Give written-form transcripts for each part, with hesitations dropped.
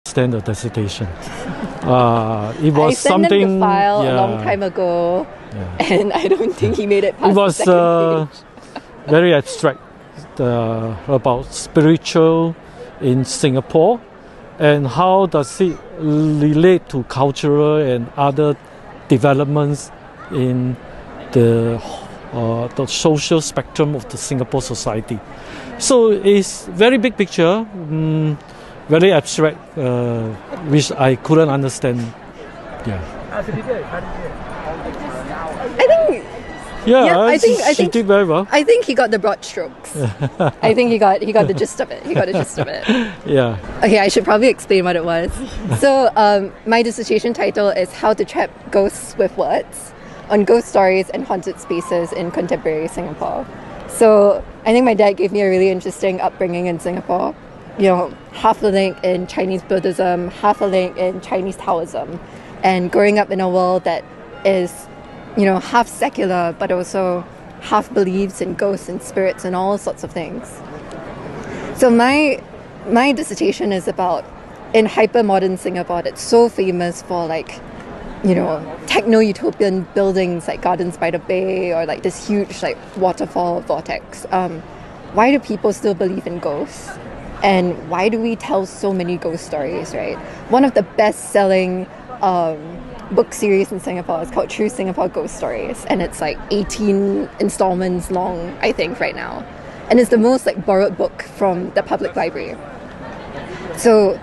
understand the dissertation. It was I sent something. him the file a long time ago, and I don't think he made it past It was the second page. very abstract about spiritual in Singapore and how does it relate to cultural and other developments in the social spectrum of the Singapore society. So it's very big picture, very abstract, which I couldn't understand. Yeah. I think she did very well. I think he got the broad strokes. I think he got the gist of it. Yeah. Okay, I should probably explain what it was. So my dissertation title is How to Trap Ghosts with Words on Ghost Stories and Haunted Spaces in Contemporary Singapore. So I think my dad gave me a really interesting upbringing in Singapore. You know, half a link in Chinese Buddhism, half a link in Chinese Taoism, and growing up in a world that is, you know, half secular, but also half believes in ghosts and spirits and all sorts of things. So my dissertation is about, in hyper-modern Singapore that's so famous for, like, you know, techno-utopian buildings like Gardens by the Bay or like this huge like waterfall vortex. Why do people still believe in ghosts? And why do we tell so many ghost stories, right? One of the best-selling book series in Singapore is called True Singapore Ghost Stories, and it's like 18 installments long, I think, right now. And it's the most like borrowed book from the public library. So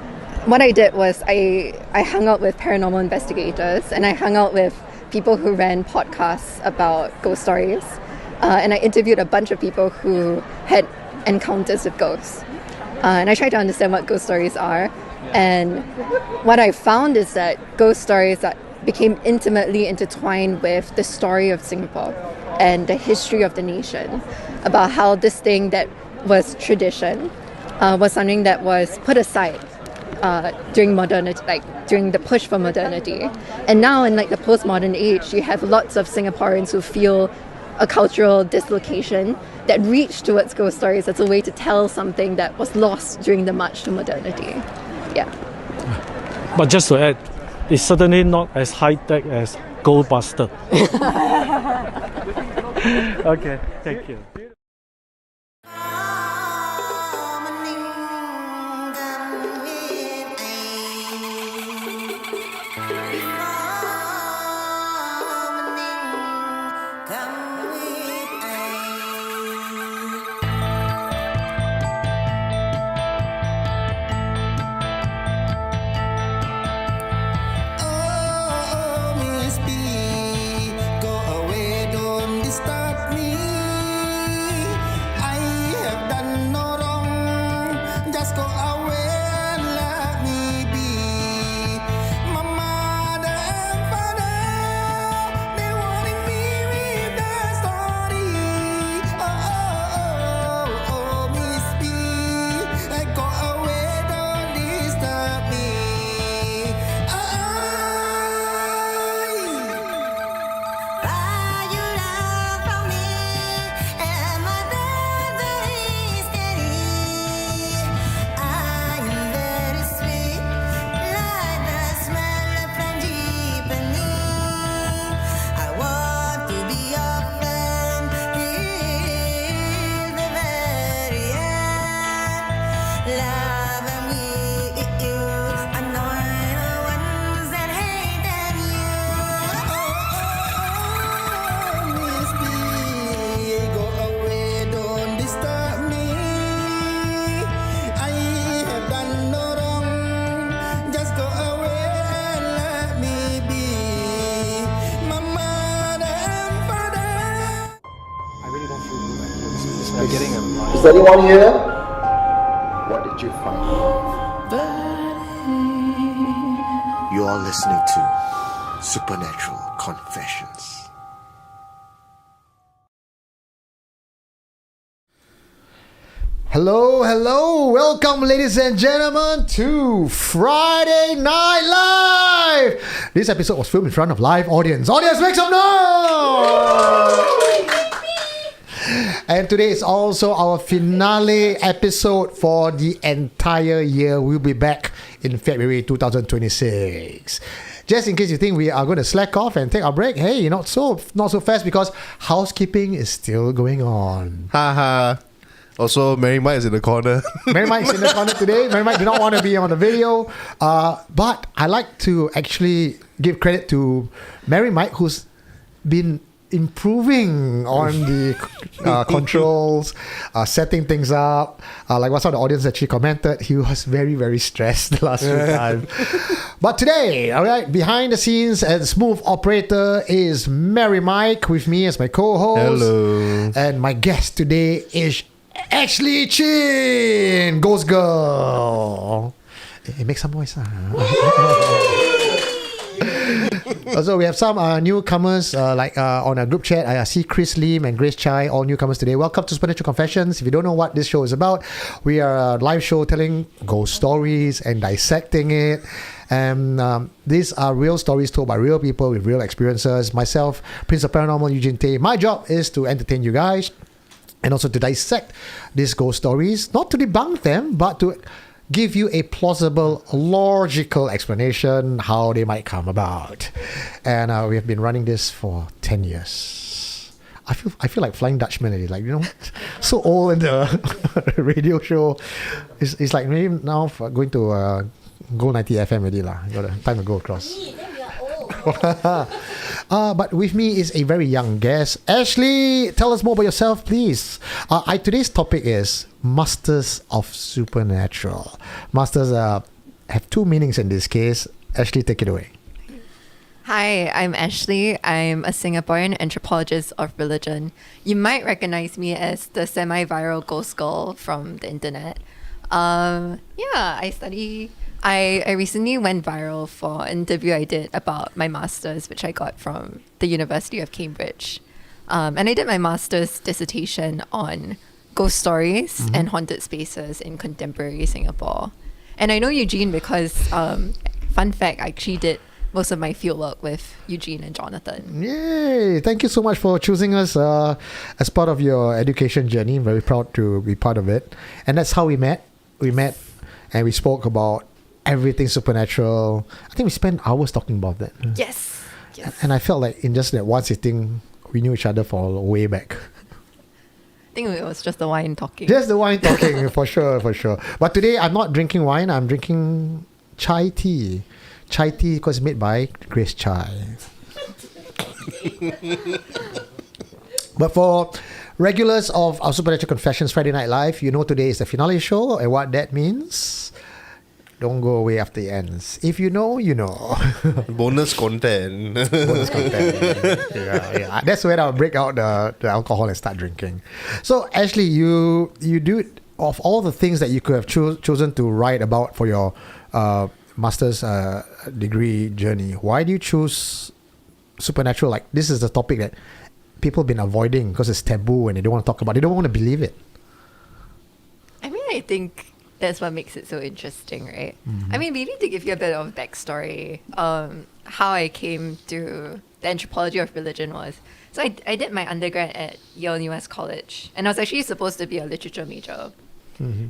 what I did was I hung out with paranormal investigators, and I hung out with people who ran podcasts about ghost stories, and I interviewed a bunch of people who had encounters with ghosts. And I tried to understand what ghost stories are. And what I found is that ghost stories that became intimately intertwined with the story of Singapore and the history of the nation, about how this thing that was tradition was something that was put aside during modernity, like during the push for modernity. And now in like the postmodern age, you have lots of Singaporeans who feel a cultural dislocation that reach towards ghost stories as a way to tell something that was lost during the march to modernity. Yeah. But just to add, it's certainly not as high-tech as Ghostbuster. Okay, thank you. Is anyone here? What did you find? You are listening to Supernatural Confessions. Hello, welcome ladies and gentlemen to Friday Night Live! This episode was filmed in front of live audience. Audience, make some noise! And today is also our finale episode for the entire year. We'll be back in February 2026. Just in case you think we are going to slack off and take our break, hey, not so fast, because housekeeping is still going on. Haha. Also, Mary Mike is in the corner. Mary Mike's in the corner today. Mary Mike did not want to be on the video. But I like to actually give credit to Mary Mike, who's been improving on the controls, setting things up. Like what some of the audience actually commented, he was very, very stressed the last few times. But today, all right, behind the scenes and smooth operator is Mary Mike, with me as my co-host. Hello. And my guest today is Ashely Chin, Ghost Girl. Hey, make some noise. Also, we have some newcomers on a group chat. I see Chris Lim and Grace Chai, all newcomers today. Welcome to Supernatural Confessions. If you don't know what this show is about, we are a live show telling ghost stories and dissecting it. And these are real stories told by real people with real experiences. Myself, Prince of Paranormal, Eugene Tay. My job is to entertain you guys and also to dissect these ghost stories, not to debunk them, but to give you a plausible, logical explanation how they might come about. And we have been running this for 10 years. I feel like Flying Dutchman already, like, you know, so old in the radio show. It's like maybe now for going to Go 90 FM already lah. Got a time to go across. But with me is a very young guest. Ashely, tell us more about yourself, please. Today's topic is Masters of Supernatural. Masters have two meanings in this case. Ashely, take it away. Hi, I'm Ashely. I'm a Singaporean anthropologist of religion. You might recognize me as the semi-viral ghost girl from the internet. I recently went viral for an interview I did about my master's, which I got from the University of Cambridge. And I did my master's dissertation on ghost stories and haunted spaces in contemporary Singapore. And I know Eugene because, fun fact, I actually did most of my fieldwork with Eugene and Jonathan. Yay! Thank you so much for choosing us as part of your education journey. I'm very proud to be part of it. And that's how we met. We met and we spoke about everything supernatural. I think we spent hours talking about that. Yes. And I felt like in just that one sitting, we knew each other for way back. I think it was just the wine talking. Just the wine talking, for sure. But today, I'm not drinking wine. I'm drinking chai tea. Chai tea because made by Grace Chai. But for regulars of our Supernatural Confessions Friday Night Live, you know today is the finale show. And what that means, don't go away after it ends. If you know, you know. Bonus content. Bonus content. Yeah. That's when I'll break out the alcohol and start drinking. So, Ashely, you do, of all the things that you could have chosen to write about for your master's degree journey, why do you choose supernatural? Like, this is the topic that people have been avoiding because it's taboo and they don't want to talk about it. They don't want to believe it. I mean, I think that's what makes it so interesting, right? I mean, maybe to give you a bit of backstory, how I came to the anthropology of religion was, so I did my undergrad at Yale US College, and I was actually supposed to be a literature major.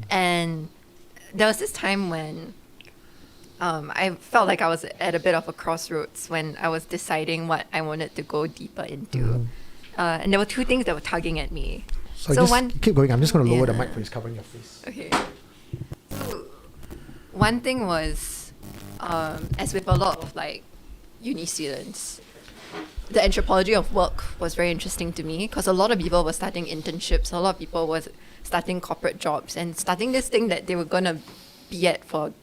And there was this time when I felt like I was at a bit of a crossroads when I was deciding what I wanted to go deeper into. And there were two things that were tugging at me. So just one, keep going. I'm just going to lower the mic for you, covering your face. Okay. One thing was, as with a lot of like uni students, the anthropology of work was very interesting to me because a lot of people were starting internships, a lot of people were starting corporate jobs and starting this thing that they were going to be at for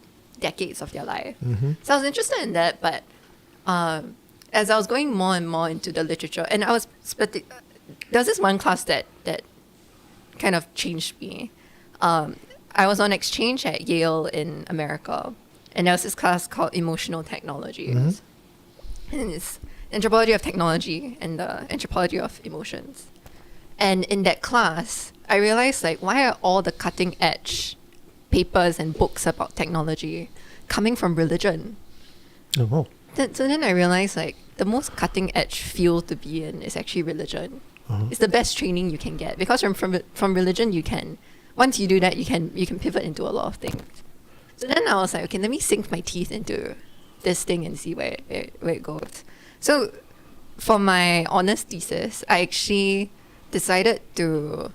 decades of their life. So I was interested in that, but as I was going more and more into the literature, and I was there was this one class that kind of changed me. I was on exchange at Yale in America, and there was this class called Emotional Technologies. And it's anthropology of technology and the anthropology of emotions. And in that class, I realized, like, why are all the cutting edge papers and books about technology coming from religion? Oh. So then I realized, like, the most cutting edge field to be in is actually religion. It's the best training you can get because from religion you can, once you do that, you can pivot into a lot of things. So then I was like, okay, let me sink my teeth into this thing and see where it goes. So for my honours thesis, I actually decided to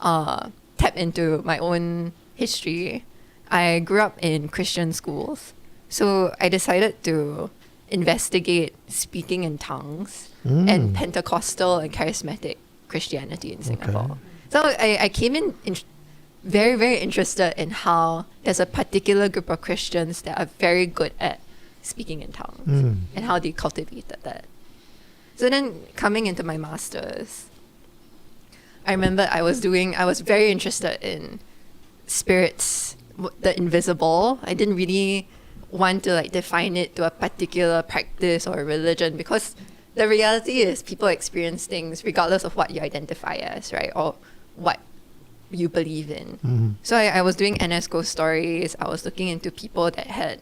tap into my own history. I grew up in Christian schools, so I decided to investigate speaking in tongues and Pentecostal and charismatic Christianity in Singapore. So I came in very, very interested in how there's a particular group of Christians that are very good at speaking in tongues and how they cultivated that. So then coming into my master's, I remember I was very interested in spirits, the invisible. I didn't really want to like define it to a particular practice or a religion, because the reality is people experience things regardless of what you identify as, right? Or what you believe in. So I was doing NS ghost stories. I was looking into people that had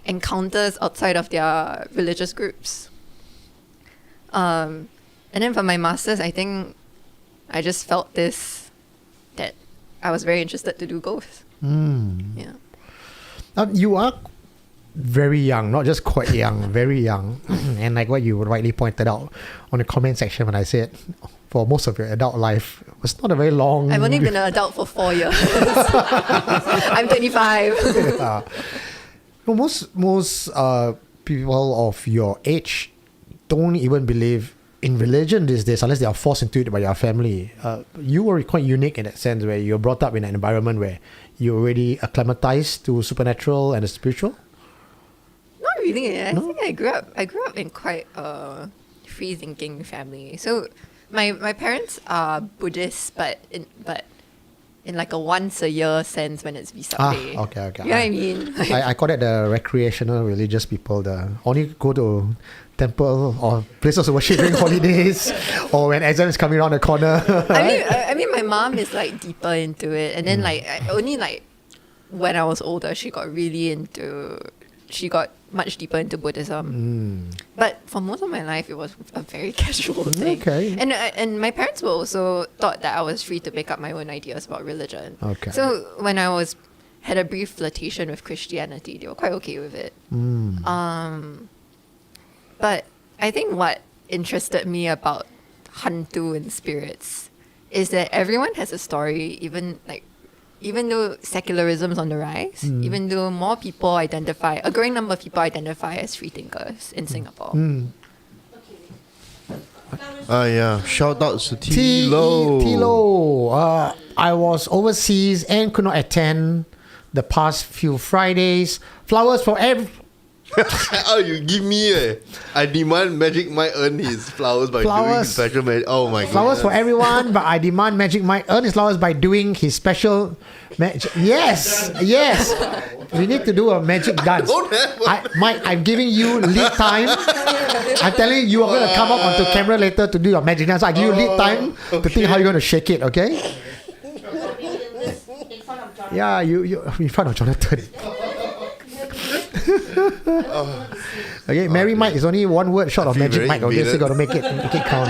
encounters outside of their religious groups. And then for my master's, I think I just felt that I was very interested to do ghosts. Yeah. You are very young, not just quite young, very young. And like what you rightly pointed out on the comment section when I said, for most of your adult life, it was not a very long... I've only been an adult for 4 years. I'm 25. Yeah. No, most people of your age don't even believe in religion these days unless they are forced into it by their family. You were quite unique in that sense, where you're brought up in an environment where you're already acclimatized to supernatural and the spiritual. Not really. I think I grew up in quite a free thinking family. So my parents are Buddhists, but in like a once a year sense when it's Vesak Day. Okay. You know what I mean? I call it the recreational religious people. The only go to temple or places of worship during holidays or when exam is coming around the corner. I mean, my mom is like deeper into it, and then only when I was older, she got much deeper into Buddhism. But for most of my life, it was a very casual thing. Okay. And my parents were also thought that I was free to make up my own ideas about religion. Okay. So when I had a brief flirtation with Christianity, they were quite okay with it. But I think what interested me about hantu and spirits is that everyone has a story, even though secularism is on the rise, even though a growing number of people identify as free thinkers in Singapore. Yeah. Shout out to T-Lo. T-Lo. I was overseas and could not attend the past few Fridays. Flowers for every... Oh, you give me I demand Magic Mike earn his flowers by doing his special magic. Oh my god. Flowers for everyone, but I demand Magic Mike earn his flowers by doing his special magic. Yes. We need to do a magic dance. Mike, I'm giving you lead time. I'm telling you are going to come up onto camera later to do your magic dance. I give you lead time to think how you're going to shake it, okay? Yeah, you in front of Jonathan. Okay, Mary Mike is only one word short of Magic Mike. Okay, so got to make it count.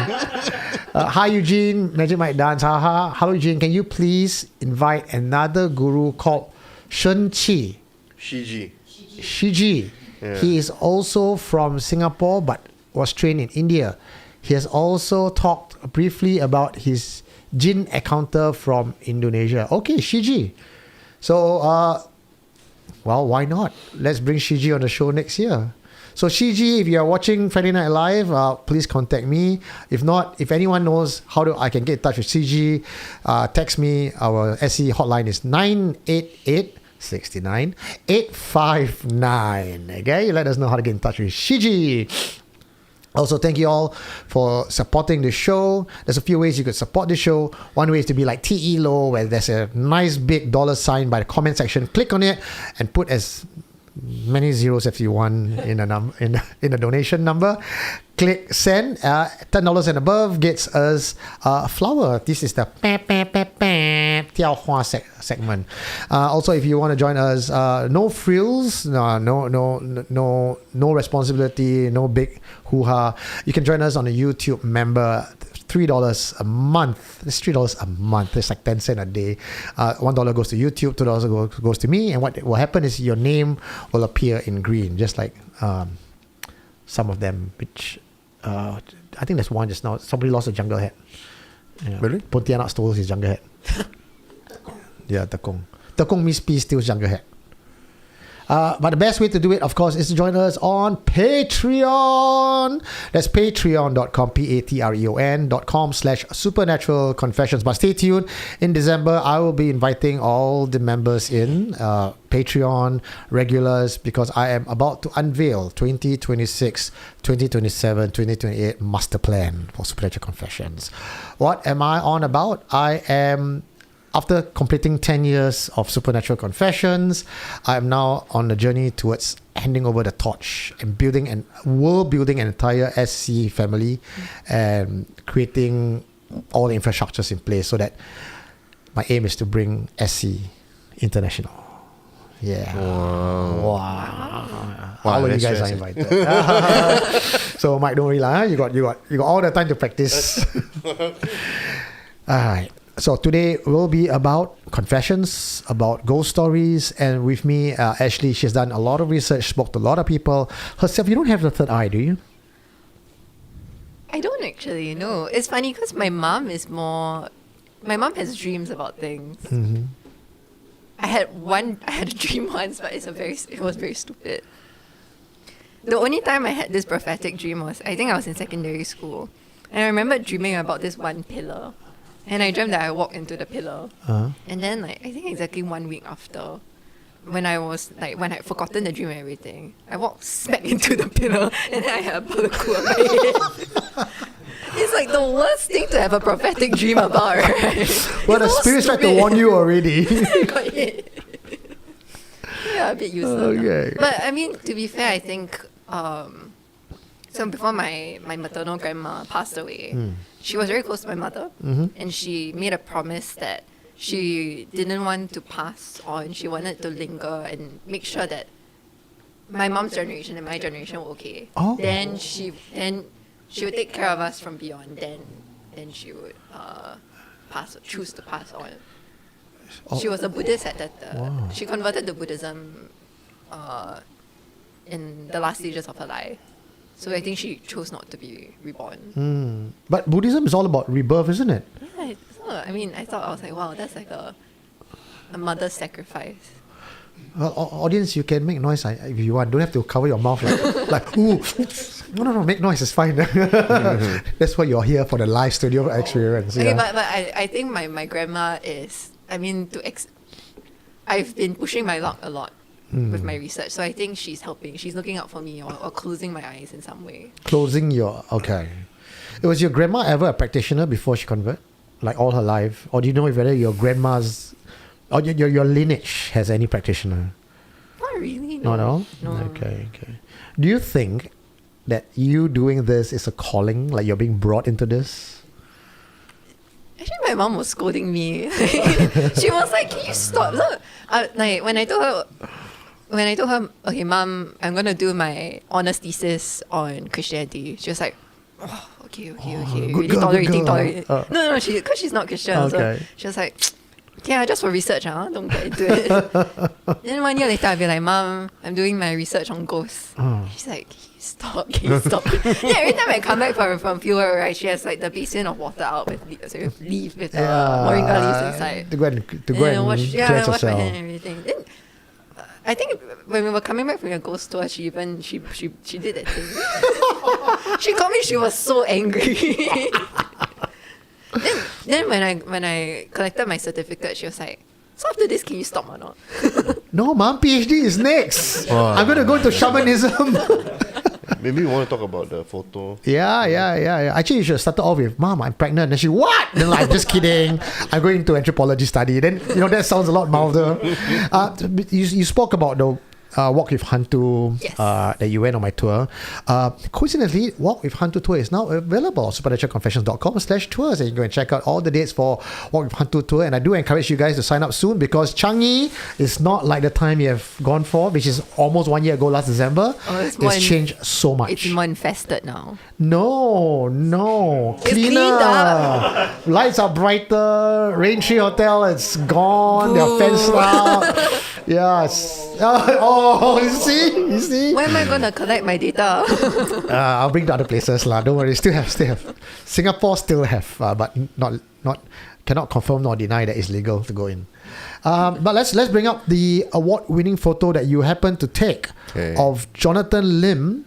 Hi Eugene, Magic Mike dance. Hello Eugene, can you please invite another guru called Shen Qi? Shiji. Yeah. He is also from Singapore but was trained in India. He has also talked briefly about his jinn encounter from Indonesia. Okay, Shiji. So, well, why not? Let's bring Shiji on the show next year. So Shiji, if you are watching Friday Night Live, please contact me. If not, if anyone knows how I can get in touch with Shiji, text me. Our SE hotline is 988-69-859. Okay, you let us know how to get in touch with Shiji. Also, thank you all for supporting the show. There's a few ways you could support the show. One way is to be like T-E-Lo, where there's a nice big $sign by the comment section. Click on it and put as many zeros if you want in the donation number. Click send. $10 and above gets us a flower. This is the Tiao Hua segment. Also, if you want to join us, no frills, no responsibility, no big hoo-ha. You can join us on the YouTube member $3 a month. It's $3 a month. It's like 10 cents a day. $1 goes to YouTube, $2 goes to me. And what will happen is your name will appear in green, just like some of them, which I think there's one just now. Somebody lost a jungle hat. Yeah. Really? Pontianak stole his jungle hat. Yeah, Tekong. Tekong Miss P steals jungle hat. But the best way to do it, of course, is to join us on Patreon. That's patreon.com, patreon.com/supernatural confessions. But stay tuned. In December, I will be inviting all the members in, Patreon regulars, because I am about to unveil 2026, 2027, 2028 master plan for Supernatural Confessions. What am I on about? I am... After completing 10 years of Supernatural Confessions, I am now on the journey towards handing over the torch and building an entire SC family and creating all the infrastructures in place so that my aim is to bring SC international. Yeah. Wow. All of you guys are invited. So Mike, don't worry lah. You got all the time to practice. All right. So today will be about confessions, about ghost stories, and with me, Ashely. She's done a lot of research, spoke to a lot of people. Herself, you don't have the third eye, do you? I don't actually, no. It's funny because my mom has dreams about things. Mm-hmm. I had a dream once, but it was very stupid. The only time I had this prophetic dream was, I think I was in secondary school. And I remember dreaming about this one pillar. And I dreamt that I walked into the pillar. Uh-huh. And then, I think exactly 1 week after, when I'd forgotten the dream and everything, I walked smack into the pillar and then I had a palaku on my head. It's like the worst thing to have a prophetic dream about, right? Well, the spirits tried to warn you already. I got hit. Yeah, a bit useless. Okay. But I mean, to be fair, I think so before my maternal grandma passed away, she was very close to my mother, and she made a promise that she didn't want to pass on. She wanted to linger and make sure that my mom's generation and my generation were okay. Oh. Then she would take care of us from beyond. Then she would choose to pass on. Oh. She was a Buddhist at that. Wow. She converted to Buddhism in the last stages of her life. So I think she chose not to be reborn. But Buddhism is all about rebirth, isn't it? Yeah, I was like, wow, that's like a mother's sacrifice. Well, audience, you can make noise if you want. Don't have to cover your mouth like ooh. No, make noise. It's fine. That's why you're here for the live studio experience. Okay, Yeah. but I think my grandma is. I mean, I've been pushing my luck a lot with my research, so I think she's helping. She's looking out for me or closing my eyes in some way. Okay. Was your grandma ever a practitioner before she converted? Like all her life? Or do you know whether your grandma's or your lineage has any practitioner? Not really. No? Okay. Do you think that you doing this is a calling? Like you're being brought into this? Actually, my mom was scolding me. She was like, "Can you stop?" Look, when I told her, "Okay, Mom, I'm gonna do my honors thesis on Christianity," she was like, "Oh, okay, good girl, tolerating." good girl. No, because she's not Christian. Okay. So she was like, "Yeah, just for research, don't get into it." Then 1 year later, I'll be like, "Mom, I'm doing my research on ghosts." She's like, Can you stop? Yeah, every time I come back from field work, right, she has like the basin of water out with moringa leaves inside. To go and wash cleanse my yourself. hand and everything. Then, I think when we were coming back from your ghost tour, she did that thing. She told me she was so angry. then when I collected my certificate, she was like, "So after this, can you stop or not?" No, Mom, PhD is next. I'm going to go into shamanism. Maybe you want to talk about the photo. Yeah. Actually, you should have started off with, "Mom, I'm pregnant." And she, "What?" Then like, "Just kidding. I'm going to anthropology study." Then, that sounds a lot milder. You spoke about Walk with Hantu Yes. that you went on my tour. Coincidentally, Walk with Hantu tour is now available on supernaturalconfessions.com/tours, and you can go and check out all the dates for Walk with Hantu tour. And I do encourage you guys to sign up soon, because Changi is not like the time you have gone for, which is almost 1 year ago, last December. It's changed so much. It's more infested now. No. It's Cleaner. cleaned up. Lights are brighter. Raintree Hotel, it's gone. They're fenced out. Yes. You see? Where am I going to collect my data? I'll bring to other places lah. Don't worry. Still have. Singapore still have, but not cannot confirm nor deny that it's legal to go in. But let's bring up the award-winning photo that you happened to take of Jonathan Lim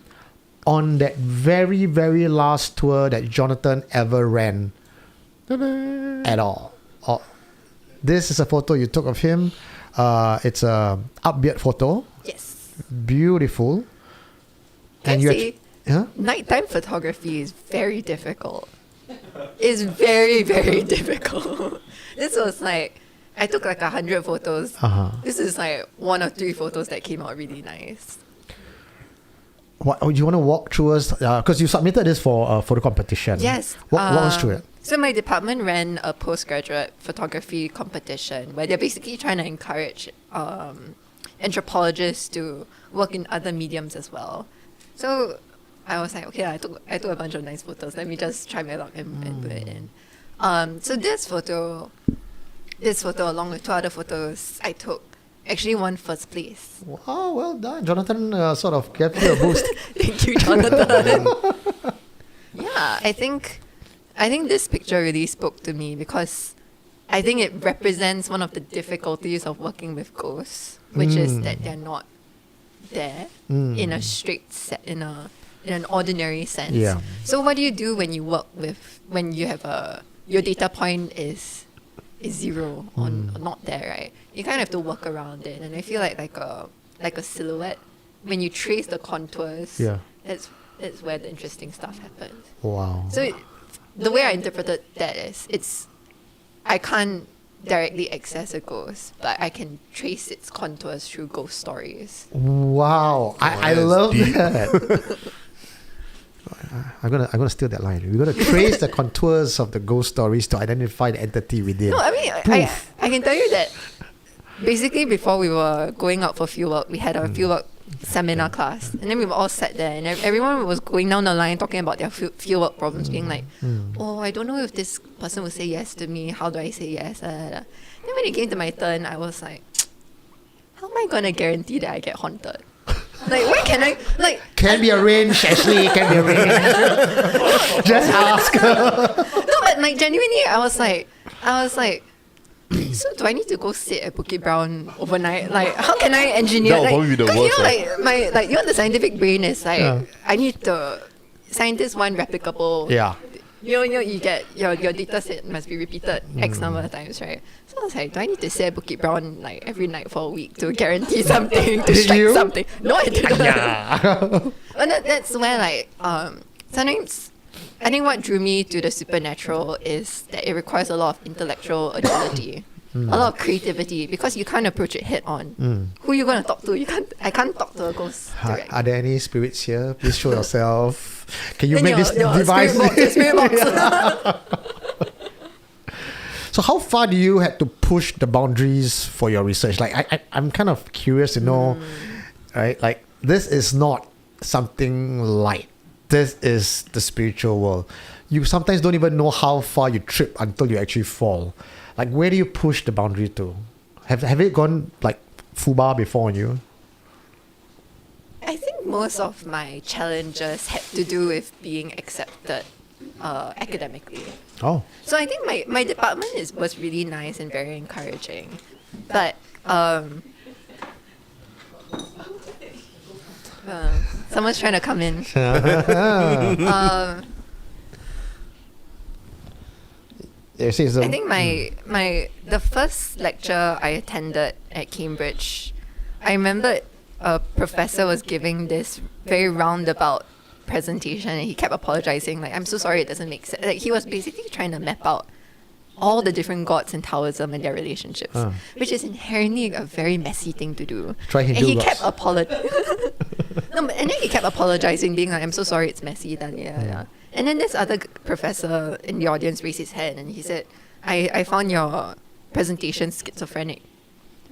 on that very, very last tour that Jonathan ever ran at all. This is a photo you took of him. It's a upbeat photo. Yes. Beautiful. And you nighttime photography is very difficult. It's very, very difficult. This was like, I took like 100 photos. This is like 1 or 3 photos that came out really nice. What do you want to walk through us? Because you submitted this for a photo competition. Yes. What was through it? So my department ran a postgraduate photography competition where they're basically trying to encourage anthropologists to work in other mediums as well. So I was like, okay, I took a bunch of nice photos. Let me just try my luck and put it in. So this photo along with 2 other photos I took actually won first place. Wow, well done. Jonathan sort of gave you a boost. Thank you, Jonathan. Yeah, I think this picture really spoke to me because I think it represents one of the difficulties of working with ghosts, which is that they're not there in a straight set, in an ordinary sense. Yeah. So what do you do when you work with, when you have your data point is 0 or not there, right? You kind of have to work around it, and I feel like a silhouette, when you trace the contours, that's where the interesting stuff happens. Wow. So the way I interpreted that is, I can't directly access a ghost, but I can trace its contours through ghost stories. Wow, I love that. I'm gonna steal that line. We're gonna trace the contours of the ghost stories to identify the entity within. No, I mean, I can tell you that basically before we were going out for fieldwork, we had a fieldwork seminar class, and then we were all sat there, and everyone was going down the line talking about their fieldwork problems, being like, oh, I don't know if this person will say yes to me. How do I say yes? Then when it came to my turn, I was like, how am I gonna guarantee that I get haunted? Like, where can I, like... Can be arranged, Ashely, can be arranged. Just ask. No, but like, genuinely, I was like, so do I need to go sit at Bukit Brown overnight? Like, how can I engineer? That would probably be the worst, the scientific brain is like, I need to... Scientists want replicable... Yeah. You get your data set must be repeated X number of times, right? So I was like, do I need to sit at Bukit Brown like every night for a week to guarantee something, to strike something? No, I didn't. But that's where like sometimes I think what drew me to the supernatural is that it requires a lot of intellectual agility, a lot of creativity, because you can't approach it head on. Who are you gonna talk to? I can't talk to a ghost directly. Are there any spirits here? Please show yourself. Can you Then make this your device? spirit box. So how far do you had to push the boundaries for your research? Like I'm kind of curious to know, right? Like, this is not something light. This is the spiritual world. You sometimes don't even know how far you trip until you actually fall. Like, where do you push the boundary to? Have it gone like fubar before on you? I think most of my challenges had to do with being accepted academically. Oh. So I think my department was really nice and very encouraging. But someone's trying to come in. I think the first lecture I attended at Cambridge, I remember a professor was giving this very roundabout presentation, and he kept apologizing, like, I'm so sorry, it doesn't make sense. Like, he was basically trying to map out all the different gods in Taoism and their relationships, which is inherently a very messy thing to do. Try Hindu and he gods. kept and then he kept apologizing, being like, "I'm so sorry, it's messy." Yeah. And then this other professor in the audience raised his hand and he said, I found your presentation schizophrenic.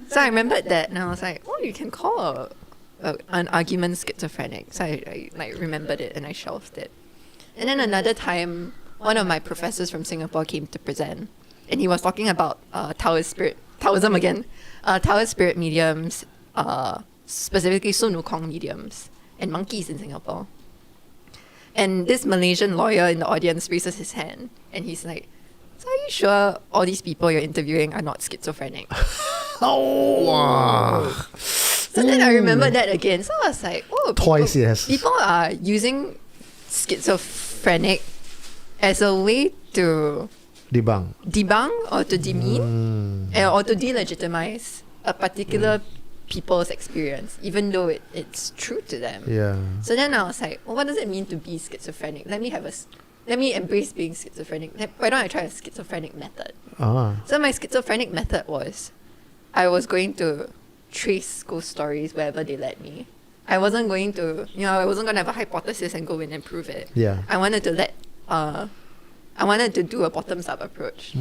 So I remembered that and I was like, oh, you can call an argument schizophrenic. So I like remembered it and I shelved it. And then another time, one of my professors from Singapore came to present and he was talking about Taoism again, Taoist spirit mediums, specifically Sun Wukong mediums and monkeys in Singapore. And this Malaysian lawyer in the audience raises his hand and he's like, so are you sure all these people you're interviewing are not schizophrenic? Oh, wow. So then I remember that again. So I was like, oh, Twice, yes. People are using schizophrenic as a way to debunk or to demean or to delegitimize a particular people's experience, even though it's true to them. Yeah. So then I was like, well, what does it mean to be schizophrenic? Let me embrace being schizophrenic. Why don't I try a schizophrenic method? So my schizophrenic method was, I was going to trace ghost stories wherever they led me. I wasn't going to have a hypothesis and go in and prove it. Yeah. I wanted to do a bottoms-up approach.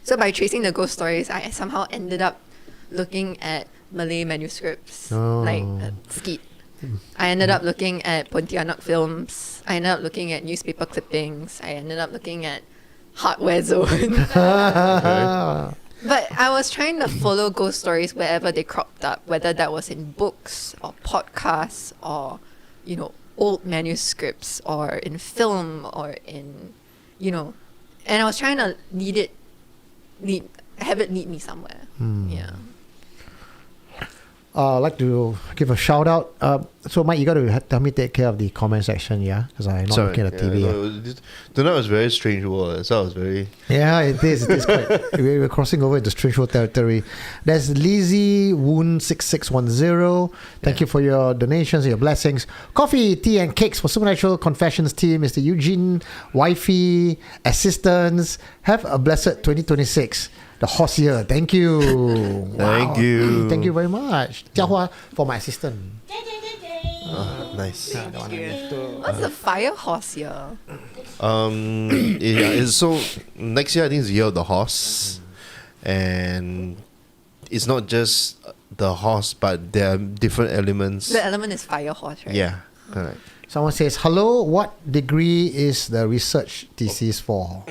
So by tracing the ghost stories, I somehow ended up looking at Malay manuscripts, like Skeet. I ended up looking at Pontianak films. I ended up looking at newspaper clippings. I ended up looking at Hardware Zone. But I was trying to follow ghost stories wherever they cropped up, whether that was in books or podcasts or, old manuscripts or in film or in, and I was trying to have it lead me somewhere. Yeah. I'd like to give a shout out. So Mike, you got to help me take care of the comment section, yeah? Because I'm not looking at the TV. Tonight was very strange world. So I was very... Yeah, it is. It is quite... We're crossing over into strange world territory. There's Lizzie Woon 6610. Thank you for your donations and your blessings. Coffee, tea and cakes for Supernatural Confessions team. Mr. Eugene, wifey, assistants. Have a blessed 2026. The horse year. Thank you. Thank you. Thank you very much. Jiahua for my assistant. Nice. What's the fire horse year? So next year I think is the year of the horse, and it's not just the horse, but there are different elements. The element is fire horse, right? Yeah, correct. Someone says, hello, what degree is the research thesis for?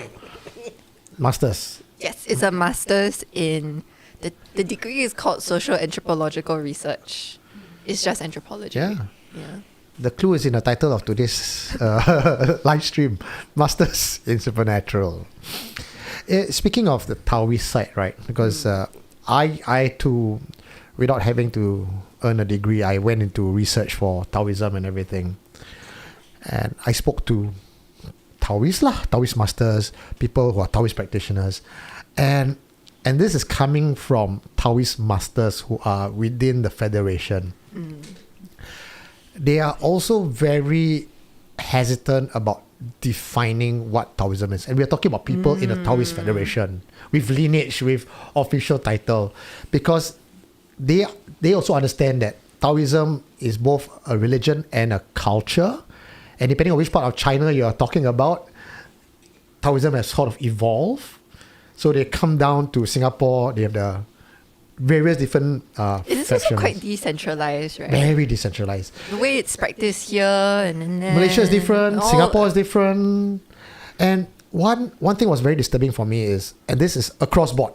Masters. Yes, it's a master's in... The degree is called Social Anthropological Research. It's just anthropology. Yeah. Yeah. The clue is in the title of today's live stream, Masters in Supernatural. Speaking of the Taoist side, right? Because I too, without having to earn a degree, I went into research for Taoism and everything. And I spoke to Taoist masters, people who are Taoist practitioners. And this is coming from Taoist masters who are within the Federation. They are also very hesitant about defining what Taoism is. And we're talking about people in the Taoist Federation with lineage, with official title, because they also understand that Taoism is both a religion and a culture. And depending on which part of China you're talking about, Taoism has sort of evolved. So they come down to Singapore, they have the various different It is also quite decentralized, right? Very decentralized. The way it's practiced here and then there. Malaysia is different, Singapore is different. And one thing was very disturbing for me is, and this is across board,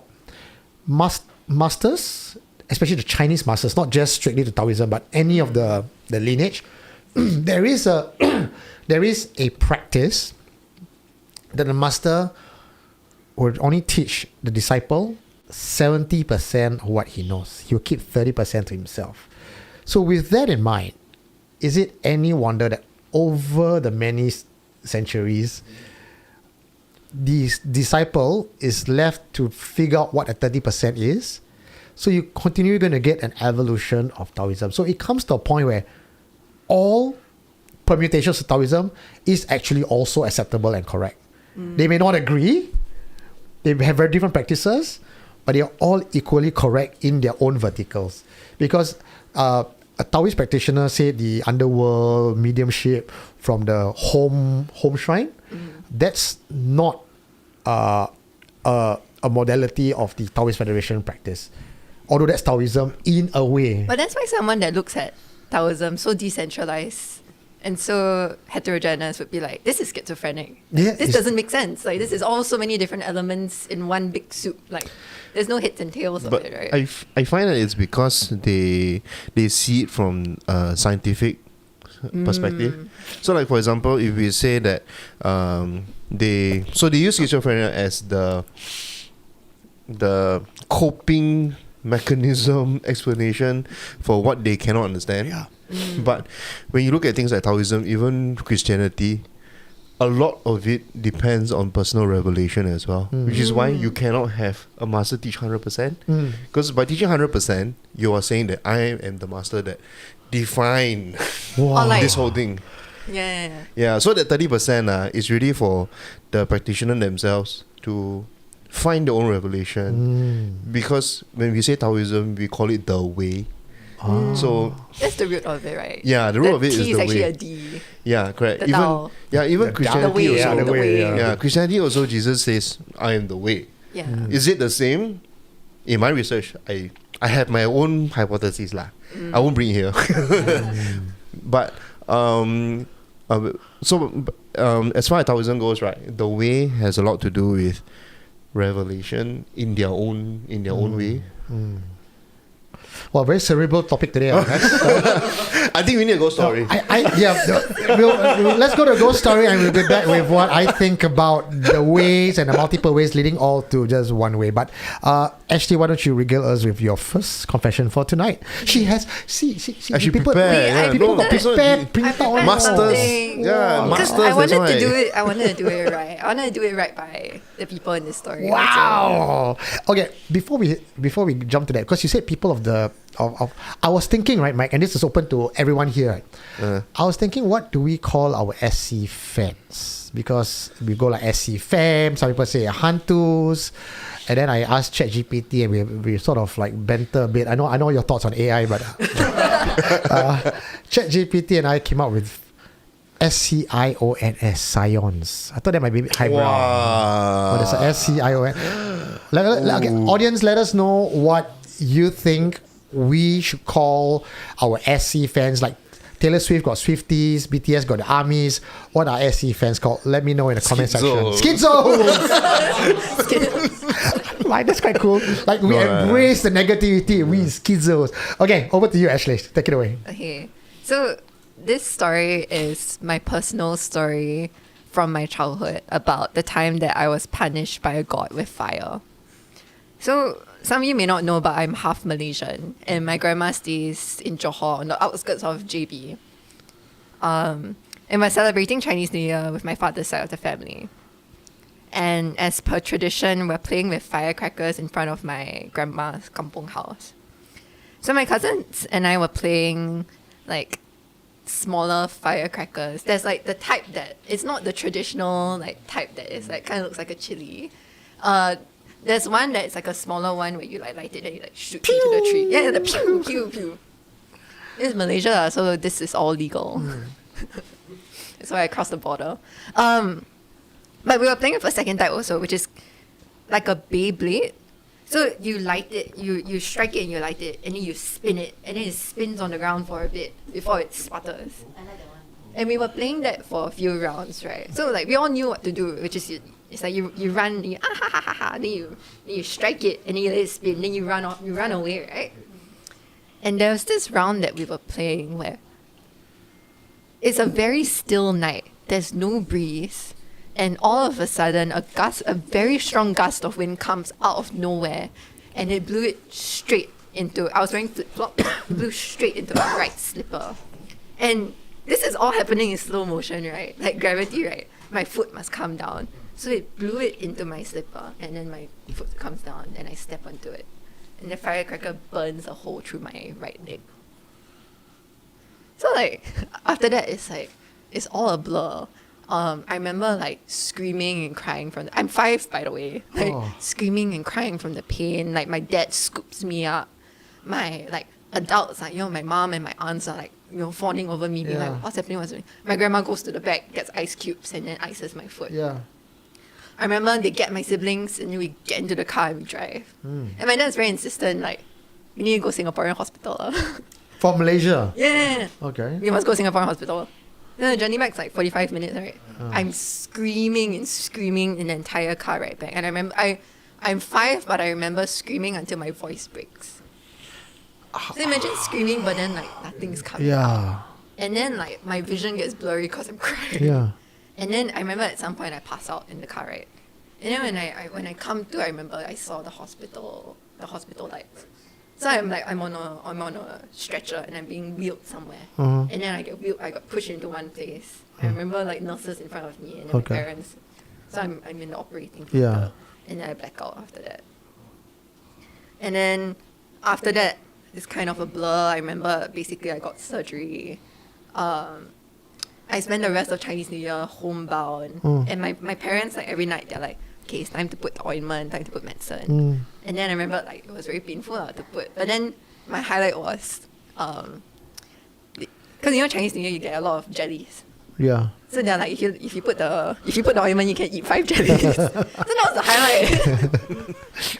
masters, especially the Chinese masters, not just strictly to Taoism, but any of the lineage, there is a practice that the master would only teach the disciple 70% of what he knows. He will keep 30% to himself. So with that in mind, is it any wonder that over the many centuries, the disciple is left to figure out what a 30% is? So you continue going to get an evolution of Taoism. So it comes to a point where all permutations of Taoism is actually also acceptable and correct. They may not agree, they have very different practices, but they are all equally correct in their own verticals. Because a Taoist practitioner say the underworld, mediumship from the home shrine, that's not a modality of the Taoist Federation practice. Although that's Taoism in a way. But that's why someone that looks at Taoism so decentralized and so heterogeneous would be like, this is schizophrenic. Yeah, this doesn't make sense. Like, this is all so many different elements in one big soup. Like, there's no heads and tails of it, right? I find that it's because they see it from a scientific perspective. So, like, for example, if we say that they use schizophrenia as the coping mechanism explanation for what they cannot understand. Yeah. But when you look at things like Taoism, even Christianity, a lot of it depends on personal revelation as well, which is why you cannot have a master teach 100%. Because by teaching 100%, you are saying that I am the master that defined Or like, this whole thing. Yeah, so that 30% is really for the practitioner themselves to find their own revelation. Because when we say Taoism, we call it the way. So that's the root of it, right? yeah, the root of it T is is the actually way. a D. Yeah, correct. The Tao. Even Christianity The way, also. the way. Yeah, Christianity also, Jesus says, I am the way. Yeah. Is it the same? In my research, I have my own hypotheses lah. I won't bring it here. But as far as Taoism goes, right, the way has a lot to do with revelation in their own way. Well, very cerebral topic today. I think we need a ghost story. Let's go to a ghost story and we'll be back with what I think about the ways and the multiple ways leading all to just one way. But Ashely, why don't you regale us with your first confession for tonight? She has people prepared. People got prepared, print out Masters. Yeah, masters. I wanted that's to do why. it. I wanted to do it right. I wanted to do it right by the people in this story. Wow. Okay, before we jump to that, because you said people of the I was thinking, right, Mike, and this is open to everyone here. Right? I was thinking, what do we call our SC fans? Because we go like SC fam, some people say hantus, and then I asked ChatGPT and we sort of like banter a bit. I know your thoughts on AI, but ChatGPT and I came up with SCIONS, scions. I thought that might be a bit highbrow. Wow. But it's a SCION. Okay, audience, let us know what you think we should call our SC fans. Like Taylor Swift got Swifties, BTS got the armies. What are SC fans called? Let me know in the comment section. Schizo! Like, that's quite cool. Like, we embrace the negativity. We schizos. Okay, over to you, Ashely. Take it away. Okay, so this story is my personal story from my childhood about the time that I was punished by a god with fire. So some of you may not know, but I'm half Malaysian, and my grandma stays in Johor on the outskirts of JB. And we're celebrating Chinese New Year with my father's side of the family. And as per tradition, we're playing with firecrackers in front of my grandma's kampung house. So my cousins and I were playing like smaller firecrackers. There's like the type that it's not the traditional like type that is like kind of looks like a chili. There's one that's like a smaller one where you like light it and you like shoot into the tree. Yeah, the pew pew pew. It's Malaysia, so this is all legal. That's why I crossed the border. But we were playing with a second type also, which is like a Beyblade. So you light it, you strike it and you light it, and then you spin it, and then it spins on the ground for a bit before it sputters. I like that one. And we were playing that for a few rounds, right? So like we all knew what to do, which is it's like you run, then you strike it, and then you let it spin, then you run away, right? And there was this round that we were playing where it's a very still night. There's no breeze. And all of a sudden, a very strong gust of wind comes out of nowhere, and it blew it straight into. I was wearing flip-flop. It blew straight into my right slipper, and this is all happening in slow motion, right? Like gravity, right? My foot must come down, so it blew it into my slipper, and then my foot comes down, and I step onto it, and the firecracker burns a hole through my right leg. So like after that, it's all a blur. I remember like screaming and crying from I'm 5, by the way. Like screaming and crying from the pain. Like my dad scoops me up. My like adults, like, you know, my mom and my aunts are like, you know, fawning over me, being like, what's happening, what's happening? My grandma goes to the back, gets ice cubes, and then ices my foot. Yeah. I remember they get my siblings, and we get into the car and we drive. And my dad's very insistent, like, we need to go Singaporean hospital. From Malaysia? Yeah. Okay. We must go Singaporean hospital. Then the journey back's like 45 minutes, right? I'm screaming and screaming in the entire car right back. And I remember, I'm 5, but I remember screaming until my voice breaks. So imagine screaming, but then like nothing's coming out. And then like my vision gets blurry because I'm crying. Yeah. And then I remember at some point I passed out in the car, right? And then when I come to, I remember I saw the hospital lights. So I'm on a stretcher and I'm being wheeled somewhere. And then I got pushed into one place. I remember like nurses in front of me and then my parents. So I'm in the operating theater. And then I black out after that. And then after that, it's kind of a blur. I remember basically I got surgery. I spent the rest of Chinese New Year homebound. And my parents, like every night, they're like, okay, it's time to put the ointment, time to put medicine. And then I remember like it was very painful to put. But then my highlight was, because you know Chinese New Year you get a lot of jellies. Yeah. So they're like, if you put the ointment, you can eat 5 jellies. So that was the highlight.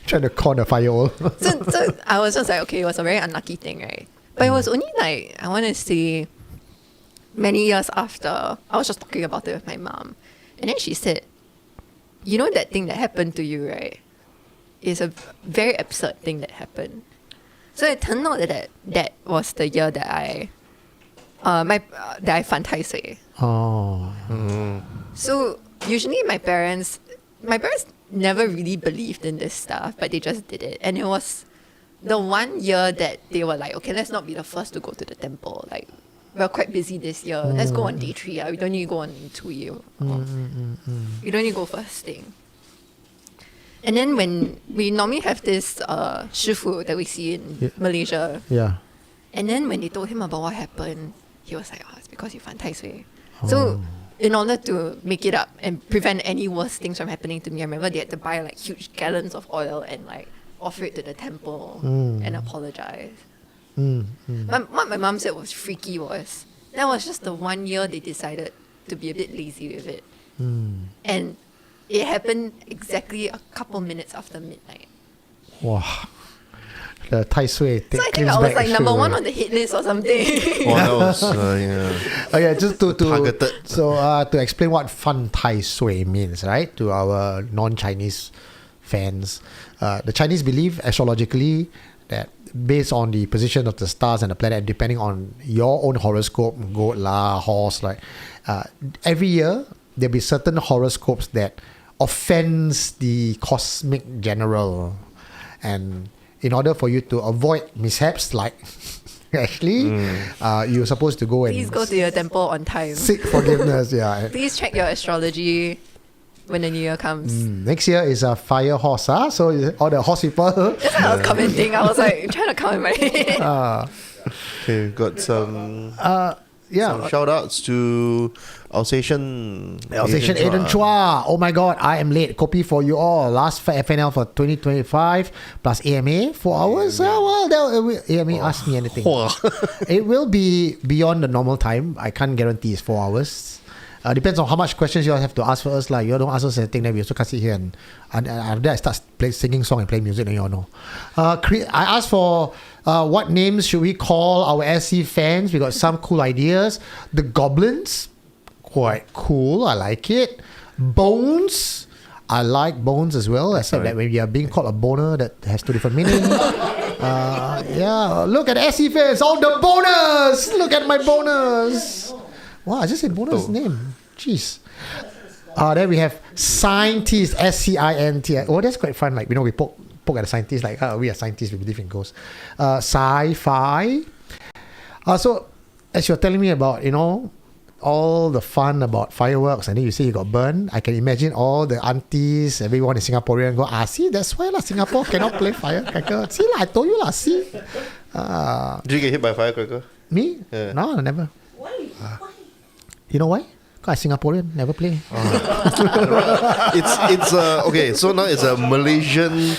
Trying to con a firework. so I was just like, okay, it was a very unlucky thing, right? But it was only like, I want to say, many years after, I was just talking about it with my mom. And then she said, you know that thing that happened to you, right? Is a very absurd thing that happened. So it turned out that was the year that I that I 犯太岁. So usually my parents never really believed in this stuff, but they just did it. And it was the one year that they were like, okay, let's not be the first to go to the temple. Like, we're quite busy this year. Let's go on day 3. We don't need to go on 2 year. We don't need to go first thing. And then when we normally have this shifu that we see in Malaysia. Yeah. And then when they told him about what happened, he was like, it's because you 犯太岁. So in order to make it up and prevent any worse things from happening to me, I remember they had to buy like huge gallons of oil and like offer it to the temple and apologize. But what my mom said was freaky was, that was just the one year they decided to be a bit lazy with it. And it happened exactly a couple minutes after midnight. Wow. The Tai Sui thing. So I think I was like number 1 on the hit list or something. That was, Okay, just to targeted. So to explain what Fan Tai Sui means, right, to our non-Chinese fans, the Chinese believe astrologically that based on the position of the stars and the planet, depending on your own horoscope, goat lah, horse, like every year there'll be certain horoscopes that offends the cosmic general, and in order for you to avoid mishaps like Ashely, you're supposed to go and Please go to your temple on time. seek forgiveness. Please check your astrology when the new year comes. Next year is a fire horse, so all the horse people. That's what I was commenting. I was like trying to count in my head. Okay, got some Yeah. shout outs to Alsatian Aiden Chua. Oh my god, I am late. Copy for you all. Last FNL for 2025 plus AMA 4 hours. AMA asked me anything. It will be beyond the normal time. I can't guarantee it's 4 hours. Depends on how much questions you all have to ask for us. Like, you all don't ask us anything, then we also can't sit here and then I start singing song and playing music, then you all know. I asked for what names should we call our SC fans. We got some cool ideas. The Goblins, quite cool. I like it. Bones, I like Bones as well. Except that when you are being called a boner, that has 2 different meanings. Look at SC fans, all the boners. Look at my boners. Wow, I just said bonus name. Jeez. Then we have scientist, SCINT. Oh, that's quite fun. Like, we poke at the scientists, like, we are scientists, we believe in ghosts. Sci-fi. So, as you're telling me about, all the fun about fireworks, and then you say you got burned, I can imagine all the aunties, everyone in Singaporean go, see, that's why Singapore cannot play firecracker. See, I told you, see. Did you get hit by a firecracker? Me? Yeah. No, never. Why? You know why? Cause Singaporean never play. It's okay. So now it's a Malaysian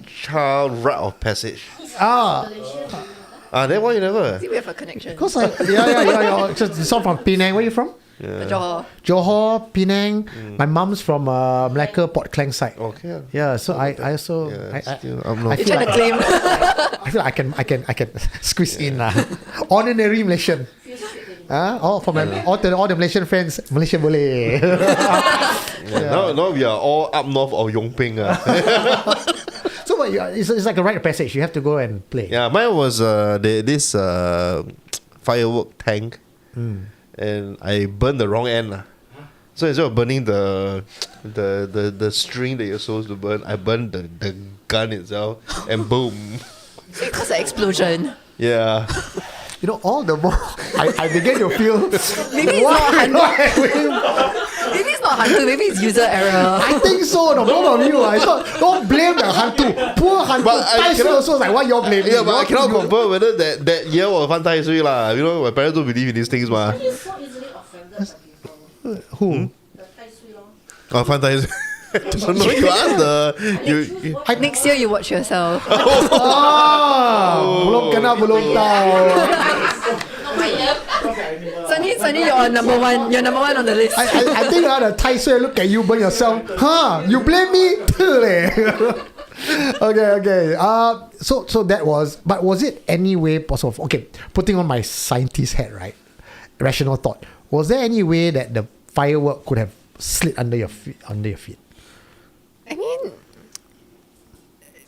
child rite of passage. Then why you never? See, we have a connection. Cause yeah. It's all from Penang. Where are you from? Johor. Johor, Penang. My mom's from Malacca, Port Klang side. Okay. Yeah, so I also I'm not. I feel Trying to like claim. I feel like I can squeeze in honorary Malaysian. All the Malaysian friends, Malaysian boleh. Now we are all up north of Yong Ping. So it's like a rite of passage. You have to go and play. Yeah, mine was this firework tank, and I burned the wrong end. So instead of burning the string that you're supposed to burn, I burned the gun itself, and boom. It caused an explosion. Yeah. You know, all the more I begin to feel Maybe it's not Maybe it's not hantu, maybe it's user error. I think so. No, both of you. I thought don't blame the hantu. Poor hantu. But I Tai Sui cannot- also was like, why you're blaming? Yeah, but I You're cannot too good. confirm whether that year was Fan Tai Sui lah. You know, my parents don't believe in these things, ma. so easily offended by people. Who? The Tai Sui lor. Oh, Fan Tai Sui. No, you ask you. Next year you watch yourself. Belum kena, belum tahu. Suddenly you're number one. You're number one on the list. I think the Tai Sui look at you, burn yourself. You blame me? Okay. So that was, but was it any way possible? Okay, putting on my scientist hat, right? Rational thought. Was there any way that the firework could have slid under your feet? I mean,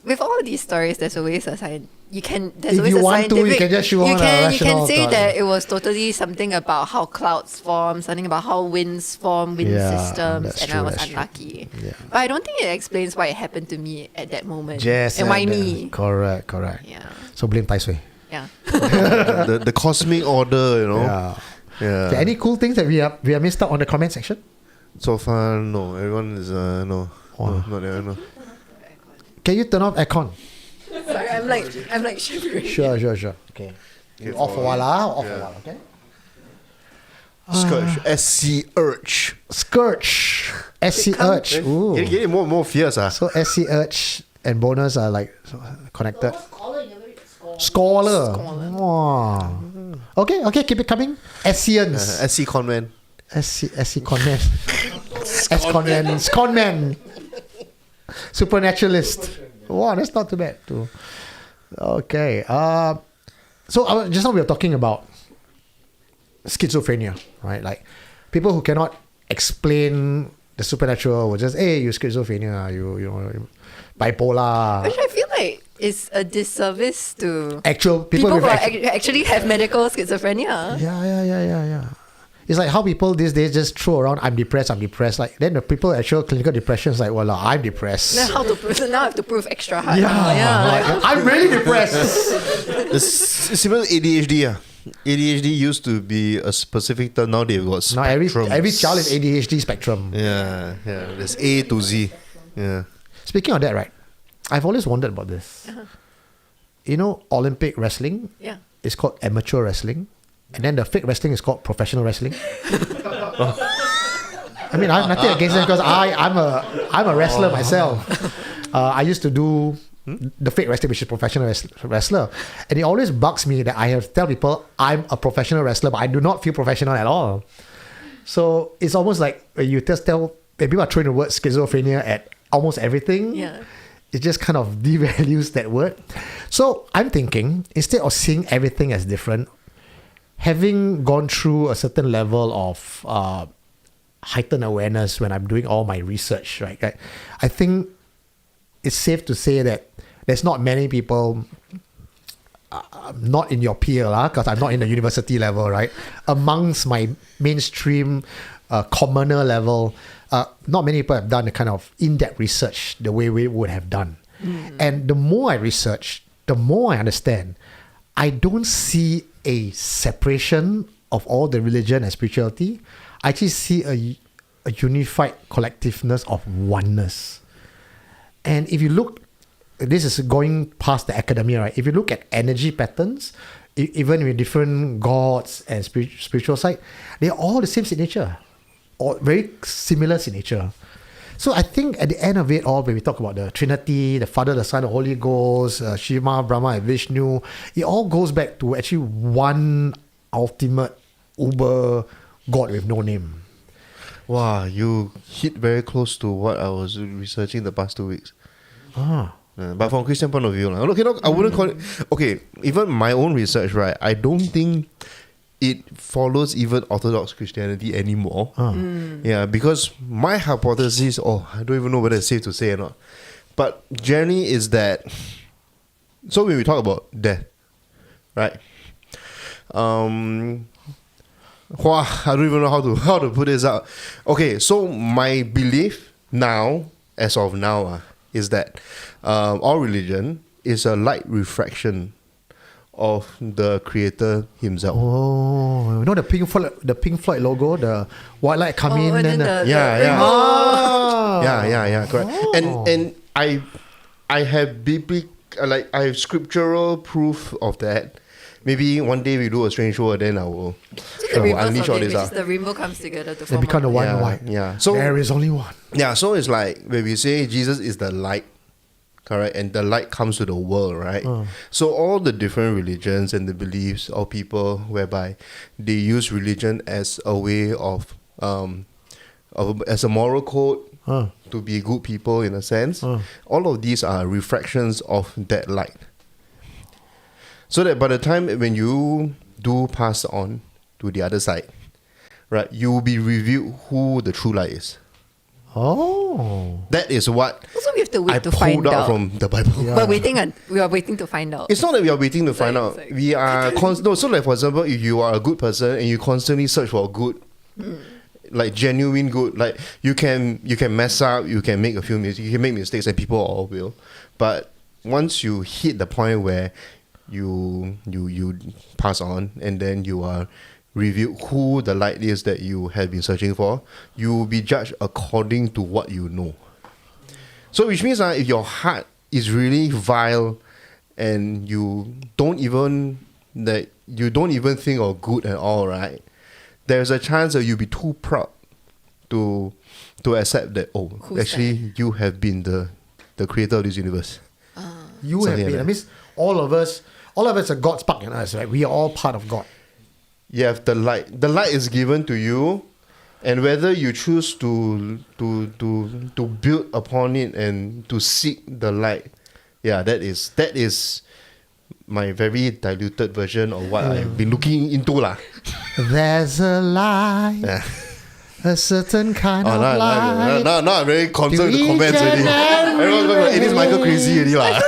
with all these stories, there's always a sign. There's If always you a want to, scientific. you can just show on a you can rational say thought. that it was totally something about how clouds form, something about how winds form, wind Yeah, systems, that's and true, I was that's true. unlucky. Yeah. But I don't think it explains why it happened to me at that moment. Yes, and why me? Correct. Yeah. So blame Tai Sui. Yeah. The cosmic order, you know. Yeah. Okay, any cool things that we have missed out on the comment section? So far, no. Everyone is no. No, not everyone. No. Can you turn off aircon? Sorry, I'm like shivering. Sure. Okay. You off for a while, okay? Scourge. SC Urge. Scourge. SC Urge. Ooh. Getting more fierce. So SC Urge and bonus are like connected. Scholar, you never read scholar. Scholar. Wow. Okay, keep it coming. Science. SC Conman. SC Conman. Conman. Supernaturalist. Wow, that's not too bad too. Okay. So just now we were talking about schizophrenia, right? Like people who cannot explain the supernatural will just, hey, you schizophrenia, you bipolar. Which I feel like is a disservice to Actual people with who actually have medical schizophrenia. Yeah. It's like how people these days just throw around, I'm depressed. Like then the people at actual clinical depression is like, well, I'm depressed. Now how to prove? Now I have to prove extra hard. Like, I'm really depressed. It's similar to ADHD. ADHD used to be a specific term. Now they've got Now every spectrums. child is ADHD spectrum. Yeah. There's A to Z. Yeah. Speaking of that, right? I've always wondered about this. You know, Olympic wrestling Yeah. is called amateur wrestling, and then the fake wrestling is called professional wrestling. I mean, I have nothing against them because I'm a wrestler myself. I used to do the fake wrestling, which is professional wrestler, and it always bugs me that I have to tell people I'm a professional wrestler, but I do not feel professional at all. So it's almost like when you just when people are throwing the word schizophrenia at almost everything. Yeah. It just kind of devalues that word. So I'm thinking, instead of seeing everything as different, having gone through a certain level of heightened awareness when I'm doing all my research, right? I think it's safe to say that there's not many people, not in your peer, because I'm not in the university level, right? Amongst my mainstream, commoner level, not many people have done the kind of in-depth research the way we would have done. And the more I research, the more I understand. I don't see a separation of all the religion and spirituality. I actually see a unified collectiveness of oneness. And if you look, this is going past the academia, right? If you look at energy patterns, even with different gods and spiritual side, they're all the same signature. or very similar in nature. So I think at the end of it all, when we talk about the Trinity, the Father, the Son, the Holy Ghost, Shiva, Brahma, and Vishnu, it all goes back to actually one ultimate uber God with no name. Wow, you hit very close to what I was researching the past 2 weeks. But from Christian point of view, okay, no, I wouldn't call it. Okay, even my own research, right? I don't think it follows even Orthodox Christianity anymore. Yeah, because my hypothesis, I don't even know whether it's safe to say or not. But generally is that, so when we talk about death, right? I don't even know how to put this out. Okay, so my belief now, as of now, is that all religion is a light refraction of the Creator Himself. Oh, you know the Pink Floyd logo, the white light come in, and then then correct. And I have I have scriptural proof of that. Maybe one day we do a strange show and then I will unleash all this out. The rainbow comes together to form become the one white. Yeah. So there is only one. Yeah, so it's like when we say Jesus is the light, correct, and the light comes to the world, right? So all the different religions and the beliefs of people whereby they use religion as a way of as a moral code to be good people in a sense. All of these are refractions of that light. So that by the time when you do pass on to the other side, right, you will be revealed who the true light is. Oh, that is what also we have to wait I to find pulled out out from the Bible. But we are waiting to find out. It's not that we are waiting to find out. Like, We are no. So like for example, if you are a good person and you constantly search for good, like genuine good, like you can mess up, you can make a few mistakes, you can make mistakes, and people all will. But once you hit the point where you pass on and then you are revealed who the light is that you have been searching for, you will be judged according to what you know. So which means if your heart is really vile and you don't even think of good at all, right? There's a chance that you'll be too proud to accept that you have been the creator of this universe. You have been. That means all of us are God's spark in us, right? We are all part of God. You have the light. The light is given to you, and whether you choose to build upon it and to seek the light, that is my very diluted version of what I've been looking into lah. There's a light, a certain kind of light. Now I'm very concerned with the comments already. Everyone's going, it is Michael crazy already lah.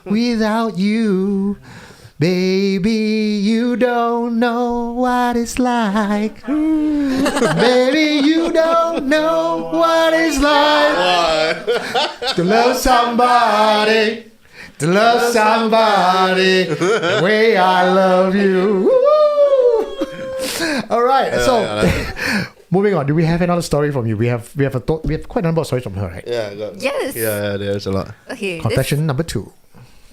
Without you, baby, you don't know what it's like. Baby, you don't know what it's like to love somebody, the way I love you. All right, moving on. Do we have another story from you? We have quite a number of stories from her, right? Yes. Yeah, there's a lot. Okay. Confession number 2.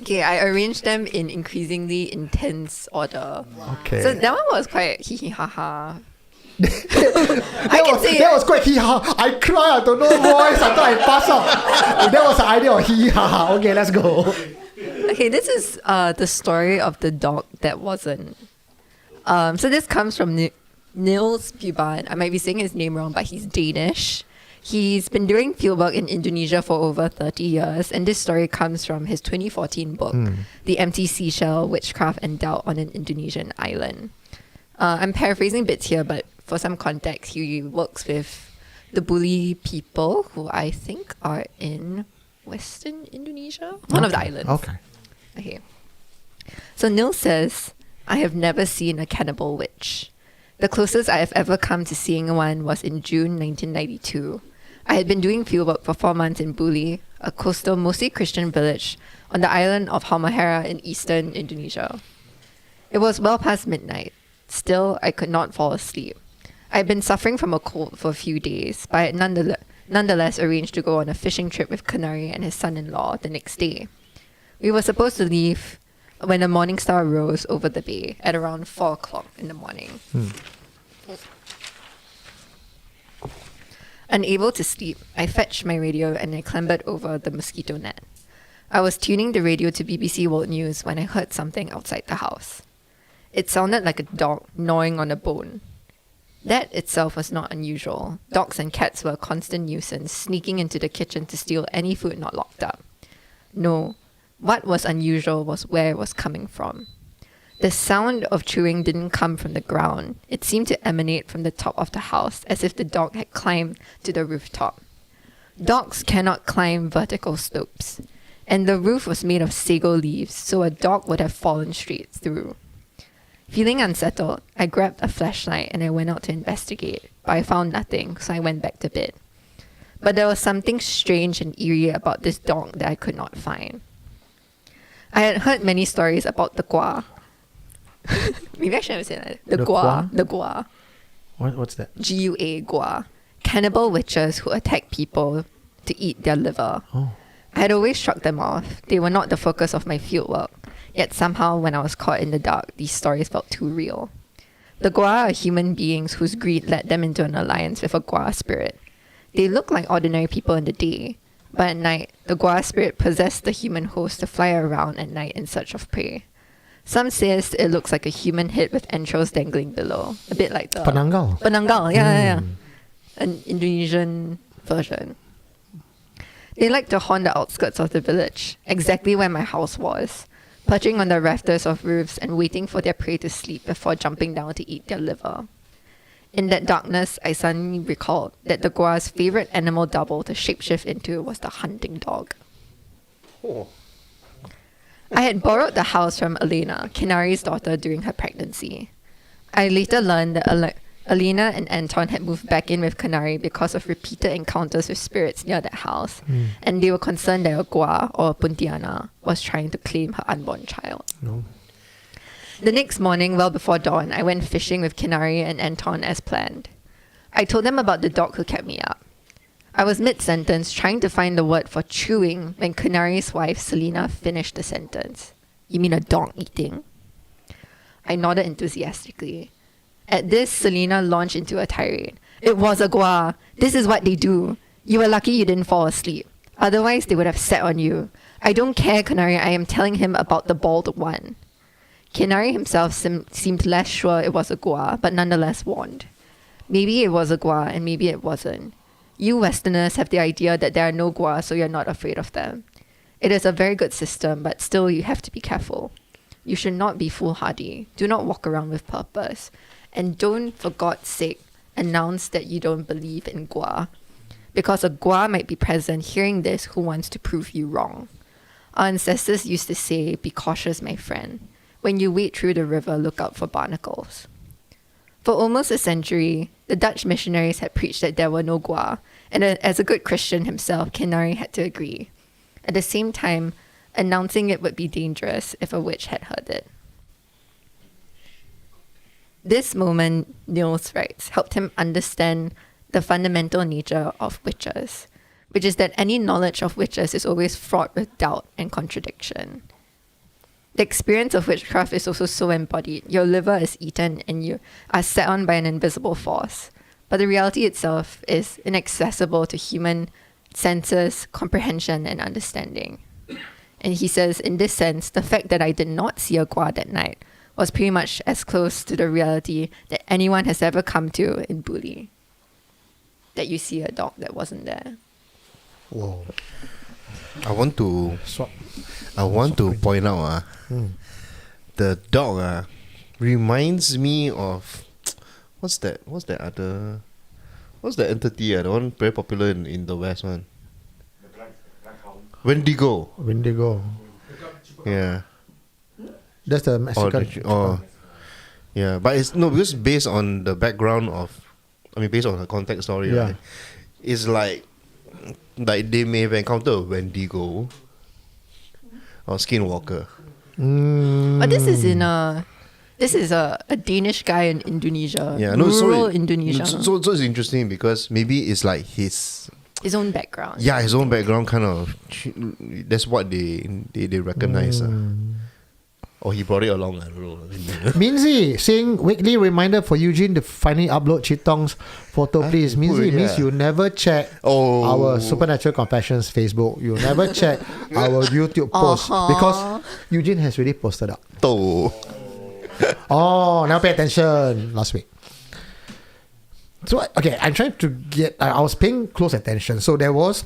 Okay, I arranged them in increasingly intense order. Okay. So that one was quite hee hee ha ha. That was quite hee ha. I cried, I don't know voice. I thought I passed out. That was the idea of hee ha ha. Okay, let's go. Okay, this is the story of the dog that wasn't. So this comes from Niels Puban. I might be saying his name wrong, but he's Danish. He's been doing fieldwork in Indonesia for over 30 years, and this story comes from his 2014 book, The Empty Seashell, Witchcraft and Doubt on an Indonesian Island. I'm paraphrasing bits here, but for some context, he works with the Buli people, who I think are in Western Indonesia, one of the islands. Okay. So Nils says, I have never seen a cannibal witch. The closest I have ever come to seeing one was in June 1992. I had been doing fieldwork for 4 months in Buli, a coastal, mostly Christian village on the island of Halmahera in eastern Indonesia. It was well past midnight. Still, I could not fall asleep. I had been suffering from a cold for a few days, but I had nonetheless arranged to go on a fishing trip with Kanari and his son-in-law the next day. We were supposed to leave when the morning star rose over the bay at around 4 o'clock in the morning. Unable to sleep, I fetched my radio and I clambered over the mosquito net. I was tuning the radio to BBC World News when I heard something outside the house. It sounded like a dog gnawing on a bone. That itself was not unusual. Dogs and cats were a constant nuisance, sneaking into the kitchen to steal any food not locked up. No, what was unusual was where it was coming from. The sound of chewing didn't come from the ground. It seemed to emanate from the top of the house, as if the dog had climbed to the rooftop. Dogs cannot climb vertical slopes, and the roof was made of sago leaves, so a dog would have fallen straight through. Feeling unsettled, I grabbed a flashlight and I went out to investigate, but I found nothing, so I went back to bed. But there was something strange and eerie about this dog that I could not find. I had heard many stories about the gua. Maybe I shouldn't have said that. The gua. The gua. What's that? Gua. Gua. Cannibal witches who attack people to eat their liver. Oh. I had always shrugged them off. They were not the focus of my fieldwork. Yet somehow, when I was caught in the dark, these stories felt too real. The gua are human beings whose greed led them into an alliance with a gua spirit. They look like ordinary people in the day, but at night, the gua spirit possessed the human host to fly around at night in search of prey. Some says it looks like a human head with entrails dangling below, a bit like the Penanggal. Penanggal, yeah. An Indonesian version. They like to haunt the outskirts of the village, exactly where my house was, perching on the rafters of roofs and waiting for their prey to sleep before jumping down to eat their liver. In that darkness, I suddenly recalled that the gua's favorite animal double to shapeshift into was the hunting dog. Oh. I had borrowed the house from Elena, Kinari's daughter, during her pregnancy. I later learned that Elena and Anton had moved back in with Kinari because of repeated encounters with spirits near that house, and they were concerned that a gua, or a puntiana, was trying to claim her unborn child. No. The next morning, well before dawn, I went fishing with Kinari and Anton as planned. I told them about the dog who kept me up. I was mid-sentence trying to find the word for chewing when Kunari's wife, Selina, finished the sentence. You mean a dog eating? I nodded enthusiastically. At this, Selina launched into a tirade. It was a gua. This is what they do. You were lucky you didn't fall asleep. Otherwise, they would have sat on you. I don't care, Kunari. I am telling him about the bald one. Kinari himself seemed less sure it was a gua, but nonetheless warned. Maybe it was a gua and maybe it wasn't. You Westerners have the idea that there are no gua, so you're not afraid of them. It is a very good system, but still you have to be careful. You should not be foolhardy. Do not walk around with purpose. And don't, for God's sake, announce that you don't believe in gua. Because a gua might be present hearing this who wants to prove you wrong. Our ancestors used to say, be cautious, my friend. When you wade through the river, look out for barnacles. For almost a century, the Dutch missionaries had preached that there were no gua, and as a good Christian himself, Kinari had to agree. At the same time, announcing it would be dangerous if a witch had heard it. This moment, Niels writes, helped him understand the fundamental nature of witches, which is that any knowledge of witches is always fraught with doubt and contradiction. The experience of witchcraft is also so embodied. Your liver is eaten and you are set on by an invisible force. But the reality itself is inaccessible to human senses, comprehension, and understanding. And he says, in this sense, the fact that I did not see a gua that night was pretty much as close to the reality that anyone has ever come to in Buli. That you see a dog that wasn't there. Whoa. I want to Swap. point out the dog reminds me of what's that entity the one very popular in the West one. Wendigo. Yeah. That's the Mexican. Yeah, but it's no, because based on the background based on the context story, Yeah. right? It's like they may have encountered a Wendigo or Skinwalker. But this is a Danish guy in Indonesia. Yeah, no, rural Indonesia. So it's interesting because maybe it's like his own background. Yeah, his own background kind of. That's what they recognize. Or he brought it along, I don't know. Minzy saying weekly reminder for Eugene to finally upload Chitong's photo, please. Minzy means you never check our Supernatural Confessions Facebook. You never check our YouTube post because Eugene has already posted up. Oh. Now pay attention. Last week. So okay, I'm trying to get. I was paying close attention. So there was.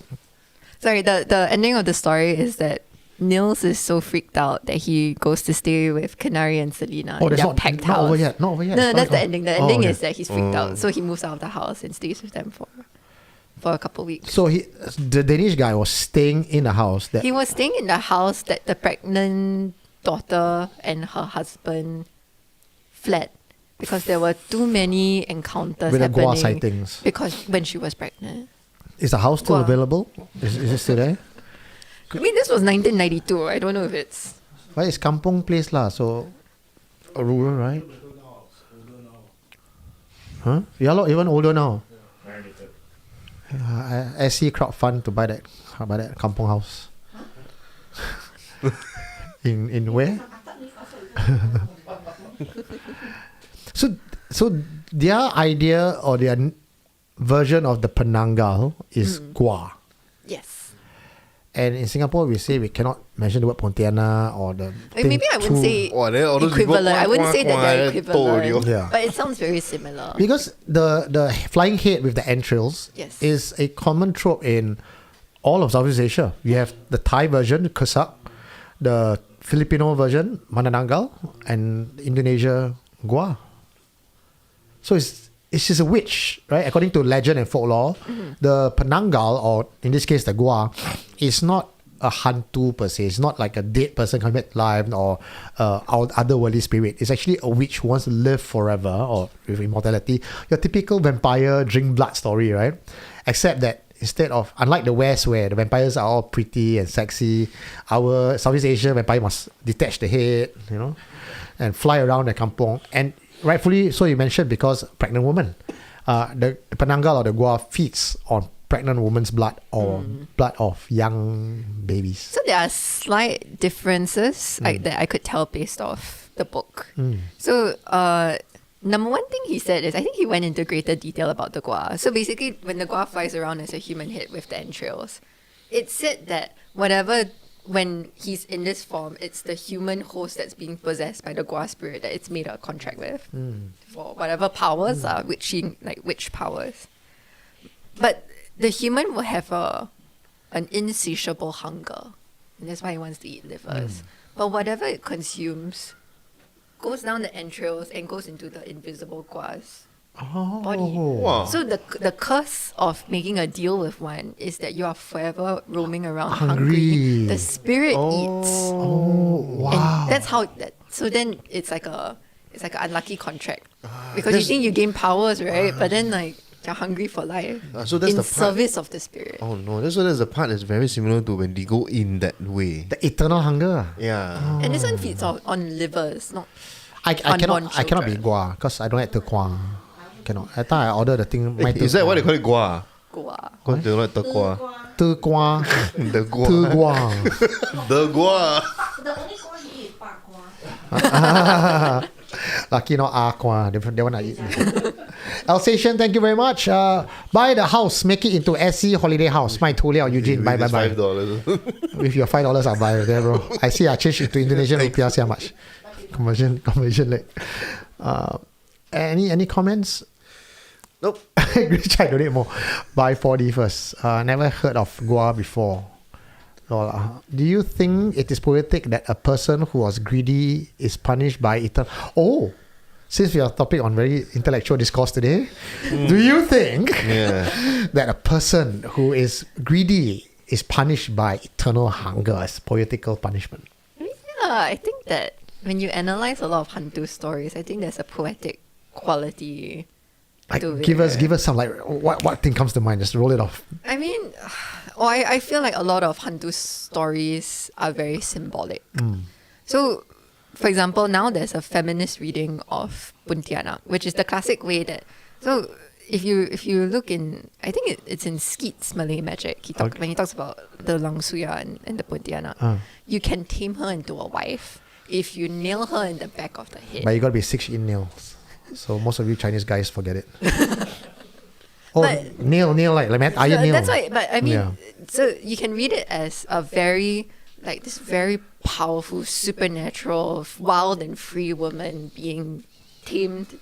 Sorry, the ending of the story is that Nils is so freaked out that he goes to stay with Canary and Selena in that's their packed not house. over yet. Not over yet. No, that's the ending. The ending okay. is that he's freaked out, so he moves out of the house and stays with them for a couple of weeks. So the Danish guy was staying in the house. That He was staying in the house that the pregnant daughter and her husband fled because there were too many encounters with the happening. Gua sightings. Because when she was pregnant. Is the house still Gua. available? Is it still there? I mean, this was 1992. I don't know if it's... Well, it's kampong place lah, so rural, right? Huh? Yeah, lor, even older now. SC crowd fund to buy that kampong house. in where? So their idea or their version of the Penanggal is Gua. Yes. And in Singapore, we say we cannot mention the word Pontianak or the. Maybe I wouldn't say then all those people, equivalent. I wouldn't say that they're told you. equivalent. Yeah. But it sounds very similar. Because the flying head with the entrails Yes. is a common trope in all of Southeast Asia. You have the Thai version, Kesak, the Filipino version, Manananggal, and Indonesia, Gua. So it's just a witch, right? According to legend and folklore, the Penanggal, or in this case the Gua, is not a hantu per se. It's not like a dead person coming back to life or otherworldly spirit. It's actually a witch who wants to live forever or with immortality. Your typical vampire drink blood story, right? Except that instead of, unlike the West where the vampires are all pretty and sexy, our Southeast Asia vampire must detach the head, and fly around the kampong. And rightfully so, you mentioned, because pregnant woman. The Penanggal or the Gua feeds on pregnant woman's blood or blood of young babies. So there are slight differences that I could tell based off the book. So number one thing he said is, I think he went into greater detail about the Gua. So basically, when the Gua flies around as a human head with the entrails, it's said that when he's in this form, it's the human host that's being possessed by the Gua spirit that it's made a contract with for whatever powers are, witch powers. But the human will have an insatiable hunger, and that's why he wants to eat livers. But whatever it consumes goes down the entrails and goes into the invisible Gua's body. Wow. So the curse of making a deal with one is that you are forever roaming around Hungry. hungry. The spirit eats. Oh, wow. And that's how so then it's like an unlucky contract. Because you think you gain powers, right? But then you're hungry for life. So that's in the part. service of the spirit. Oh no, that's the part that's very similar to when they go in that way. The eternal hunger. Yeah. And this one feeds on livers, not I unborn cannot be children. Gua because I don't like turquoise. Cannot. I thought I order the thing. Is that why they call it Gua? Gua. Because they don't like Tekwa. Turquoise. The Gua. Turquoise. The Gua. The only one he eat bak kwa. Lucky not aqua. They want to eat. Alsatian, thank you very much. Buy the house, make it into SC holiday house. My Tulia or Eugene, bye. $5. With your $5, I'll buy it there, bro. I see I changed it to Indonesian rupiah. See how much? Conversion rate. Any comments? Nope. Rich, I donate more. Buy 4D first. Never heard of Gua before. Do you think it is poetic that a person who was greedy is punished by eternal? Oh, since we are topic on very intellectual discourse today, do you think that a person who is greedy is punished by eternal hunger as poetical punishment? Yeah, I think that when you analyze a lot of hantu stories, I think there's a poetic quality to it. Give us some, what thing comes to mind? Just roll it off. I mean, I feel like a lot of hantu stories are very symbolic. So, for example, now there's a feminist reading of Pontianak, which is the classic way that. So, if you look in, I think it's in Skeet's Malay Magic. When he talks about the Langsuya and the Pontianak, you can tame her into a wife. if you nail her in the back of the head. But you gotta be 6-inch nails. So most of you Chinese guys forget it. Oh, But- nail like iron So nail. that's why, but I mean, Yeah. so you can read it as a very, like this very powerful, supernatural, wild and free woman being tamed.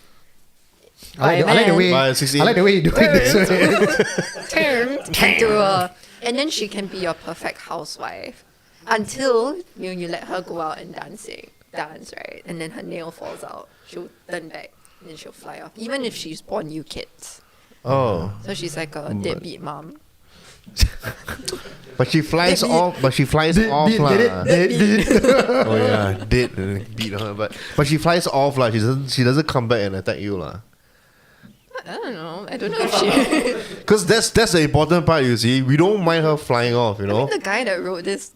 I like the way By a 16. I like the way you do it this way. Turned into a, and then she can be your perfect housewife until you let her go out and dance, right? And then her nail falls out. She'll turn back and then she'll fly off. Even if she's born you kids. Oh. So she's like a deadbeat mom. But she flies off. But she flies off lah. Oh yeah, did beat her. But she flies off lah. She doesn't come back and attack you lah. I don't know. I don't know if she. Because that's the important part. You see, we don't mind her flying off. You know, The guy that wrote this,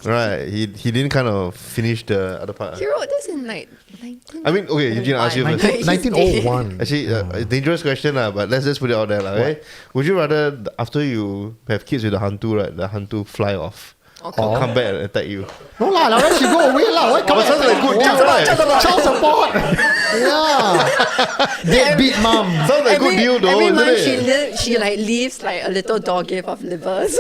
right? He didn't kind of finish the other part. he wrote this in like 19. I mean, okay, Eugene, I'll ask you first. 1901. Actually, a dangerous question lah, but let's just put it out there lah. Okay? Would you rather after you have kids with the hantu, right? The hantu fly off, or come back and attack you? No lah, now she go away lah. Why come sounds like a good deal, right? Child support. Yeah. Deadbeat mom. Sounds like a good deal though, every isn't month it? she like leaves like a little dog gift of livers.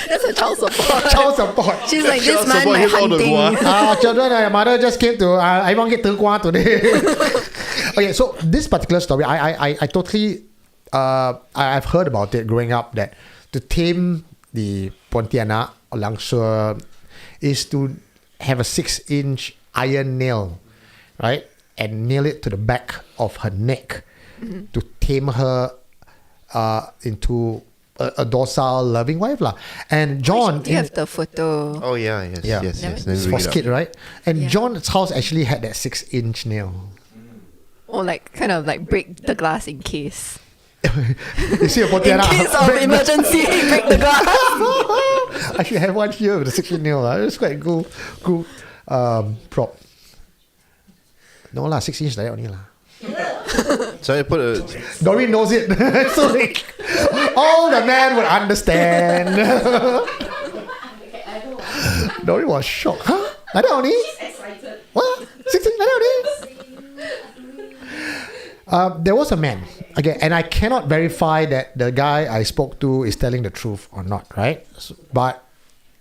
That's a child support. Child support. She's like, Child this man support, my here's all the hunting. guava. Children, my mother just came to. I want to get tegua today. Okay, so this particular story, I totally, I've heard about it growing up that to tame the Pontianak or Langsua is to have a 6-inch iron nail, right, and nail it to the back of her neck to tame her into a docile, loving wife lah. And John, Do you have the photo? Oh yeah, yes, Yeah. yes, yes. Never- Let me for bring it up. skid, right? And Yeah. John's house actually had that 6-inch nail. Or like kind of like break the glass in case. You see a In Pontianak. case of emergency, break the glass. I should have one here with a 6-inch nail. It's quite cool prop. No lah, 6 inch like that only lah. So I put a. Doreen knows it. So like, all the man would understand. Doreen was shocked. Huh? Like that only? What? 6 inch like that only? There was a man, again, and I cannot verify that the guy I spoke to is telling the truth or not, right? But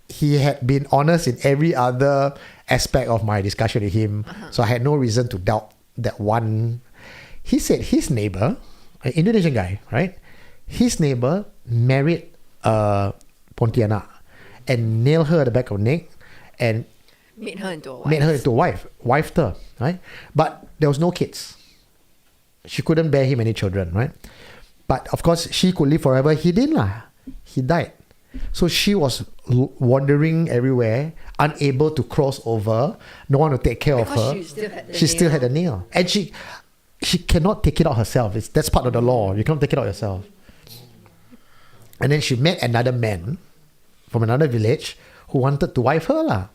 he had been honest in every other aspect of my discussion with him, so I had no reason to doubt that one. He said his neighbor, an Indonesian guy, right? His neighbor married a Pontianak and nailed her at the back of the neck and Made her into a wife. made her into a wife, wifed her, right? But there was no kids. She couldn't bear him any children, right? But of course, she could live forever. He didn't lah. He died. So she was wandering everywhere, unable to cross over. No one to take care of Because her. she still had the She still nail. had the nail, and she cannot take it out herself. That's part of the law. You cannot take it out yourself. And then she met another man from another village who wanted to wife her lah.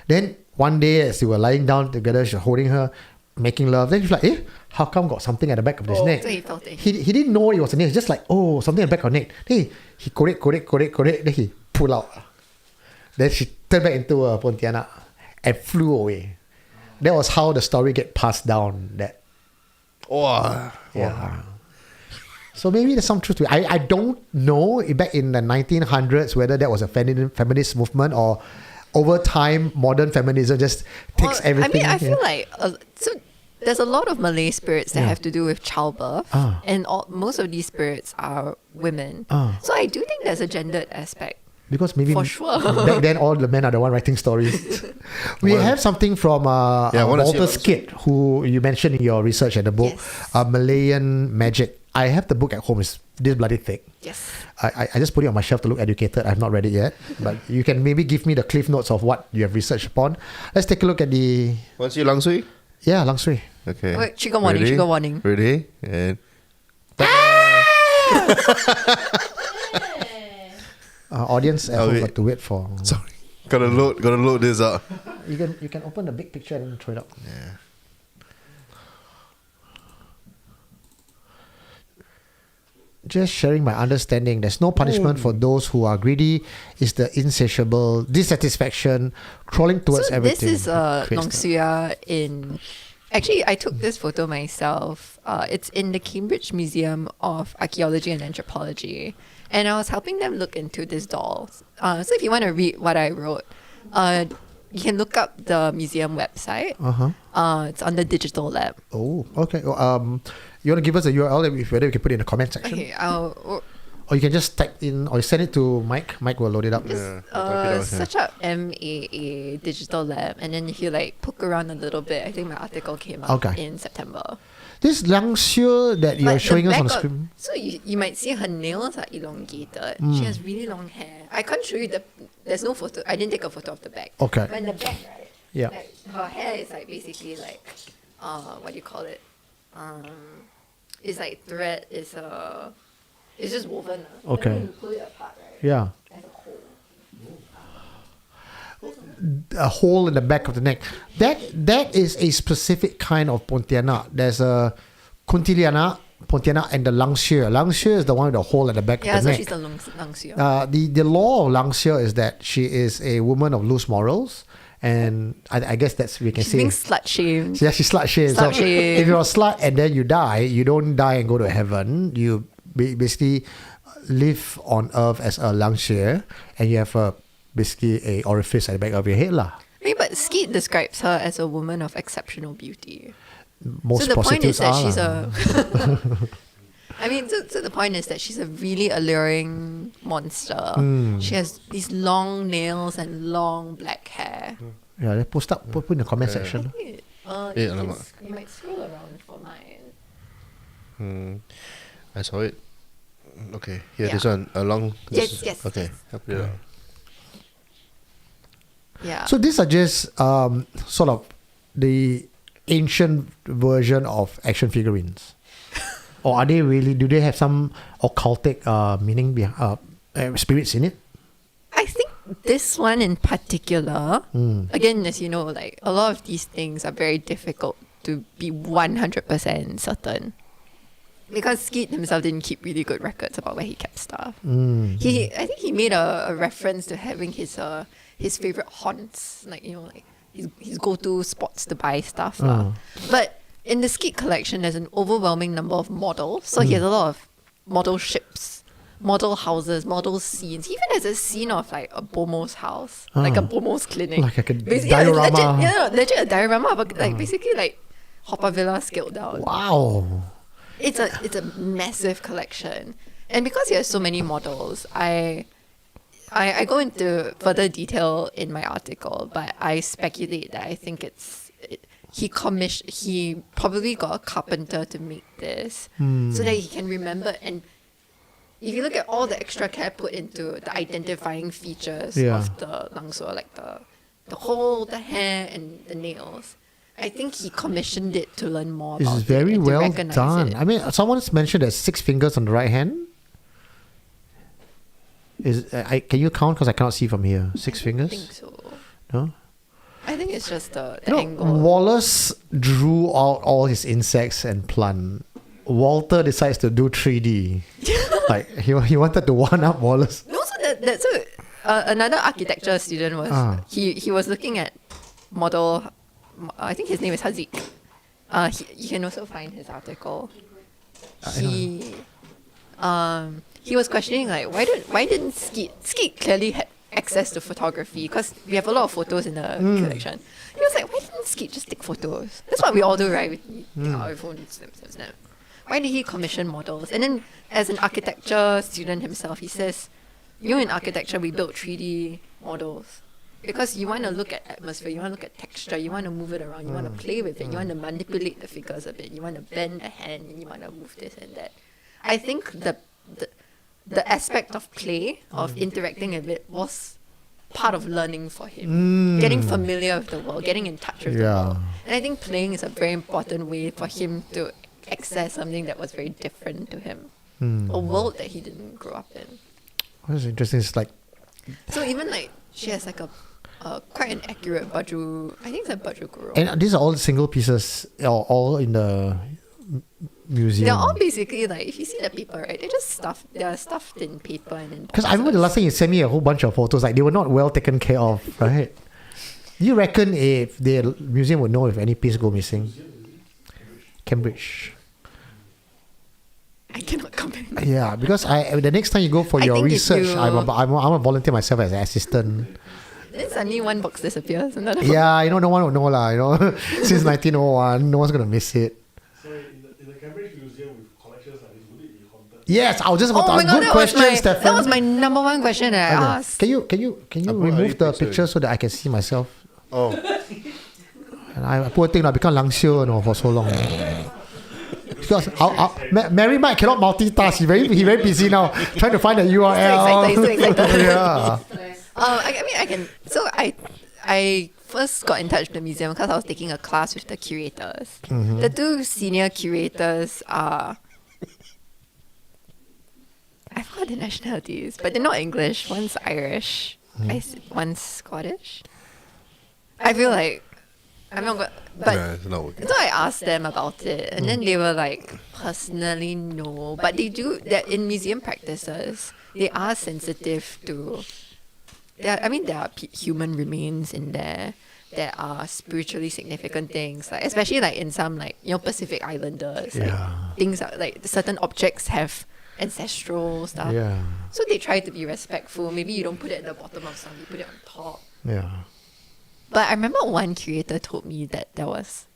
Then one day, as they were lying down together, she was holding her, making love. Then she's like, how come got something at the back of his neck? So he felt it. He didn't know it was a nail. It's just like, something at the back of her neck. Then he correct. Then he pulled out. Then she turned back into a Pontianak and flew away. That was how the story get passed down. That Oh, yeah. So maybe there's some truth to it. I don't know back in the 1900s whether that was a feminist movement or over time modern feminism just takes everything. I feel like so there's a lot of Malay spirits that Yeah. have to do with childbirth, Ah. and most of these spirits are women. Ah. So I do think there's a gendered aspect. Because maybe For sure. back then all the men are the one writing stories. We have something from I wanna see Walter it. Skid, who you mentioned in your research in the book, Yes. Malayan Magic. I have the book at home. It's this bloody thick. Yes. I just put it on my shelf to look educated. I've not read it yet. But you can maybe give me the cliff notes of what you have researched upon. Let's take a look at the... Want to see Lang Sui? Yeah, Lang Sui. Okay. Wait, trigger warning, Ready? trigger warning. Ready? And Audience at home wait. got to wait for... sorry, gotta load this up. You can open the big picture and then throw it up. Yeah. just sharing my understanding. There's no punishment for those who are greedy. It's the insatiable dissatisfaction crawling towards So everything. this is Long Suya in... Actually, I took this photo myself. It's in the Cambridge Museum of Archaeology and Anthropology. And I was helping them look into this doll. So if you want to read what I wrote, you can look up the museum website. It's on the Digital Lab. Oh, okay. You want to give us a URL, whether we can put it in the comment section? Okay, Or you can just type in, or send it to Mike. Mike will load it up. search up MAA Digital Lab, and then if you like poke around a little bit, I think my article came out in September. This Langxue that you're But showing the us on the back screen. So you might see her nails are elongated. She has really long hair. I can't show you there's no photo. I didn't take a photo of the back. Okay. But in the back, right? Yeah. Like, her hair is like basically like, what do you call it? It's like thread. It's just woven. Okay. And then you pull it apart, right? Yeah. There's a hole. A hole in the back of the neck. That is a specific kind of Pontianak. There's a Kuntilanak, Pontianak, and the Langxue. Langxue is the one with the hole at the back Yeah, of the so neck. she's the Lang Xue. The law of Langxue is that she is a woman of loose morals, and I guess that's we can She's say. being slut shamed. Yeah, she's slut shamed. So Slut shamed. if you're a slut and then you die, you don't die and go to heaven. You basically live on earth as a Langxue, and you have basically a orifice at the back of your head lah. I mean, but Skeet describes her as a woman of exceptional beauty. Most So the point is prostitutes that are she's lah. I mean, so the point is that she's a really alluring monster. She has these long nails and long black hair. Yeah, they put in the comment section. You might scroll around for mine. I saw it. Okay, here, Yeah. this one along. Yes, yes, Okay, help it out. Yeah. So these are just sort of the ancient version of action figurines, or are they really? Do they have some occultic meaning behind spirits in it? I think this one in particular, again, as you know, like a lot of these things are very difficult to be 100% certain. Because Skeet himself didn't keep really good records about where he kept stuff. I think he made a reference to having his favorite haunts, like his go-to spots to buy stuff. But in the Skeet collection, there's an overwhelming number of models. So he has a lot of model ships, model houses, model scenes. He even has a scene of like a Bomo's house, like a Bomo's clinic. Like a Basically, diorama. legit a diorama, but like basically like Haw Villa scaled down. Wow. It's a massive collection, and because he has so many models, I go into further detail in my article, but I speculate that I think he probably got a carpenter to make this so that he can remember. And if you look at all the extra care put into the identifying features of the Langxue, like the hole, the hair, and the nails, I think he commissioned it to learn more about It's it very and to well recognize done. it. I mean, someone's mentioned there's 6 fingers on the right hand. Can you count? Because I cannot see from here. 6 fingers? I think so. No? I think it's just the You know, angle. Wallace drew out all his insects and plant. Walter decides to do 3D. Like he wanted to one up Wallace. No, so another architecture student was he was looking at model. I think his name is Hazik. You can also find his article. He was questioning like why didn't Skeet clearly had access to photography because we have a lot of photos in the collection. He was like, why didn't Skeet just take photos? That's what we all do, right? We take our phone, snap. Why did he commission models? And then as an architecture student himself, he says, in architecture we build 3D models. Because you want to look at atmosphere, you want to look at texture, you want to move it around, you want to play with it, you want to manipulate the figures a bit, you want to bend a hand, and you want to move this and that. I think the aspect of play, of interacting with it, was part of learning for him. Getting familiar with the world, getting in touch with the world. And I think playing is a very important way for him to access something that was very different to him. A world that he didn't grow up in. What's interesting is like... So even like, she has like a quite an accurate baju. I think it's a baju kurung. And these are all single pieces, all in the museum? They're all basically like, if you see the paper, right, they're stuffed in paper and in Because I remember the last time you sent me a whole bunch of photos, like they were not well taken care of, right? Do you reckon if the museum would know if any piece go missing? Cambridge. I cannot comment. Yeah, because the next time you go for I your think if research, you- I'm a volunteer myself as an assistant. Then suddenly one box disappears, another box. Yeah, no one would know lah. Since 1901, no one's gonna miss it. So in the Cambridge Museum with collections like this, would it be haunted? Yes, I was just about Oh to my ask. god, Good question, Stefan. that was my number one question that I I know. asked. Can you remove the picture. picture so that I can see myself? Oh, And I poor thing, I become langsio for so long. Because Mary Mike cannot multitask. He very busy now, trying to find the URL. He's so excited. Yeah. I can. So I first got in touch with the museum because I was taking a class with the curators. The two senior curators are, I forgot their nationalities, but they're not English. One's Irish, one's Scottish. I feel like I'm not good, but nah, it's not working. so I asked them about it, and then they were like, personally, no. But they do that in museum practices. They are sensitive to. There are human remains in there. There are spiritually significant things, like especially like in some Pacific Islanders. Like, Yeah. things are like certain objects have ancestral stuff. Yeah. So they try to be respectful. Maybe you don't put it at the bottom of something, you put it on top. Yeah. But I remember one curator told me that there was,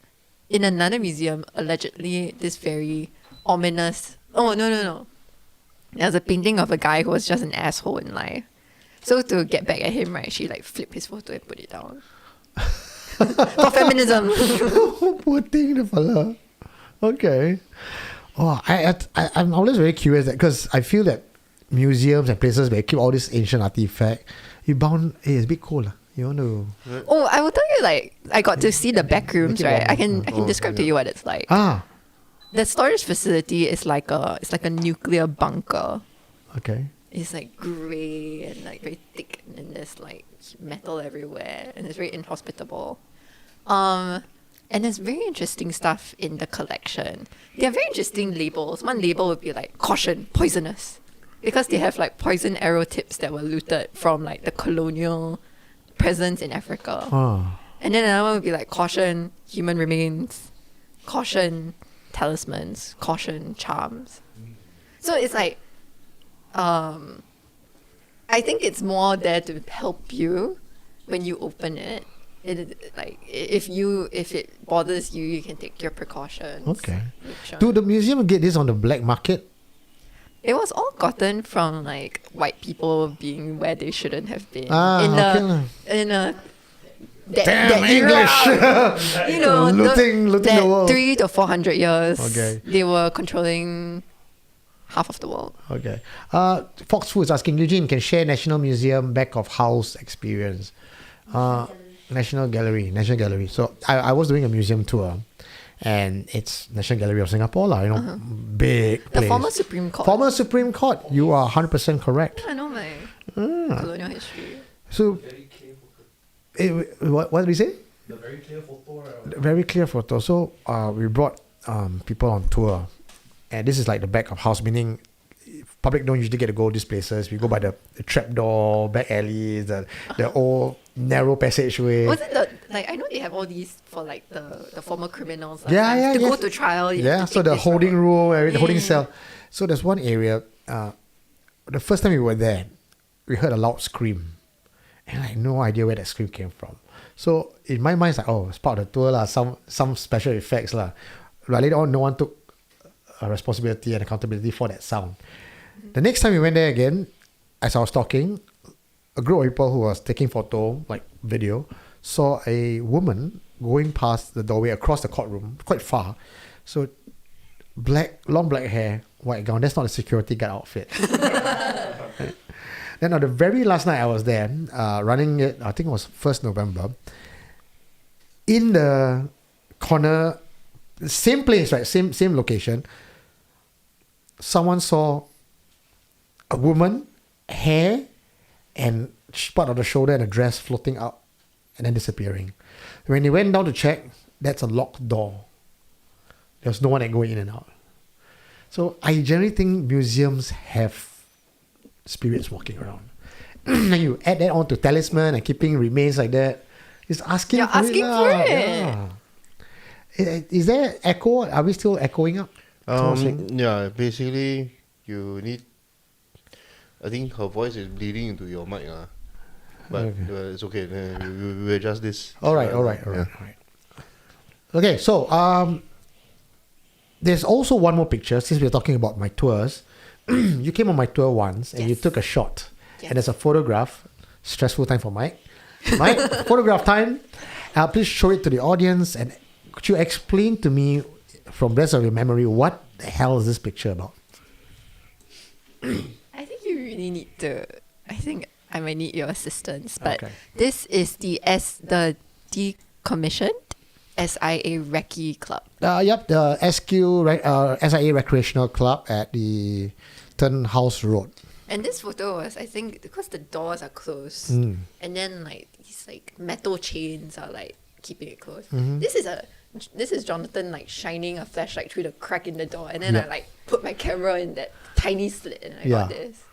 in another museum, allegedly this very ominous. Oh, no. There was a painting of a guy who was just an asshole in life. So to get back at him, right, she flipped his photo and put it down. For feminism. Poor thing, the fella. Okay. Oh, I'm always very curious because I feel that museums and places where you keep all these ancient artifacts, it's a bit cool. You want to... Oh, I will tell you, I got to see the back rooms, Make it right? warm. I can describe to you what it's like. The storage facility is like a nuclear bunker. Okay. It's grey and very thick, and there's metal everywhere, and it's very inhospitable. And there's very interesting stuff in the collection. There are very interesting labels. One label would be caution, poisonous, because they have poison arrow tips that were looted from the colonial presence in Africa. And then another one would be caution, human remains, caution, talismans, caution, charms. So it's I think it's more there to help you when you open it. If it bothers you, you can take your precautions. Okay. Make sure. Do the museum get this on the black market? It was all gotten from white people being where they shouldn't have been. Damn English! You know, looting the world. 300 to 400 years. Okay. They were controlling half of the world. Okay. Fox Fu is asking, Eugene, can share National Museum back of house experience. National Gallery. So I was doing a museum tour, and it's National Gallery of Singapore, big place. The former Supreme Court. Former Supreme Court. You are 100% correct. I know my colonial history. So, what did we say? The very clear photo. Very clear photo. So we brought people on tour, and this is the back of house, meaning public don't usually get to go these places. We go by the trapdoor, back alleys, the old narrow passageway. Was it I know they have all these for the former criminals. Yeah. Go to trial. You have to So take the this holding route. room, the holding cell. So there's one area. The first time we were there, we heard a loud scream, and I had no idea where that scream came from. So in my mind, it's it's part of the tour lah. Some special effects lah. But later on, no one took responsibility and accountability for that sound. The next time we went there again, as I was talking, a group of people who was taking photo, video, saw a woman going past the doorway across the courtroom, quite far. So long black hair, white gown. That's not a security guard outfit. Then on the very last night I was there, running it, I think it was 1st November, in the corner, same place, right? Same location. Someone saw a woman, hair, and part of the shoulder and a dress floating up and then disappearing. When they went down to check, that's a locked door. There's no one that go in and out. So I generally think museums have spirits walking around. And you add that on to talisman and keeping remains like that. It's asking You're for asking it. for lah. it. Is there echo? Are we still echoing up? Yeah, basically, you need. I think her voice is bleeding into your mic. But it's okay. We adjust this. All right. Okay, so there's also one more picture since we're talking about my tours. You came on my tour once and you took a shot. Yes. And there's a photograph. Stressful time for Mike. Mike, photograph time. Please show it to the audience and could you explain to me from the rest of your memory what the hell is this picture about? I think you really need to. I think I might need your assistance. But Okay. this is the decommissioned SIA Recce Club. Yep, the SIA Recreational Club at the Turnhouse Road. And this photo was, I think, because the doors are closed, and then like these like metal chains are like keeping it closed. This is Jonathan like shining a flashlight through the crack in the door, and then I like put my camera in that tiny slit, and I got this.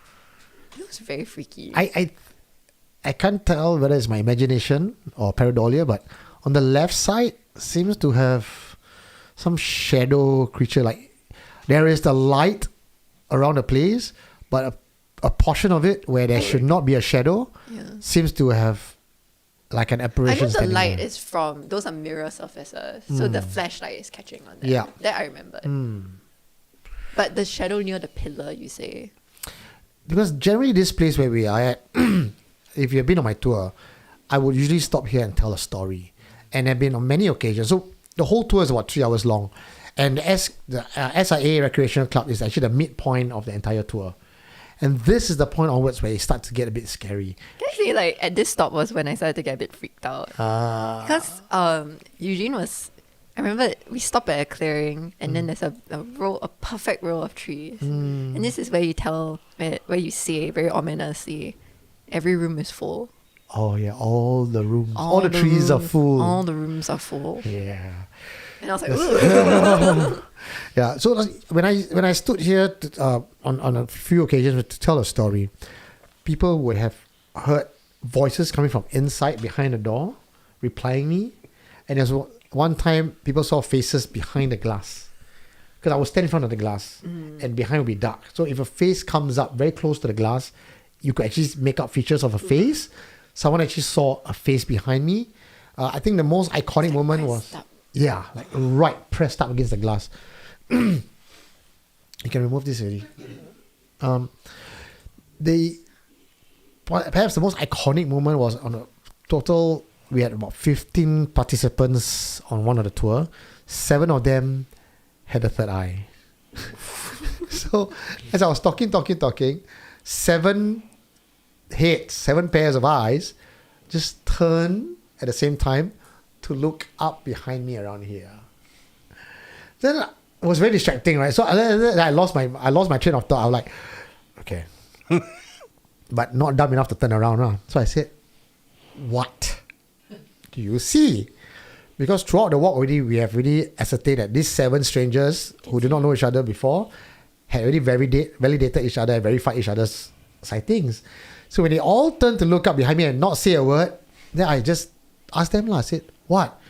It was very freaky. I can't tell whether it's my imagination or pareidolia, but on the left side seems to have some shadow creature. Like there is the light around the place, but a portion of it where there should not be a shadow seems to have like an I apparition. know the standing light there. is from those are mirror surfaces, so the flashlight is catching on that. Yeah. That I remember. But the shadow near the pillar, you say? Because generally this place where we are at, if you've been on my tour, I would usually stop here and tell a story. And I've been on many occasions. So the whole tour is about 3 hours long. And the SIA Recreational Club is actually the midpoint of the entire tour. And this is the point onwards where it starts to get a bit scary. Actually, like at this stop was when I started to get a bit freaked out. Because Eugene was, I remember we stopped at a clearing and then there's a perfect row of trees. And this is where you where you say very ominously, every room is full. Oh yeah, all the rooms, all the trees are full. All the rooms are full. Yeah. And I was like, ooh. Yeah. So when I stood here on a few occasions to tell a story, people would have heard voices coming from inside behind the door, replying me, and there's one time people saw faces behind the glass because I was standing in front of the glass and behind would be dark. So if a face comes up very close to the glass, you could actually make out features of a face. Someone actually saw a face behind me. I think the most iconic moment was. Yeah, like right pressed up against the glass. You can remove this already. Perhaps the most iconic moment was on a total. We had about 15 participants on one of the tour. 7 of them had a third eye. So as I was talking, 7 heads, 7 pairs of eyes, just turned at the same time to look up behind me around here. Then it was very distracting, right? So I lost my train of thought. I was like, okay, but not dumb enough to turn around. Huh? So I said, what do you see? Because throughout the walk already, we have really ascertained that these 7 strangers who did not know each other before had already validated each other and verified each other's sightings. So when they all turned to look up behind me and not say a word, then I just asked them, I said, what?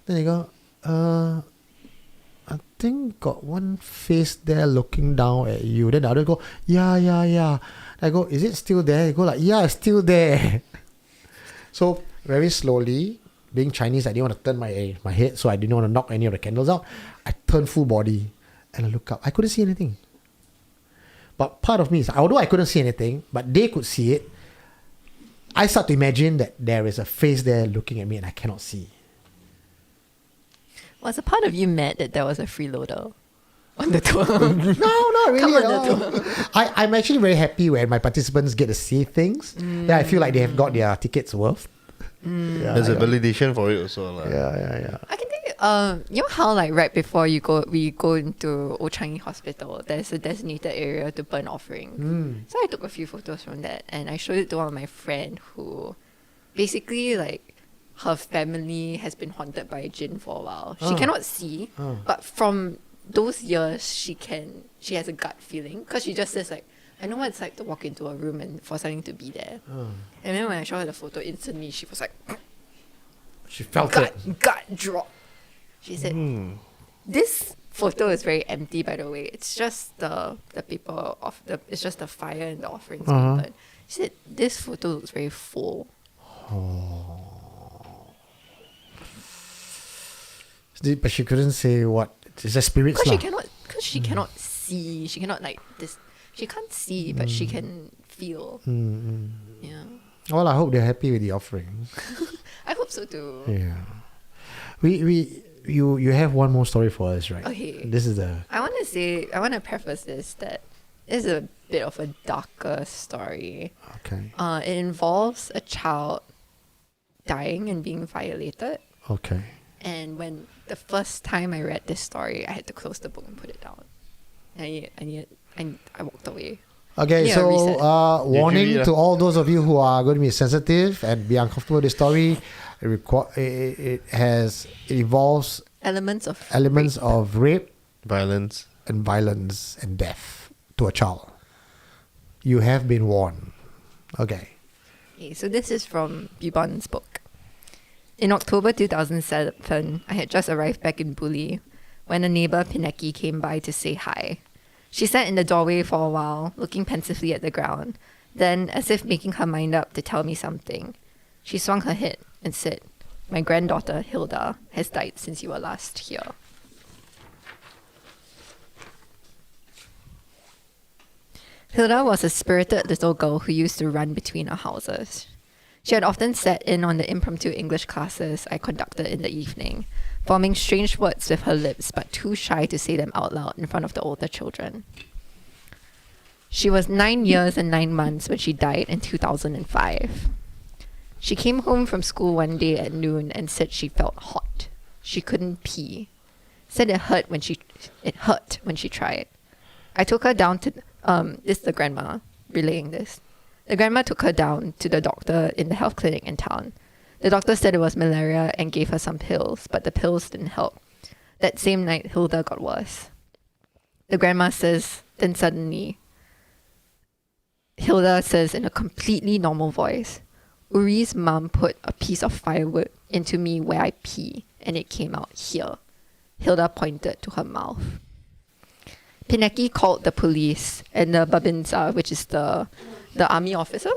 Then they go, I think got one face there looking down at you. Then the other go, yeah. I go, is it still there? They go like, yeah, it's still there. So very slowly, being Chinese, I didn't want to turn my head, so I didn't want to knock any of the candles out. I turned full body and I look up. I couldn't see anything. But part of me is, although I couldn't see anything, but they could see it, I start to imagine that there is a face there looking at me and I cannot see. Was a part of you mad that there was a freeloader on the tour? No, not really Come at on all. the I'm actually very happy when my participants get to see things. Then I feel like they have got their tickets worth. Yeah, There's a validation for it also. Yeah. I can think, you know how like right before we go into Old Changi Hospital, there's a designated area to burn offering. So I took a few photos from that and I showed it to one of my friends who basically like her family has been haunted by a jinn for a while. She cannot see, but from those years she has a gut feeling, because she just says like, I know what it's like to walk into a room and for something to be there. And then when I showed her the photo, instantly she was like, She felt it. gut drop. She said, this photo is very empty, by the way. It's just the paper of it's just the fire and the offerings being burned. She said, this photo looks very full. But she couldn't say what. It's a spirit's Because she cannot see. She cannot like this. She can't see, but she can feel. Yeah. Well, I hope they're happy with the offering. I hope so too. Yeah. You have one more story for us, right? Okay. This is I want to preface this that this is a bit of a darker story. Okay. It involves a child dying and being violated. Okay. And when the first time I read this story, I had to close the book and put it down. I walked away. Okay, Yeah, so reset. warning to all those of you who are going to be sensitive and be uncomfortable with the story. It involves Elements elements of rape Violence. and violence and death to a child. You have been warned. Okay. Okay, so this is from Bibon's book. In October 2007, I had just arrived back in Buli when a neighbor, Pineki, came by to say hi. She sat in the doorway for a while, looking pensively at the ground. Then, as if making her mind up to tell me something, she swung her head and said, "My granddaughter, Hilda, has died since you were last here." Hilda was a spirited little girl who used to run between our houses. She had often sat in on the impromptu English classes I conducted in the evening, forming strange words with her lips but too shy to say them out loud in front of the older children. She was 9 years and 9 months when she died in 2005. She came home from school one day at noon and said she felt hot. She couldn't pee. Said it hurt when she tried. I took her down to this is the grandma relaying this. The grandma took her down to the doctor in the health clinic in town. The doctor said it was malaria and gave her some pills, but the pills didn't help. That same night, Hilda got worse. The grandma says, then suddenly, Hilda says in a completely normal voice, "Uri's mum put a piece of firewood into me where I pee, and it came out here." Hilda pointed to her mouth. Pineki called the police and the babinsa, which is the army officer.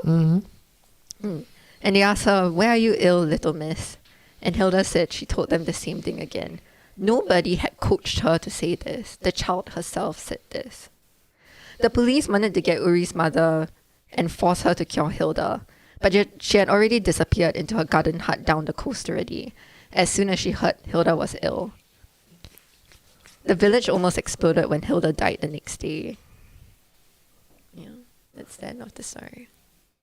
And they asked her, "Where are you ill, little miss?" And Hilda said she told them the same thing again. Nobody had coached her to say this. The child herself said this. The police wanted to get Uri's mother and force her to cure Hilda, but she had already disappeared into her garden hut down the coast already, as soon as she heard Hilda was ill. The village almost exploded when Hilda died the next day. Yeah, that's the end of the story.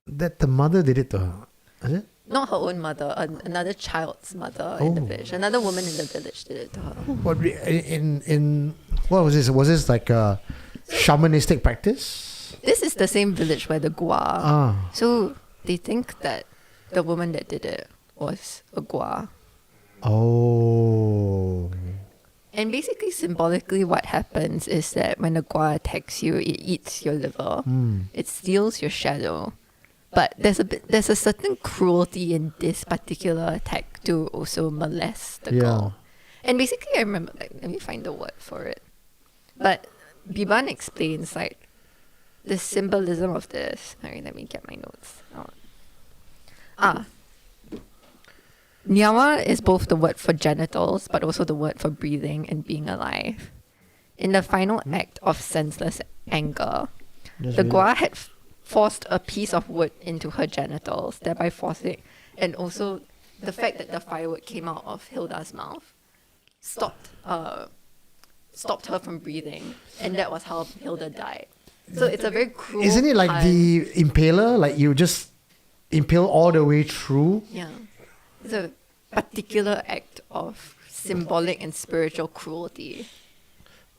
That the mother did it to her, is it? Not her own mother, another child's mother in the village. Another woman in the village did it to her. What in what was this? Was this like a shamanistic practice? This is the same village where the Gua. So they think that the woman that did it was a Gua. Oh. And basically, symbolically, what happens is that when the Gua attacks you, it eats your liver. It steals your shadow. But there's a certain cruelty in this particular attack to also molest the girl. And basically, I remember, let me find the word for it. But Biban explains the symbolism of this. Alright, let me get my notes out. Nyawa is both the word for genitals, but also the word for breathing and being alive. In the final act of senseless anger, the Gua had forced a piece of wood into her genitals, thereby forcing, and also the fact that the firewood came out of Hilda's mouth stopped her from breathing, and that was how Hilda died. So it's a very cruel. Isn't it like the impaler? Like you just impale all the way through? Yeah. It's a particular act of symbolic and spiritual cruelty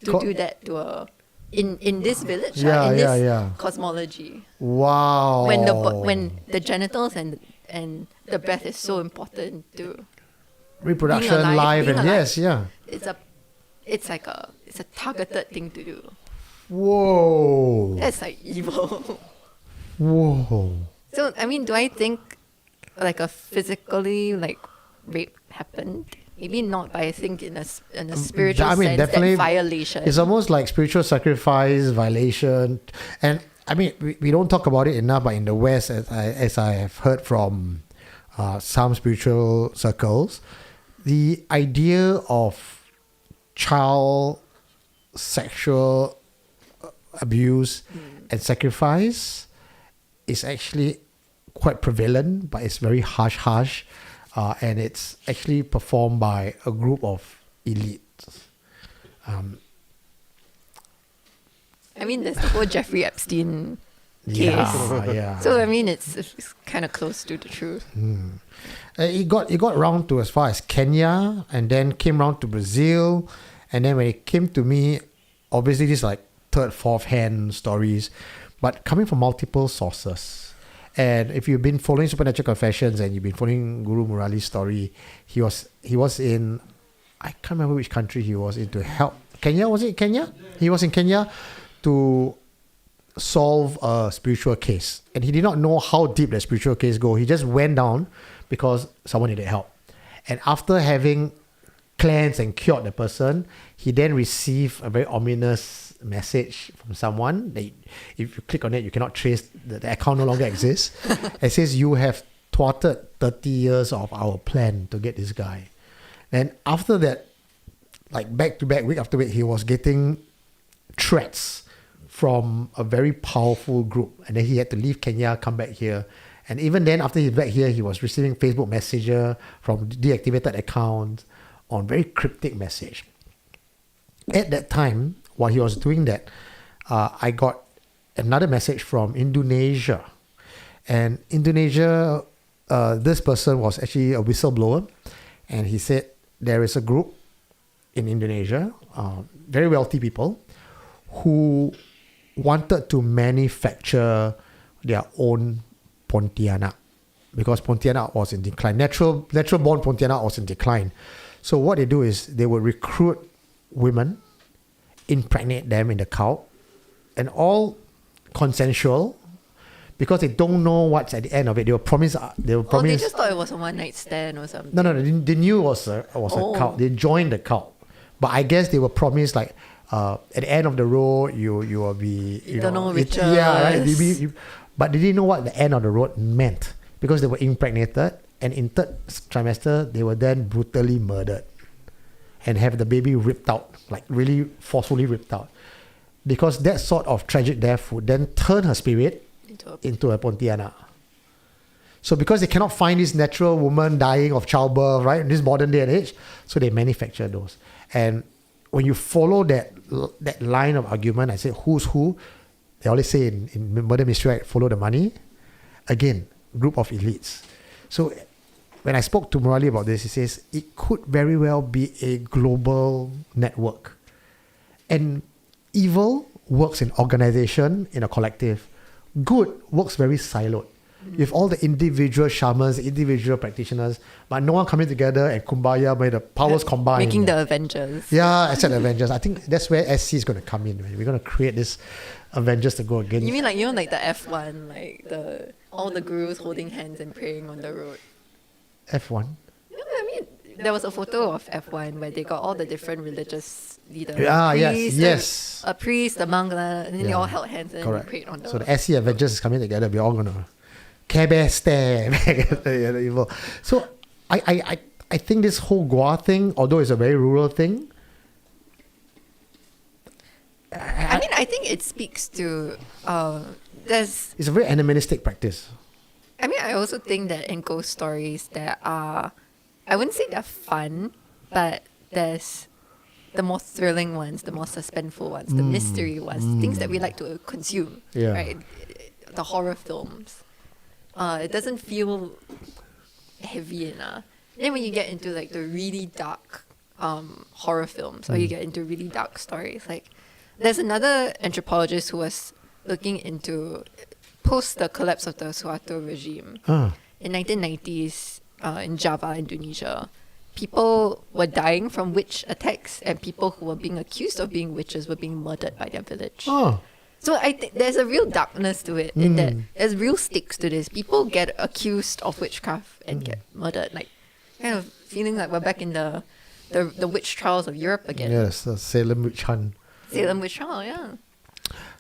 to do that to a in this village, in this cosmology. Wow. When the genitals and the breath is so important to reproduction, being alive, life, and yes, yeah. It's a it's a targeted thing to do. Whoa. That's like evil. Whoa. So I mean, do I think like a physically like rape happened? Maybe not, but I think in a spiritual sense, definitely that violation. It's almost like spiritual sacrifice, violation. And I mean, we don't talk about it enough, but in the West, as I have heard from some spiritual circles, the idea of child sexual abuse and sacrifice is actually quite prevalent, but it's very harsh, and it's actually performed by a group of elites. I mean, there's the whole Jeffrey Epstein case. Yeah. So I mean, it's kind of close to the truth. It got round to as far as Kenya, and then came round to Brazil, and then when it came to me, obviously these like third, fourth hand stories, but coming from multiple sources. And if you've been following Supernatural Confessions and you've been following Guru Murali's story, he was in, I can't remember which country he was in to help. Kenya, was it Kenya? He was in Kenya to solve a spiritual case. And he did not know how deep that spiritual case go. He just went down because someone needed help. And after having cleansed and cured the person, he then received a very ominous message from someone. If you click on it, you cannot trace, the account no longer exists. It says, you have thwarted 30 years of our plan to get this guy. And after that, like back to back, week after week, he was getting threats from a very powerful group. And then he had to leave Kenya, come back here. And even then, after he's back here, he was receiving Facebook Messenger from deactivated accounts on very cryptic message. At that time, while he was doing that, I got another message from Indonesia. And Indonesia, this person was actually a whistleblower. And he said there is a group in Indonesia, very wealthy people, who wanted to manufacture their own Pontianak, because Pontianak was in decline. Natural born Pontianak was in decline. So what they do is they would recruit women, impregnate them in the cult, and all consensual, because they don't know what's at the end of it. They will promise. They just thought it was a one night stand or something. No. They knew it was a cult. They joined the cult, but I guess they were promised like at the end of the road you will be eternal riches. Right. But they didn't know what the end of the road meant, because they were impregnated, and in third trimester they were then brutally murdered and have the baby ripped out, like really forcefully ripped out, because that sort of tragic death would then turn her spirit into a Pontianak. So because they cannot find this natural woman dying of childbirth, right, in this modern day and age, so they manufacture those. And when you follow that line of argument, I say who's who, they always say in murder mystery, right, follow the money. Again, group of elites. So when I spoke to Murali about this, he says it could very well be a global network. And evil works in organization, in a collective. Good works very siloed. You have all the individual shamans, individual practitioners, but no one coming together and kumbaya by the powers combined. Making the Avengers. Yeah, I said Avengers. I think that's where SC is going to come in. Right? We're going to create this Avengers to go against. You mean like the F1, like all the gurus holding hands and praying on the road? F1? I mean, there was a photo of F1 where they got all the different religious leaders. Yes. A priest, a monk, and then they all held hands and they prayed on the road. So the SC Avengers is coming together. We're all going to Care Bear stand. So I think this whole Gua thing, although it's a very rural thing, I think it speaks to it's a very animalistic practice. I mean, I also think that in ghost stories there are, I wouldn't say they're fun, but there's the more thrilling ones, the more suspenseful ones, the mystery ones, things that we like to consume, right? The horror films. It doesn't feel heavy enough. Then when you get into like the really dark horror films, or you get into really dark stories, like there's another anthropologist who was looking into post the collapse of the Suharto regime in 1990s in Java, Indonesia. people were dying from witch attacks, and people who were being accused of being witches were being murdered by their village. Oh. So I think there's a real darkness to it, in that there's real stakes to this. People get accused of witchcraft and get murdered, like kind of feeling like we're back in the witch trials of Europe again. Yes, the Salem witch hunt. Salem witch trial, yeah.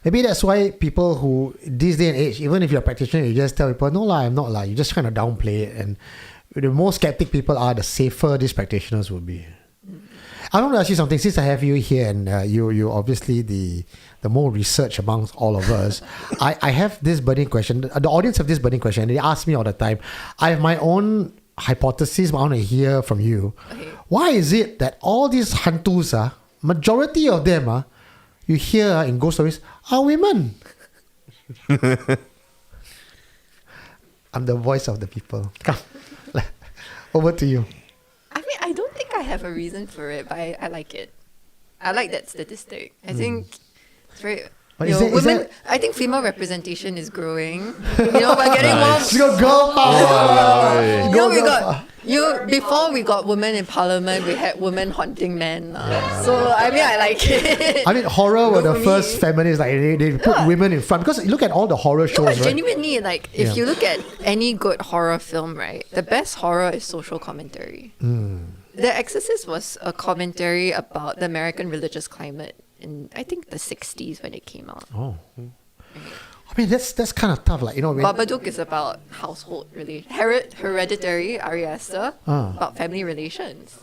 Maybe that's why people who, this day and age, even if you're a practitioner, you just tell people, no lah, I'm not lah. You just kind of downplay it. And the more skeptic people are, the safer these practitioners will be. I want to ask you something. Since I have you here, and you obviously the more research amongst all of us, I have this burning question. The audience have this burning question, and they ask me all the time. I have my own hypothesis, but I want to hear from you. Okay. Why is it that all these hantus, majority of them, you hear in ghost stories, are women? I'm the voice of the people. Come, over to you. I mean, I don't think I have a reason for it, but I like it. I like that statistic. I think it's very... But You is know, that- is women, that- I think female representation is growing. You know, we're getting more. You got girl power. You know, we got before we got women in parliament, we had women haunting men. So I mean, I like it. I mean, horror were the For me- first feminists. Like they put women in front, because look at all the horror No, shows, but right? genuinely, like if Yeah. you look at any good horror film, right, the best horror is social commentary. The Exorcist was a commentary about the American religious climate in, I think, the 60s when it came out. Oh, I mean that's kind of tough. Like, you know, when, Babadook is about household hereditary, Ari Aster, about family relations.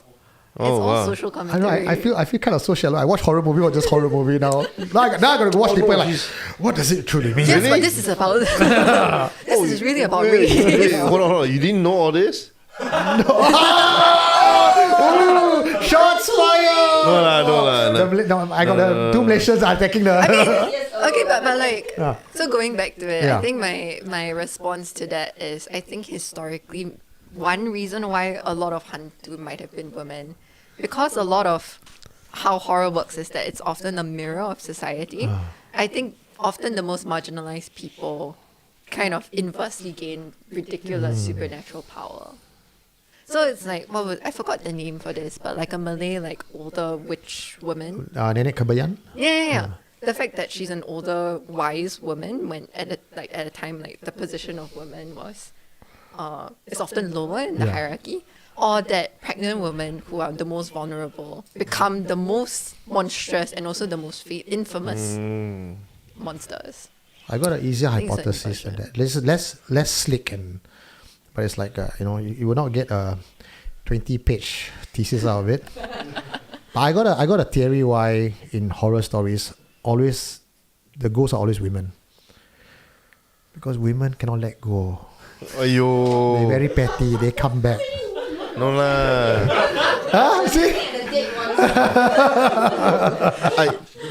Oh, It's all wow. social I know. commentary. I feel kind of so shallow. I watch horror movie or just horror movie now. Now I got to watch people like, what does it truly mean? Yes, but this is about. This is really about race. Wait, hold on. You didn't know all this? Ooh, shots fired! No lah. No, I got the two Malaysians are attacking the. Okay, but like, Yeah. so going back to it, Yeah. I think my response to that is, I think historically, one reason why a lot of Hantu might have been women, because a lot of how horror works is that it's often a mirror of society. I think often the most marginalized people kind of inversely gain ridiculous supernatural power. So it's like, I forgot the name for this, but like a Malay, like older witch woman. Nenek Kebayan. Yeah. The fact that she's an older, wise woman, when at a time like the position of women was, is often lower in the hierarchy, or that pregnant women who are the most vulnerable become the most monstrous and also the most infamous monsters. I got an easier think it's an hypothesis than inversion. that. Less slick, but it's like you will not get a 20-page thesis out of it. But I got a theory why in horror stories always the ghosts are always women, because women cannot let go. Ayo. They're very petty. They come back. No lah. See?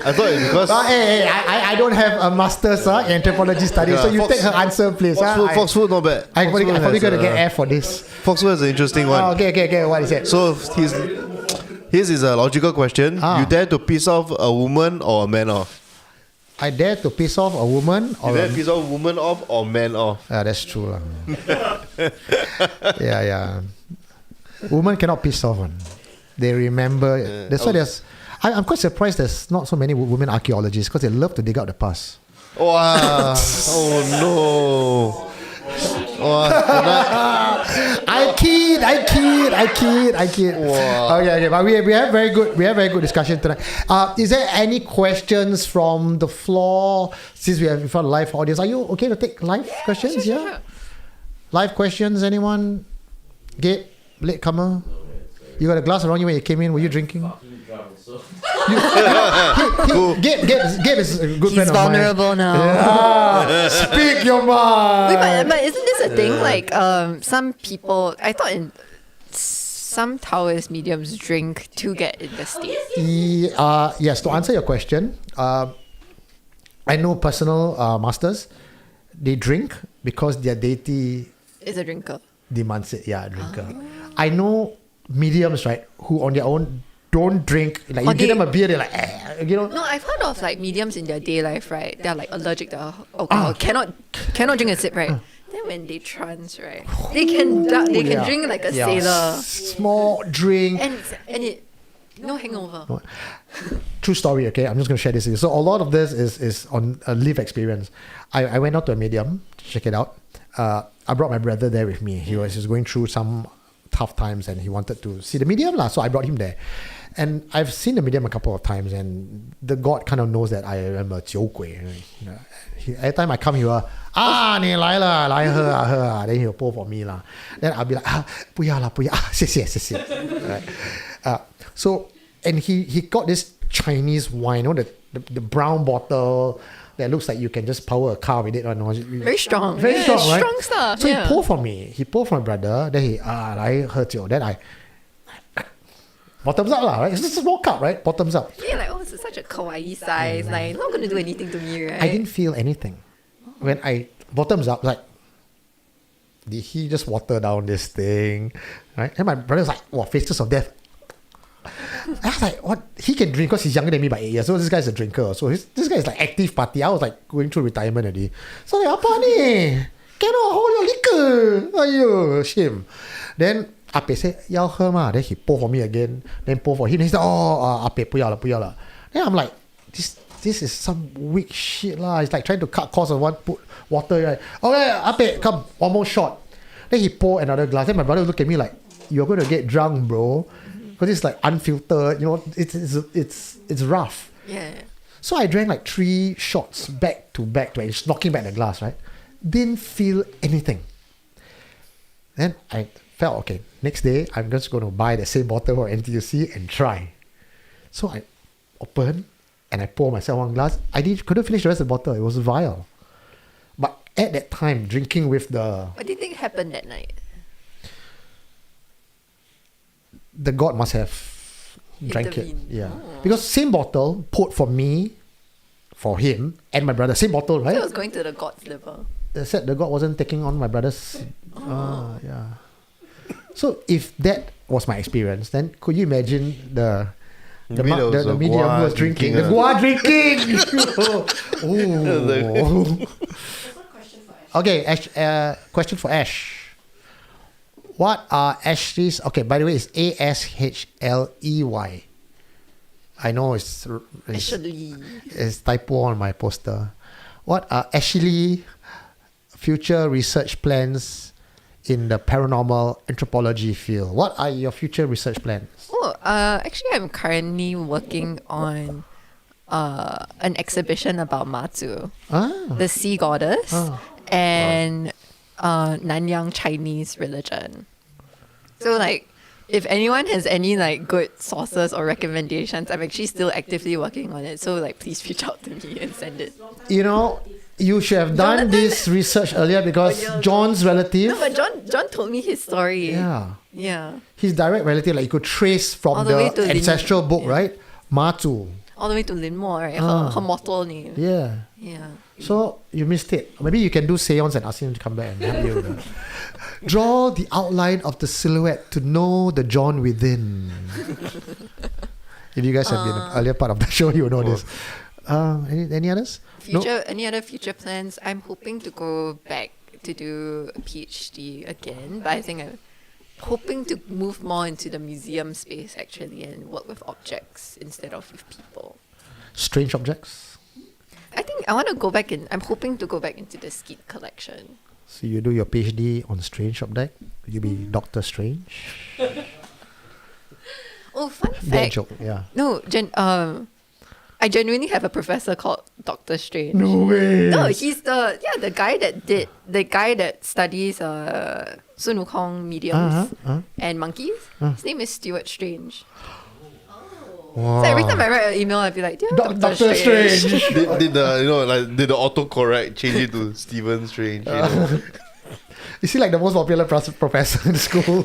I thought it because Hey, I don't have a master's in anthropology studies, Yeah, so you Fox- take her answer, please. Fox food not bad. I'm probably Fox food going to has get a- F for this. Fox food is an interesting one. Oh, okay. What is it? So his is a logical question. You dare to piss off a woman or a man off? I dare to piss off a woman or You dare a... to piss off a woman off or man off? Yeah, that's true. Yeah. Women cannot piss off one. They remember. That's why there's... I'm quite surprised there's not so many women archaeologists, because they love to dig out the past. Wow. Oh no. I kid. Wow. Okay, but we have very good discussion tonight. Is there any questions from the floor, since we have in front of live audience? Are you okay to take live questions? Sure. Live questions, anyone? Gabe, latecomer? You got a glass around you when you came in. Were you drinking? Gabe is a good He's friend of mine. vulnerable now. Yeah. Speak your mind. Wait, but isn't this a thing? Like, some people, I thought some Taoist mediums drink to get in the state. Yes, to answer your question, I know personal masters, they drink because their deity Is a drinker. demands it. Yeah, drinker. I know mediums, right, who on their own don't drink. Like, you Or give they- them a beer, they're like, No, I've heard of like mediums in their day life, right? They're like allergic to alcohol, cannot drink a sip, right? Then when they trance, right, they can drink like a sailor, small drink, and it no hangover. True story, okay? I'm just going to share this with you. So a lot of this is on a live experience. I went out to a medium to check it out. I brought my brother there with me. He was going through some tough times and he wanted to see the medium lah. So I brought him there. And I've seen the medium a couple of times and the God kind of knows that I am a 酒鬼. Every time I come, he will, 你来了, 来喝啊, 喝啊. Then he'll pour for me lah. Then I'll be like, 不要啦, 不要, 谢谢, 谢谢. Right? So, and he got this Chinese wine, the brown bottle that looks like you can just power a car with it. Very strong. Very strong, right? Strong stuff. So he poured for me. He poured for my brother. Then he, 来喝酒. Then I, bottoms up lah, right? It's just a small cup, right? Bottoms up. Yeah, like, this is such a kawaii size. Like, not going to do anything to me, right? I didn't feel anything. When I, bottoms up, like, did he just water down this thing? Right? And my brother was like, wow, faces of death. I was like, what? He can drink because he's younger than me by 8 years. So this guy's a drinker. So this guy is like active party. I was like going through retirement already. So like, apa ni? Cannot hold your liquor. Ayo, shame. Then Ape said, 要喝嘛? Then he pour for me again. Then pour for him. Then he said, Ape, 不要了, 不要了. Then I'm like, this is some weak shit lah. It's like trying to cut cost of one, put water, right? Okay, Ape, come, one more shot. Then he pour another glass. Then my brother looked at me like, you're going to get drunk, bro. Because it's like unfiltered, it's rough. Yeah. So I drank like 3 shots back to back, knocking back the glass, right? Didn't feel anything. Then I felt, okay, next day I'm just going to buy the same bottle from NTUC and try. So I opened and I poured myself one glass. Couldn't finish the rest of the bottle. It was vile. But at that time, drinking with the... What do you think happened that night? The God must have drank it. Intervened. Yeah. Oh. Because same bottle poured for me, for him, and my brother. Same bottle, right? So it was going to the God's liver. They said the God wasn't taking on my brother's... yeah. So if that was my experience, then could you imagine the medium who was drinking? The gua drinking! Oh. Okay, question for Ash. What are Ashely's... Okay, by the way, it's Ashley. I know it's typo on my poster. What are Ashely future research plans in the paranormal anthropology field? What are your future research plans? Actually, I'm currently working on an exhibition about Matsu, the sea goddess, and Nanyang Chinese religion. So like, if anyone has any like good sources or recommendations, I'm actually still actively working on it. So like, please reach out to me and send it. You should have done this research earlier because John's relative... No, but John told me his story. Yeah. His direct relative, like you could trace from the ancestral book, right? Matsu. All the way to Linmo, right? Her mortal name. Yeah. So you missed it. Maybe you can do seance and ask him to come back and help you. Draw the outline of the silhouette to know the John within. If you guys have been an earlier part of the show, you will know this. Any others? Any other future plans? I'm hoping to go back to do a PhD again, but I think I'm hoping to move more into the museum space actually and work with objects instead of with people. Strange objects? I think I want to go back I'm hoping to go back into the skeet collection. So you do your PhD on strange object? Will you be Dr. Strange? Fun fact. That joke, yeah. No, I genuinely have a professor called Dr. Strange. No way. No, he's the guy that studies Sun Wukong mediums and monkeys. His name is Stuart Strange. Wow. So every time I write an email, I'd be like, "Dear Dr. Strange." did the autocorrect change it to Stephen Strange? Is he like the most popular professor in school?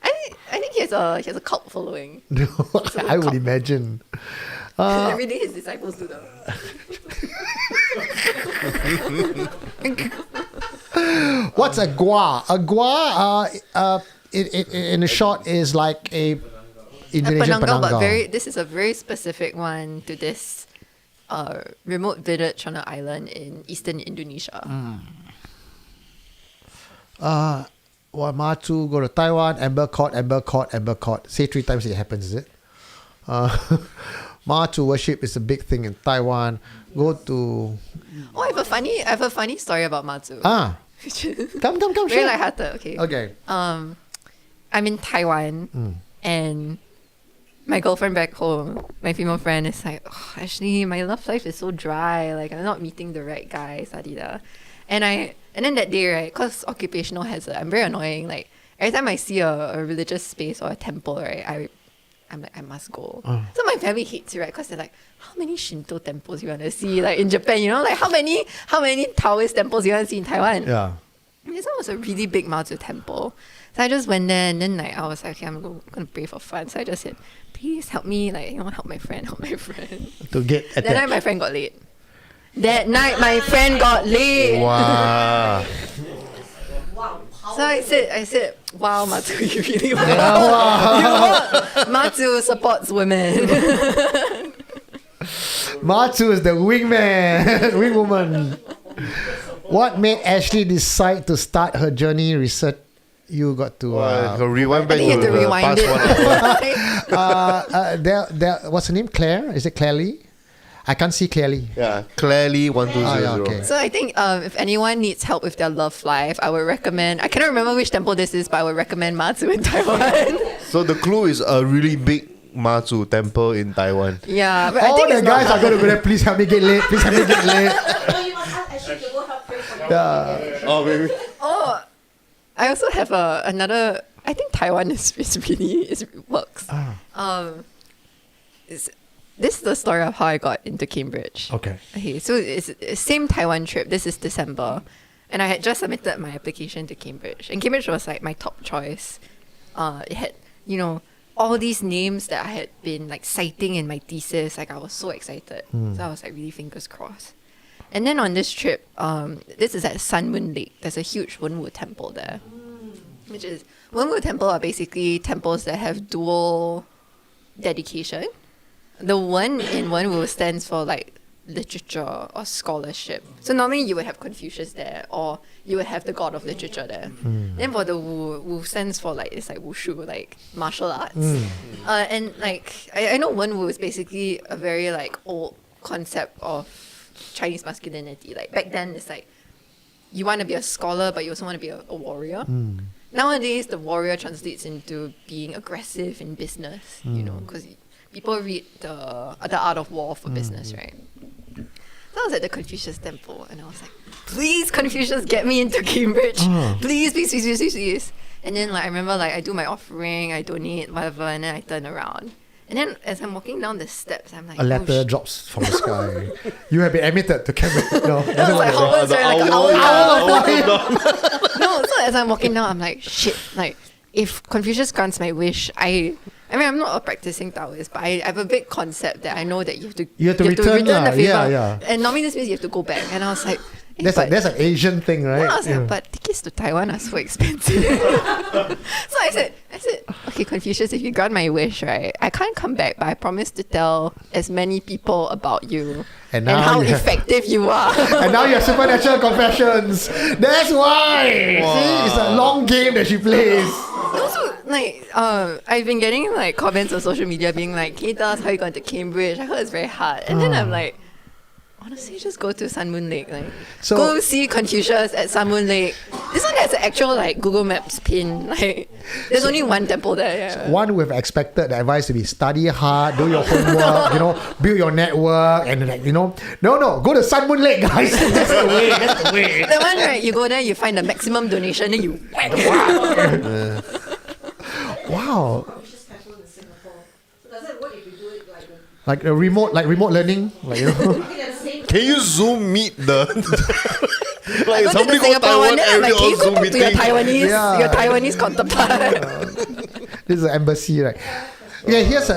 I think he has a cult following. No, I would imagine. Every day his disciples do that. What's a gua? A gua, in a short, is like a Indonesian Penanggal, but Penanggal. this is a very specific one to this remote village on an island in eastern Indonesia. Matu, go to Taiwan, Amber Court, Amber Court, Amber Court. Say 3 times it happens, is it? Matu worship is a big thing in Taiwan. Go to... Oh, I have a funny story about Matsu. Come, Very share. lighthearted, okay. Okay. I'm in Taiwan and my girlfriend back home, my female friend, is like, oh, Ashely, my love life is so dry. Like, I'm not meeting the right guy, sadida. And then that day, right, because occupational hazard, I'm very annoying. Like, every time I see a religious space or a temple, right, I'm like, I must go. So my family hates it, right? Because they're like, how many Shinto temples you want to see? Like in Japan, you know, like how many Taoist temples you want to see in Taiwan? Yeah. And this one was a really big Maozu temple. So I just went there and then like I was like, okay, I'm going to pray for fun. So I just said, please help me, like, you know, help my friend. To get That attacked. night my friend got late. Wow. So I said, wow, Matsu, you really work. You work. Matsu supports women. Matu is the wingman, wingwoman. What made Ashely decide to start her journey research? You got to Rewind I back think you have to the rewind past it. 1 hour. there. What's her name? Claire? Is it Claire Lee? I can't see clearly. Yeah, clearly 1200. yeah, okay. So I think if anyone needs help with their love life, I would recommend, I cannot remember which temple this is, but I would recommend Matsu in Taiwan. So the clue is a really big Matsu temple in Taiwan. Yeah, but I All think the it's guys not are going to go there. Please help me get late. Please help me get late. No, you must ask Ashely to go help pray for you. Yeah. Oh, maybe. Oh, I also have another. I think Taiwan is works. This is the story of how I got into Cambridge. Okay. Okay, so it's same Taiwan trip. This is December, and I had just submitted my application to Cambridge, and Cambridge was like my top choice. It had, you know, all these names that I had been like citing in my thesis. Like I was so excited, so I was like really fingers crossed. And then on this trip, this is at Sun Moon Lake. There's a huge Wenwu temple there, which is Wenwu temple are basically temples that have dual dedication. The one in Wenwu stands for like literature or scholarship. So normally you would have Confucius there, or you would have the god of literature there. Then for the Wu stands for like, it's like wushu, like martial arts. And like I know Wenwu is basically a very like old concept of Chinese masculinity. Like back then it's like you want to be a scholar, but you also want to be a warrior. Nowadays the warrior translates into being aggressive in business, you know, because people read the art of war for business, right? So I was at the Confucius temple and I was like, please Confucius, get me into Cambridge. Please, please, please, please, please, please. And then like I remember like I do my offering, I donate, whatever, and then I turn around. And then as I'm walking down the steps, I'm like, A letter drops from the sky. You have been admitted to Cambridge. No, I was like, Hogwarts, right? Like, no, so as I'm walking down, I'm like, shit, like if Confucius grants my wish, I mean, I'm not a practicing Taoist, but I have a big concept that I know that you have to return the favor. Yeah. And normally this means you have to go back. And I was like, That's an Asian thing, right? I was like, but tickets to Taiwan are so expensive. So I said, okay, Confucius, if you grant my wish, right, I can't come back, but I promise to tell as many people about you and now how you have- effective you are. And now you have supernatural confessions. That's why. See, it's a long game that she plays. Also, like, I've been getting like comments on social media being like, can you tell us how you got into Cambridge? I heard it's very hard. And then I'm like, honestly, just go to Sun Moon Lake. Like, So- go see Confucius at Sun Moon Lake. This one has an actual like Google Maps pin. Like, there's only one temple there. Yeah. One would have expected the advice to be study hard, do your homework, you know, build your network, and like, you know, no, go to Sun Moon Lake, guys. That's the way. That's the way. That one, right? You go there, you find the maximum donation, then you whack. Wow. Confucius temple in Singapore. So does it work if you do it Like a remote learning, like, you know. looking at the same Can you Zoom meet the... like Go to somebody the go Singapore Taiwan, one, then I'm like, every can you all go Zoom talk to your meeting. Yeah. Taiwanese counterpart? This is an embassy, right? Yeah, here's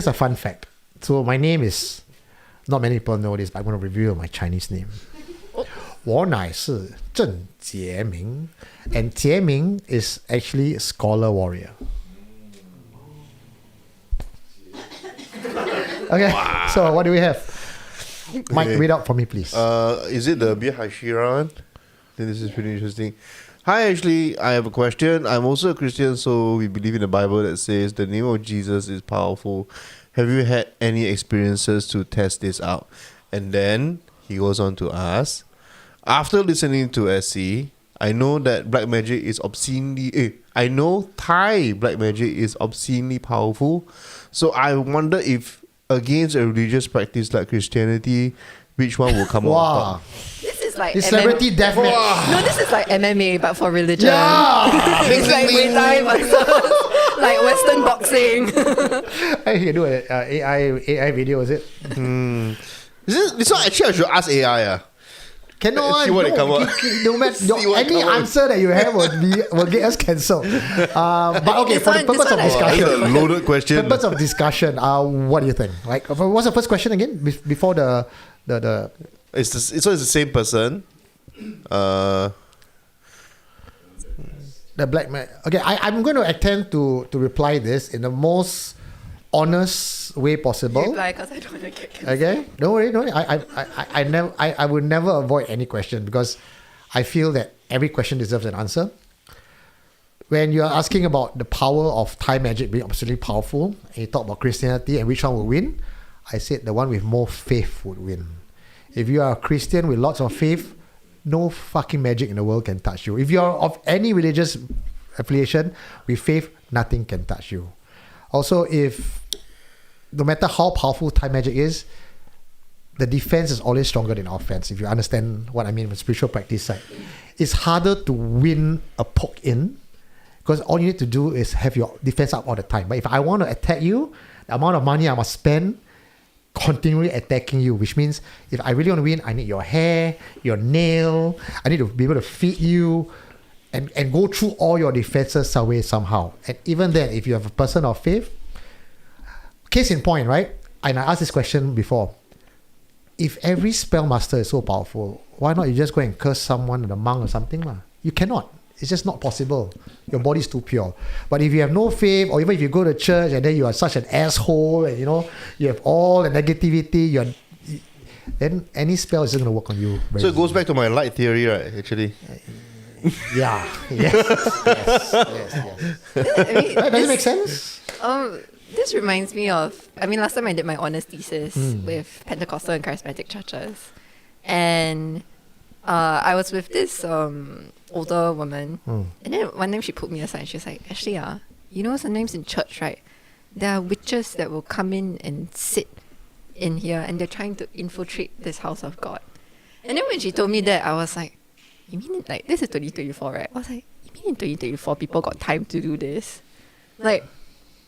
a fun fact. So my name is, not many people know this, but I'm going to reveal my Chinese name. 我乃是郑杰明, and 杰明 is actually scholar warrior. Okay, so what do we have? Mike, Okay. read out for me, please. Is it the Bir Hashira one? I think this is pretty interesting. Hi, Ashley. I have a question. I'm also a Christian, so we believe in the Bible that says the name of Jesus is powerful. Have you had any experiences to test this out? And then he goes on to ask, after listening to SC, I know that black magic is I know Thai black magic is obscenely powerful. So I wonder if against a religious practice like Christianity, which one will come on Wow. top? This is like It's celebrity deathmatch. No, this is like MMA but for religion. Yeah! It's like Muay Thai versus like Western boxing. I can do an AI video, is it? This one actually I should ask AI. Cannot. See what it come out. No matter See what any come out. answer that you have will get us cancelled. But okay, This for the one- purpose this of one I- discussion, That's a loaded question. purpose of discussion, what do you think? Like, what's the first question again? Before the It's the same person. the black man. Okay, I'm going to attempt to reply this in the most honest way possible. Reply because I don't want to get cancelled. Okay, don't worry. I will never avoid any question because I feel that every question deserves an answer. When you are asking about the power of Thai magic being absolutely powerful, and you talk about Christianity and which one will win, I said the one with more faith would win. If you are a Christian with lots of faith, no fucking magic in the world can touch you. If you are of any religious affiliation with faith, nothing can touch you. Also, no matter how powerful Thai magic is, the defense is always stronger than offense. If you understand what I mean with spiritual practice side, it's harder to win a poke in because all you need to do is have your defense up all the time. But if I want to attack you, the amount of money I must spend continually attacking you, which means if I really want to win, I need your hair, your nail, I need to be able to feed you and go through all your defenses some way, somehow. And even then, if you have a person of faith, case in point, right? And I asked this question before. If every spellmaster is so powerful, why not you just go and curse someone, a monk or something? Lah? You cannot. It's just not possible. Your body is too pure. But if you have no faith, or even if you go to church and then you are such an asshole, and you have all the negativity, then any spell is just going to work on you. So it goes back to my light theory, right? Actually, Yeah. Yes. I mean, Right, does it make sense? This reminds me of, last time I did my honors thesis with Pentecostal and Charismatic churches. And I was with this older woman. And then one time she put me aside and she was like, Ashley, sometimes in church, right, there are witches that will come in and sit in here and they're trying to infiltrate this house of God. And then when she told me that, I was like, you mean like this is 2024, right? I was like, you mean in 2024 people got time to do this? Like,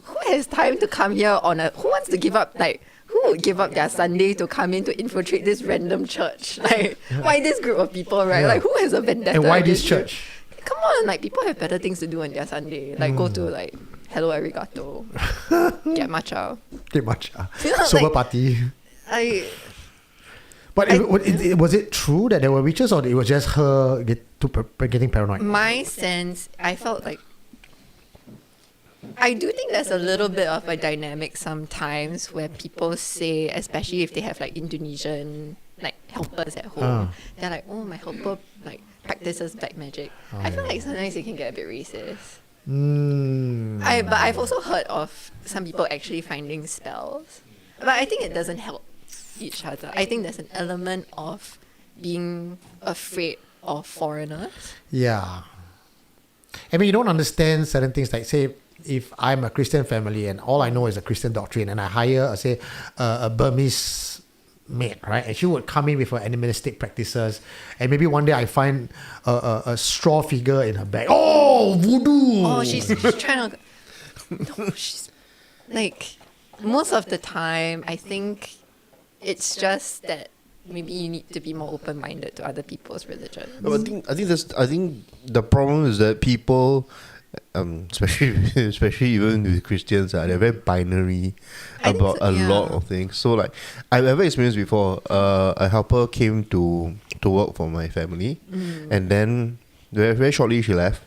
who has time to come here who wants to give up, who would give up their Sunday to come in to infiltrate this random church? Like, why this group of people, right? Yeah. Like, who has a vendetta? And why this against you? church? Come on, people have better things to do on their Sunday. Like, go to, Hello Arigato, get matcha. Pretty much. You know, Sober like- party. But I- was it true that there were witches, or it was just her getting paranoid? My sense, I felt like I do think there's a little bit of a dynamic sometimes where people say, especially if they have Indonesian helpers at home, they're like, oh, my helper practices black magic. I feel like sometimes it can get a bit racist. But I've also heard of some people actually finding spells. But I think it doesn't help each other. I think there's an element of being afraid of foreigners. Yeah. You don't understand certain things, like say, if I'm a Christian family and all I know is a Christian doctrine and I hire, a Burmese maid, right? And she would come in with her animalistic practices and maybe one day I find a straw figure in her bag. Oh, voodoo! Oh, she's trying to... No, she's... most of the time, I think it's just that maybe you need to be more open-minded to other people's religion. No, I think the problem is that people, especially even with Christians, they're very binary I think about so, a yeah. lot of things. So I've ever experienced before. A helper came to work for my family, and then very, very shortly she left.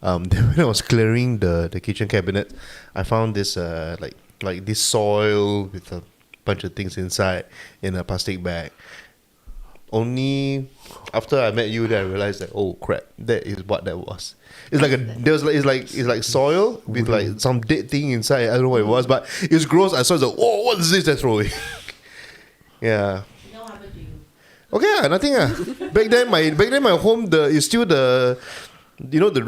Then when I was clearing the kitchen cabinet, I found this like this soil with a bunch of things inside in a plastic bag. Only after I met you, that I realized that, oh crap, that is what that was. It's like it's like soil with like some dead thing inside. I don't know what it was, but it's gross. I saw it, like, oh, what is this? I throw it. Yeah. No happened to you. Okay, nothing. Back then my home is still the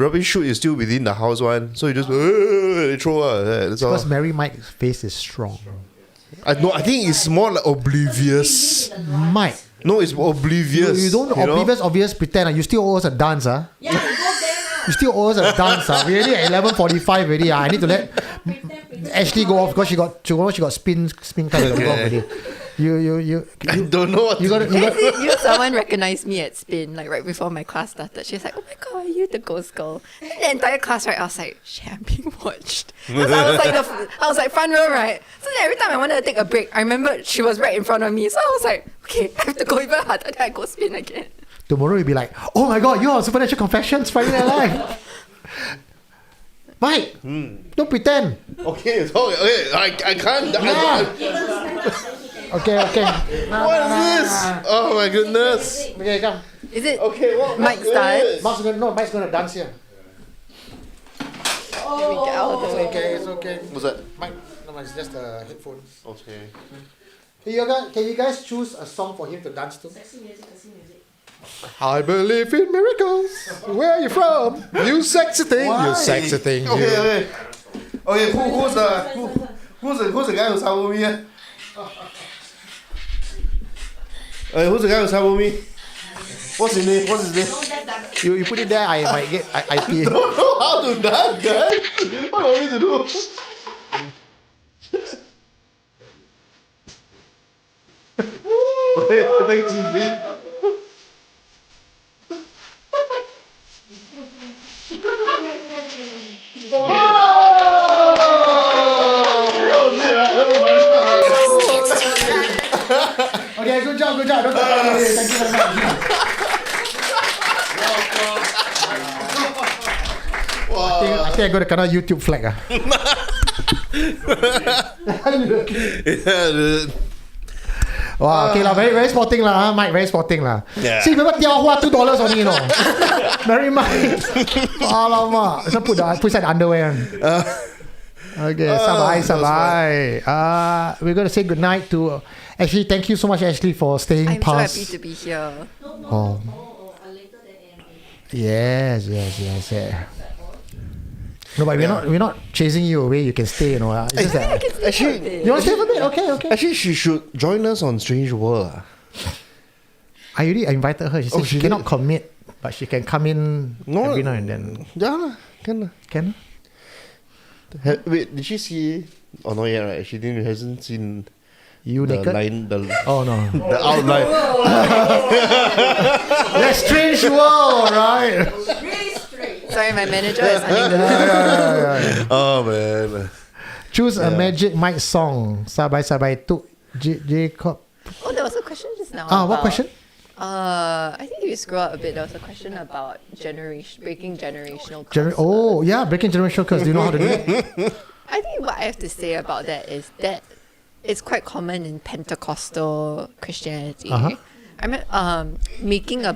rubbish chute is still within the house one. So you just throw that's all. Because Mary Mike's face is strong. I think it's more like oblivious. Mike. No, it's oblivious. You don't obvious pretend. You still owe us a dance, huh? Yeah, you go there now. You still owe us a dance, huh? We already at 11:45 already. I need to let Ashely go off because she got spin time to go off already. You I don't know what you got Someone recognized me at spin like right before my class started. She's like, "Oh my god, are you the ghost girl?" And the entire class, right? I was like, "Shit, I'm being watched." 'Cause I was like front row, right? So then every time I wanted to take a break, I remembered she was right in front of me. So I was like, "Okay, I have to go even harder." Then I go spin again. Tomorrow you'll be like, "Oh my god, you're on Supernatural Confessions Friday Night Live." Mike, don't pretend. Okay, I can't. Okay. What is this? Oh my goodness. Okay, come. Is it Okay, what? Mike's dance? Mike's gonna dance here. Let me get out of the way. It's okay. What's that? Mike, no, it's just the headphones. Okay. Can you guys choose a song for him to dance to? Sexy music. I believe in miracles. Where are you from? You sexy thing. Why? You sexy thing. Okay. Who's the guy who's helping me? Who's the guy who's helping me? What's his name? You put it there. I might get IP. I don't know how to dance, guys. What do you want me to do? Okay, good job. Don't thank you very much. I think I got a kind of YouTube flag. Yeah, dude. Wow, okay lah, very sporting lah, Mike, very sporting lah. Yeah. See, remember Tiahua $2 only, you know. Very Mike. Alamak. So put inside the underwear. Okay, sabai. We're gonna say goodnight to Ashely. Thank you so much, Ashely, for staying I'm past. so happy to be here. Oh. Later than AMA. Yes. Yeah. No, but we're not chasing you away. You can stay, you know. It's just that, Actually, you want to stay for a bit? Okay. Actually, she should join us on Strange World. I already invited her. She said she she cannot did? commit, but she can come in every now and then. Yeah, can. Can? Wait, did she see? Oh, not yet, right? She hasn't seen You the naked? line, Oh no. the outline. That's Strange World, right? Really straight. Sorry, my manager is unable. Oh man. Choose a Magic Mike song. Sabai took Jacob. Oh, there was a question just now. What about- question? I think if you scroll up a bit, there was a question about breaking generational curses. Breaking generational curse. Do you know how to do it? I think what I have to say about that is that it's quite common in Pentecostal Christianity. Uh-huh. I mean, making a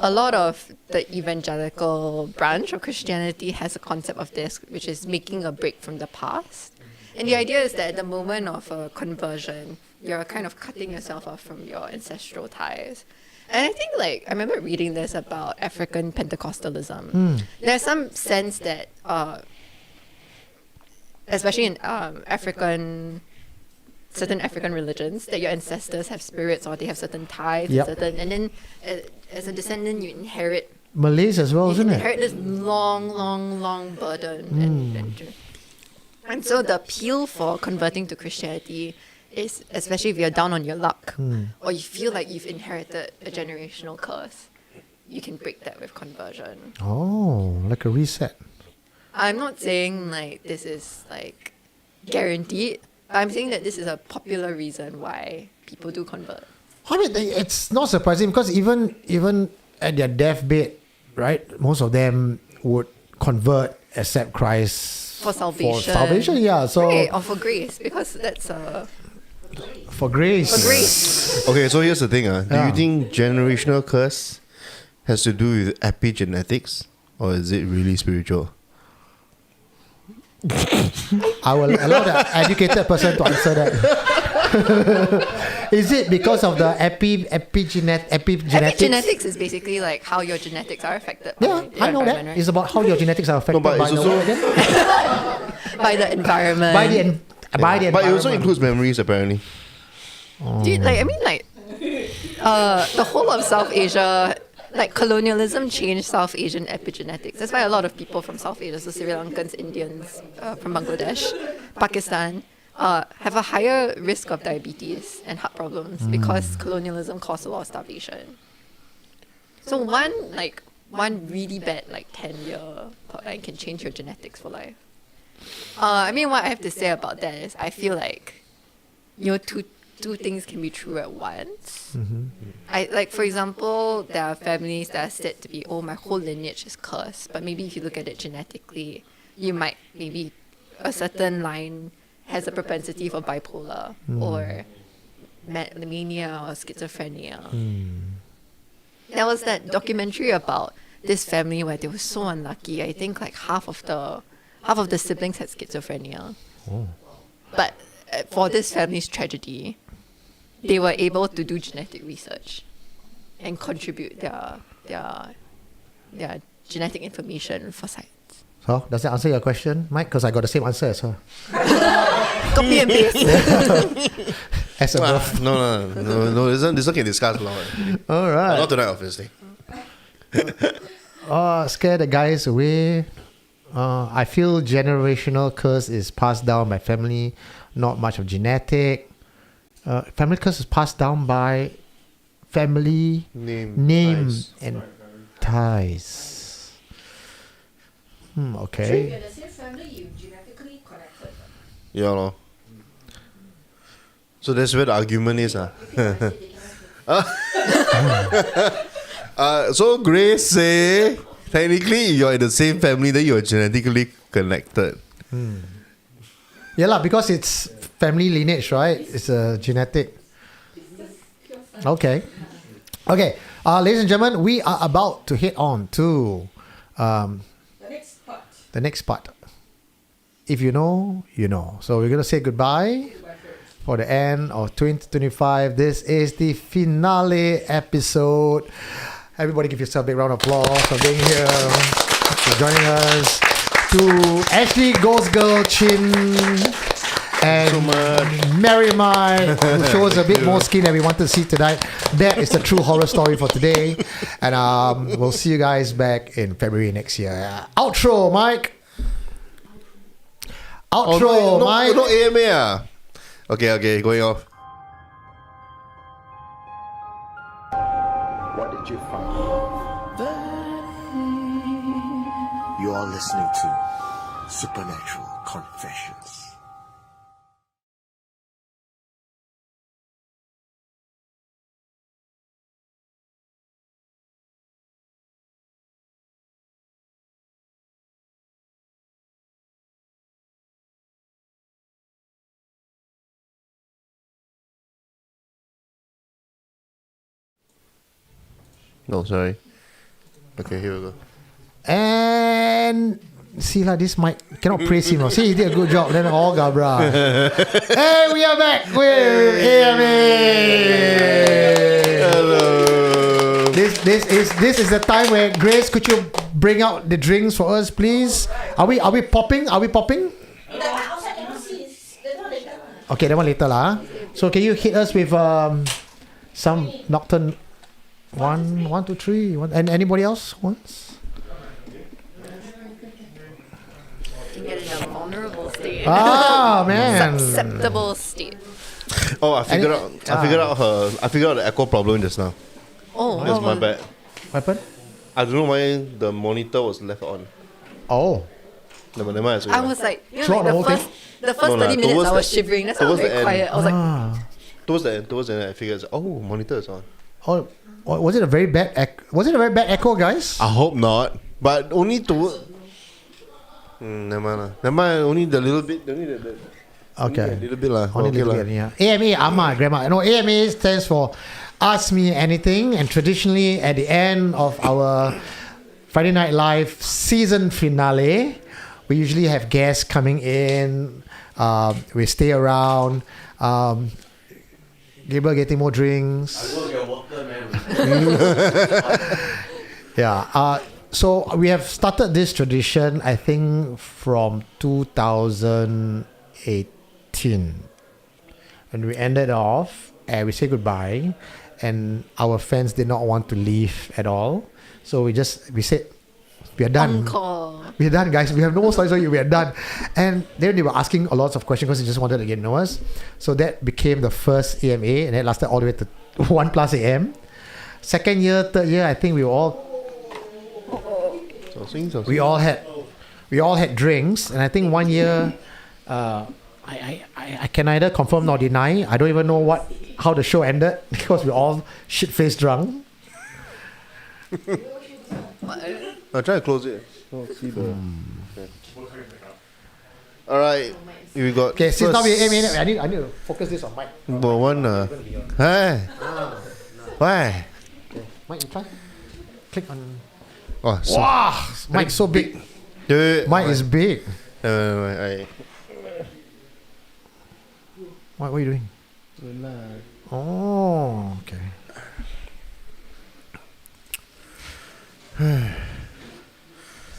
lot of the evangelical branch of Christianity has a concept of this, which is making a break from the past. And the idea is that at the moment of a conversion, you're kind of cutting yourself off from your ancestral ties. And I think, I remember reading this about African Pentecostalism. There's some sense that, especially in certain African religions, that your ancestors have spirits or they have certain ties, Yep. and then as a descendant, you inherit Malays as well, isn't it? inherit this long burden. And so the appeal for converting to Christianity is, especially if you're down on your luck, or you feel like you've inherited a generational curse, you can break that with conversion. Oh, like a reset. I'm not saying this is guaranteed, but I'm saying that this is a popular reason why people do convert. I mean, it's not surprising because even at their deathbed, right? Most of them would convert, accept Christ For salvation. yeah. So Right, or for grace, because that's For grace. For grace. Okay, so here's the thing. Do Yeah. you think generational curse has to do with epigenetics, or is it really spiritual? I will allow the educated person to answer that. Is it because of the epigenetics? Epigenetics is basically like how your genetics are affected by Yeah, your I know that. environment, right? It's about how your genetics are affected but by it's the also- what again? By the environment. by the en- by the But it also environment. includes memories, apparently. Dude, like I mean, like the whole of South Asia, like colonialism changed South Asian epigenetics. That's why a lot of people from South Asia, so Sri Lankans, Indians, from Bangladesh, Pakistan, have a higher risk of diabetes and heart problems because colonialism caused a lot of starvation. So one really bad like 10-year plotline can change your genetics for life. I mean, what I have to say about that is I feel like, two things can be true at once. I like, for example, there are families that are said to be, oh, my whole lineage is cursed. But maybe if you look at it genetically, you might maybe a certain line has a propensity for bipolar or mania or schizophrenia. There was that documentary about this family where they were so unlucky. I think like half of the siblings had schizophrenia. But for this family's tragedy, they were able to do genetic research and contribute their genetic information for science. So, does that answer your question, Mike? Because I got the same answer as her. Copy and paste. As above. No. This one can discuss long. All right. Not tonight, obviously. Scare the guys away. I feel generational curse is passed down by family, not much of genetic. Family curse is passed down by family name ties. and ties. Okay. You're the same family, you genetically connected. Yeah, no. So that's where the argument is. So Grace say, technically, if you're in the same family, then you're genetically connected. Yeah, lah, because it's family lineage, right? It's a genetic. Okay. Okay. Ladies and gentlemen, we are about to head on to the next part. If you know, you know. So we're going to say goodbye for the end of 2025. This is the finale episode. Everybody give yourself a big round of applause for being here, for joining us. To Ashely, Ghost Girl, Chin, and Mary Mai, who shows a bit more skin than we wanted to see tonight. That is the true horror story for today. And we'll see you guys back in February next year. Outro, Mike. Outro, Mike. No AMA. Okay, going off. What did you find? You are listening to Supernatural Confessions. No, sorry. Okay, here we go. And see lah, this mic cannot praise him. See, he did a good job. Then all gabra. Hey, we are back with AMA. Hello. This is the time where Grace, could you bring out the drinks for us, please? Are we popping? Are we popping? Outside cannot see. That's not later. Okay, that one later lah. So can you hit us with some Nocturne 1, 2, 3, and anybody else wants? You get in a vulnerable state. Ah man. Susceptible state. Oh, I figured out the echo problem just now. Oh, That's my bad. Weapon? I don't know why the monitor was left on. Oh. Never mind. I was like, you know, Throughout like the whole thing? the first No lah, 30 minutes towards I was the- shivering. That's why I was towards very the end. quiet. I was like, Towards the end, I figured, oh, monitor is on. Oh, was it a very bad echo, guys? I hope not, but only to. Never mind. Only the little bit. Only the Okay. A little bit lah. Only Okay little lah. bit, yeah. AMA, Ama, Grandma. No, AMA stands for Ask Me Anything, and traditionally at the end of our Friday Night Live season finale, we usually have guests coming in. We stay around. Gabriel getting more drinks. I will get water, man. Yeah. So we have started this tradition, I think, from 2018. And we ended off and we say goodbye. And our fans did not want to leave at all. So we said, we are done. Encore. We are done, guys. We have no more stories for you. We are done. And then they were asking a lot of questions because they just wanted to get to know us. So that became the first AMA, and that lasted all the way to 1 plus AM. Second year, third year, I think we all had drinks, and I think 1 year, I can neither confirm nor deny. I don't even know how the show ended because we all shit-faced drunk. I'll try to close it. Oh, see the. Okay. All right, we got. Okay, since now we I need to focus this on Mike. But one. Hey. Why? Okay, Mike, you try. Click on. Oh, so Wow, Mike's so big. Mike is big. What are you doing? Oh, okay.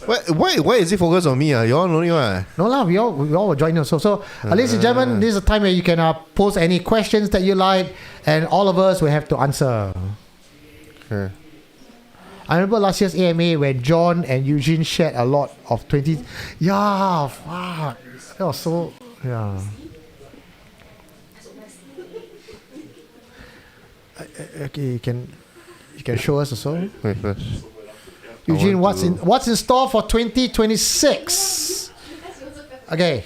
Why is it focused on me? You all know me, right? No lah, we all will join us. So ladies and gentlemen, this is a time where you can post any questions that you like, and all of us will have to answer. Okay. I remember last year's AMA when Jon and Eugene shared a lot of 20. Yeah, fuck. That was so. Yeah. Okay, you can show us also. Wait first. Eugene, what's in store for 2026? Okay.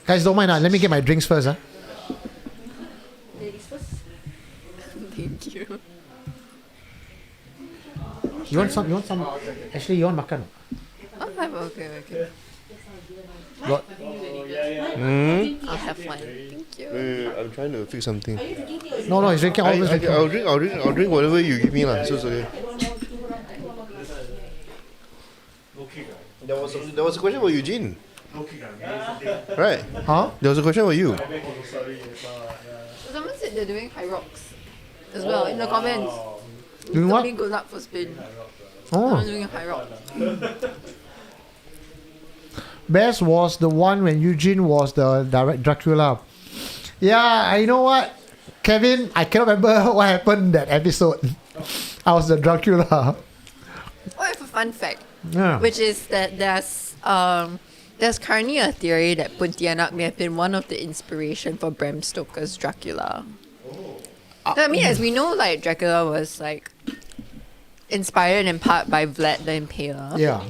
Guys, don't mind. Let me get my drinks first. Thank you. You want some? Actually, you want makan? Oh, okay. What? I'll have one. Thank you. I'm trying to fix something. No, he's drinking all this. I'll drink whatever you give me lah. So it's okay. There was a question for Eugene. Right? Huh? There was a question for you. Someone said they're doing high rocks as well in the comments. Doing what? Told me good luck for spin. Oh. Someone's doing high rocks. Best was the one when Eugene was the direct Dracula. Yeah, you know what, Kevin? I cannot remember what happened that episode. I was the Dracula. Oh, I have a fun fact, Yeah. which is that there's currently a theory that Pontianak may have been one of the inspiration for Bram Stoker's Dracula. So, I mean, as we know, like Dracula was like inspired in part by Vlad the Impaler. Yeah.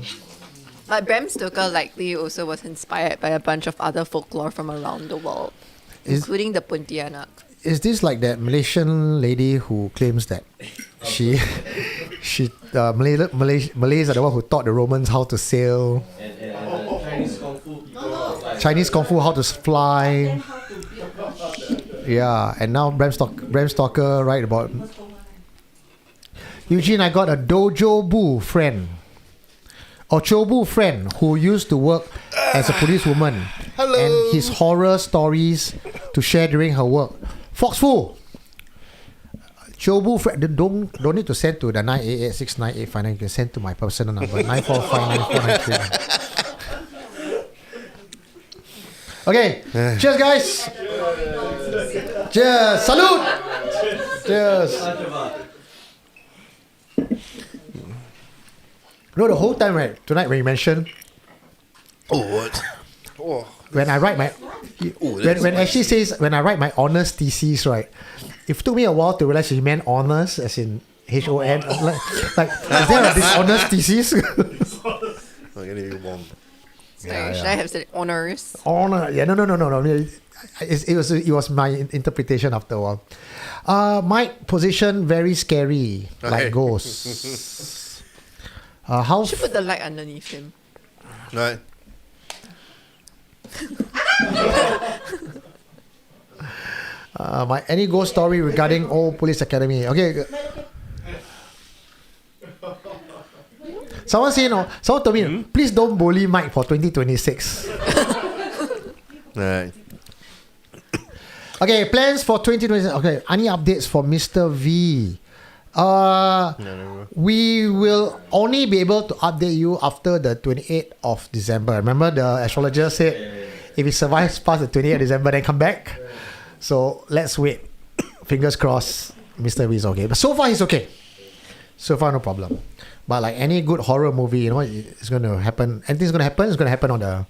But Bram Stoker likely also was inspired by a bunch of other folklore from around the world, including the Pontianak. Is this like that Malaysian lady who claims that Malays are the one who taught the Romans how to sail? Chinese Kung Fu how to fly. Yeah, and now Bram Stoker, right about. Eugene, I got a Dojo friend. Or Chobu friend who used to work as a policewoman. Hello. And his horror stories to share during her work. Foxfu. Chobu friend, don't need to send to the 9886985. You can send to my personal number 9459493. Okay, cheers guys. Cheers. Salute. Cheers. No, the whole time, right? Tonight, when you mentioned, when I write my, when Ashely says when I write my honours thesis, right? It took me a while to realize he meant honours, as in HON. Like, is there a dishonest thesis? I'm getting warm. Should I have said honours? Honour, yeah, no. It was my interpretation after a while. My position very scary, like ghosts. You should put the light underneath him. Right. Any ghost story regarding old police academy? Okay. Someone told me, please don't bully Mike for 2026. Right. Okay, plans for 2026. Okay, any updates for Mr. V? We will only be able to update you after the 28th of December. Remember the astrologer said if he survives past the 28th of December, then come back. So let's wait. Fingers crossed, Mr. V is okay. But so far, he's okay. So far, no problem. But like any good horror movie, it's going to happen. Anything's going to happen, it's going to happen on the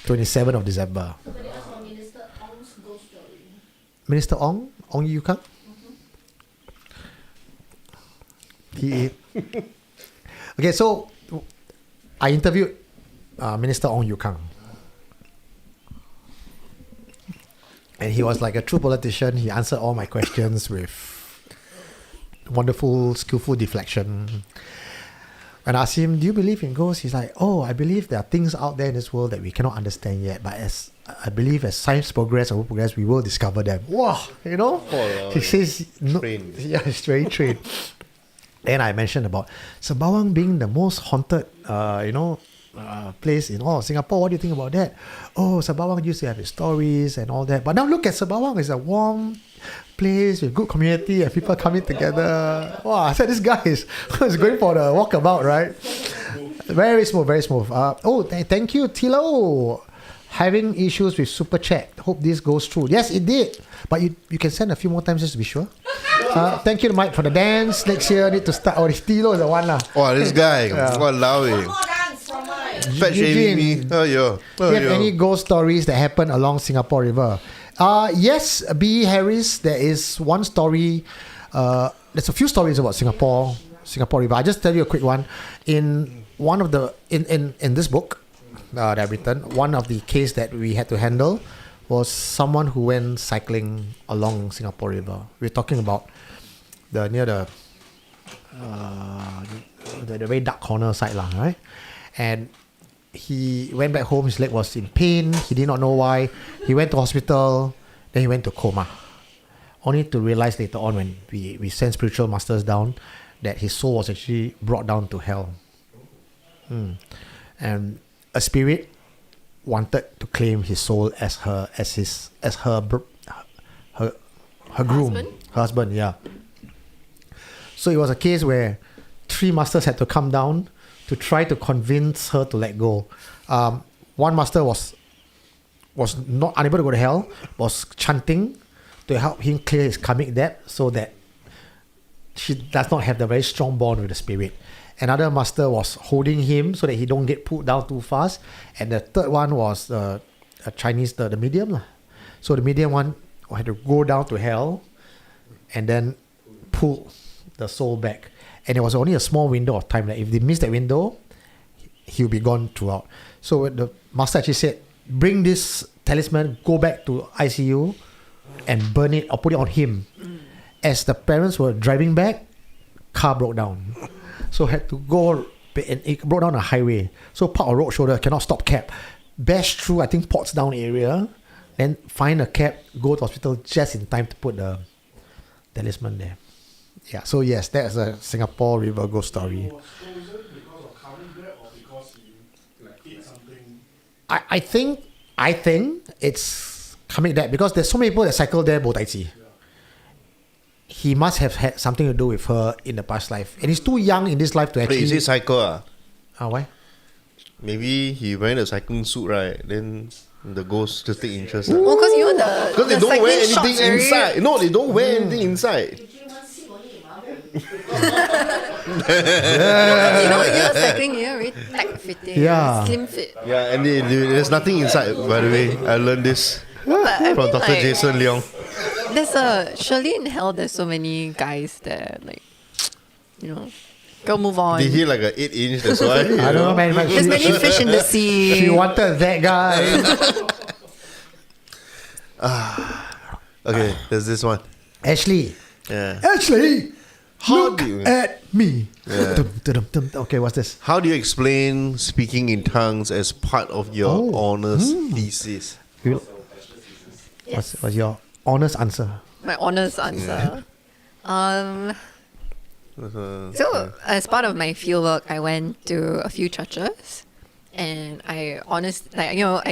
27th of December. Somebody asked for Minister Ong's ghost story. Minister Ong Yukang? He okay, so I interviewed Minister Ong Yukang, and he was like a true politician. He answered all my questions with wonderful, skillful deflection. When I asked him, do you believe in ghosts? He's like, oh, I believe there are things out there in this world that we cannot understand yet, but I believe as science progress, we will discover them. Wow, he says, no, yeah, it's very trained. Then I mentioned about Sembawang being the most haunted, place in all Singapore. What do you think about that? Oh, Sembawang used to have its stories and all that. But now look at Sembawang. It's a warm place with good community and people coming together. Wow, I said this guy is going for the walkabout, right? Very smooth, very smooth. Thank you, Tilo. Having issues with Super Chat. Hope this goes through. Yes, it did. But you can send a few more times just to be sure. Thank you, Mike, for the dance. Next year, need to start. Oh, Tilo is the one. Oh, this guy. Walao. More dance from mine. Fetch me. Oh, yeah. Do you have any ghost stories that happen along Singapore River? Yes, B. Harris, there is one story. There's a few stories about Singapore River. I'll just tell you a quick one. In one of the in this book that I've written, one of the case that we had to handle was someone who went cycling along Singapore River. We're talking about near the very dark corner side lah, right? And he went back home. His leg was in pain. He did not know why. He went to hospital. Then he went to coma. Only to realize later on when we sent spiritual masters down that his soul was actually brought down to hell. And a spirit wanted to claim his soul as her groom, her husband. Yeah. So it was a case where 3 masters had to come down to try to convince her to let go. One master was not unable to go to hell, was chanting to help him clear his karmic debt so that she does not have the very strong bond with the spirit. Another master was holding him so that he don't get pulled down too fast. And the third one was a Chinese, the medium lah. So the medium one had to go down to hell and then pull the soul back. And it was only a small window of time. Like if they miss that window, he'll be gone throughout. So the master actually said, bring this talisman, go back to ICU and burn it or put it on him. As the parents were driving back, car broke down. So had to go, and it broke down a highway. So park a road shoulder, cannot stop cab. Bash through, I think, Portsdown area. Then find a cab, go to hospital just in time to put the talisman there. Yeah, so yes, that's a Singapore River ghost story. So is it because of karmic debt or because he did something? I think it's karmic debt because there's so many people that cycle there, bo tai chi. He must have had something to do with her in the past life. And he's too young in this life to actually... Is it cycle? Why? Maybe he wearing a cycling suit, right? Then the ghost just take interest. Well, because they don't wear anything inside. No, they don't wear anything inside. You're cycling here, right? Tight fitting, slim fit. Yeah, and there's nothing inside, by the way. I learned this from Dr. Jason Leong. Surely in hell there's so many guys there, go move on. Did he like an 8-inch? That's why. I don't know, man. There's many fish in the sea. She wanted that guy. Okay, there's this one. Ashely. Yeah. Ashely, How do you, At me. Yeah. Dum, dum, dum, dum. Okay, what's this? how do you explain speaking in tongues as part of your honors thesis? What's your honest answer? My honest answer. So as part of my fieldwork, I went to a few churches, and I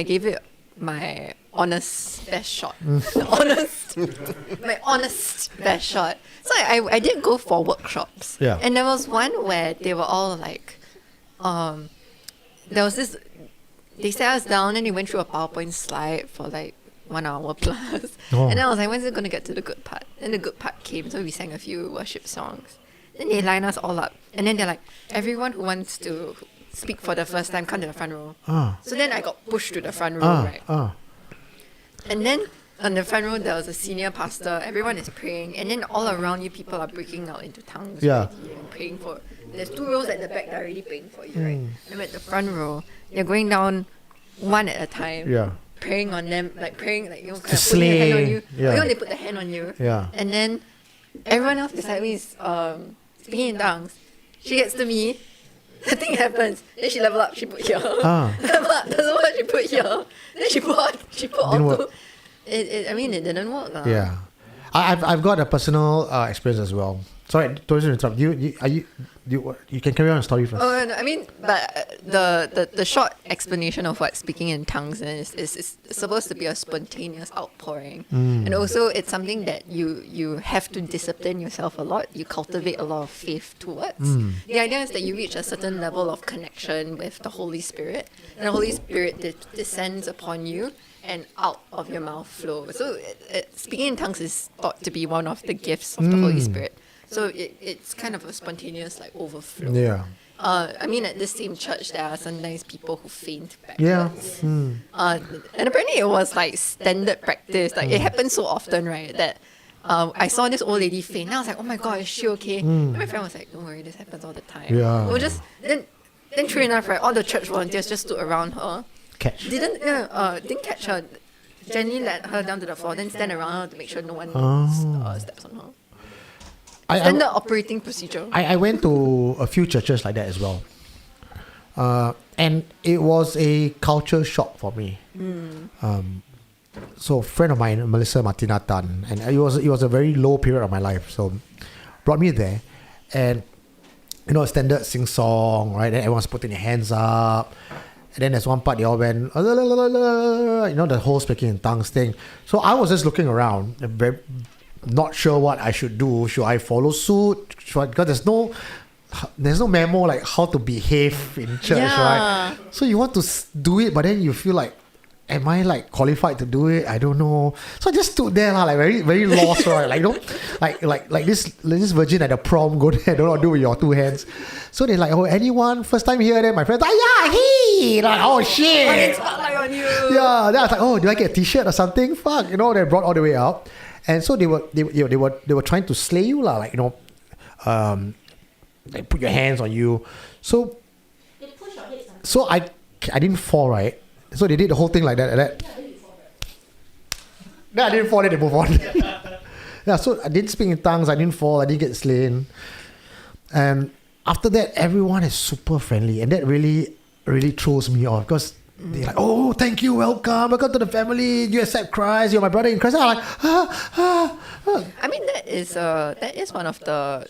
gave it my honest best shot. My honest best shot. So I did go for workshops. Yeah. And there was one where they were all like, there was this. They sat us down and they went through a PowerPoint slide for like 1 hour plus. Oh. And then I was like, when's it going to get to the good part? And the good part came, so we sang a few worship songs. Then they line us all up. And then they're like, everyone who wants to speak for the first time, come to the front row. So then I got pushed to the front row, right? And then on the front row, there was a senior pastor. Everyone is praying. And then all around you, people are breaking out into tongues already and praying for. There's 2 rows at the back that are already praying for you, right? I'm at the front row. They're going down one at a time. Yeah. Praying on them, like praying, like, you know, kind To of putting a hand on slay. you. Yeah. You know, they put the hand on you. Yeah. And then everyone else beside me is speaking in tongues. She gets to me. Nothing happens. Then she level up. She put here. Level up. Doesn't work. She put here. Then she put Didn't onto. work. It didn't work. Yeah. I've got a personal experience as well. Sorry, don't interrupt. You can carry on a story first. Oh, no, I mean, but the short explanation of what speaking in tongues is supposed to be a spontaneous outpouring, and also it's something that you have to discipline yourself a lot. You cultivate a lot of faith towards. The idea is that you reach a certain level of connection with the Holy Spirit, and the Holy Spirit descends upon you, and out of your mouth flows. So speaking in tongues is thought to be one of the gifts of the Holy Spirit. So it's kind of a spontaneous like overflow. Yeah. I mean, at this same church, there are sometimes people who faint Yeah. backwards. And apparently it was like standard practice. Like it happens so often, right? That I saw this old lady faint. And I was like, oh my God, is she okay? And my friend was like, don't worry, this happens all the time. Yeah. We were just then true enough, right? All the church volunteers just stood around her. Catch. Didn't catch her. Gently led her down to the floor, then stand around her to make sure no one steps on her. Standard operating procedure. I went to a few churches like that as well. And it was a culture shock for me. So a friend of mine, Melissa Martina Tan, and it was a very low period of my life. So brought me there, and you know, standard sing song, right? Then everyone's putting their hands up. And then there's one part they all went, you know, the whole speaking in tongues thing. So I was just looking around, not sure what I should do. Should I follow suit? Because there's no memo like how to behave in church, right? So you want to do it, but then you feel like, am I like qualified to do it? I don't know. So I just stood there, like very very lost, right? Like, you know, like this virgin at the prom, go there, don't know what to do with your 2 hands. So they're like, oh, anyone first time here? Then my friends, like, oh shit. Spotlight on you. Yeah, then I was like, oh, do I get a t-shirt or something? Fuck, you know, they brought all the way up. And so they were trying to slay you, like, you know, they put your hands on you. So I didn't fall, right? So they did the whole thing like that. No, I didn't fall, then they move on. Yeah, so I didn't speak in tongues, I didn't fall, I didn't get slain. And after that, everyone is super friendly, and that really, really throws me off, because they're like, oh, thank you, welcome to the family, you accept Christ, you're my brother in Christ. I'm like, I mean, that is one of the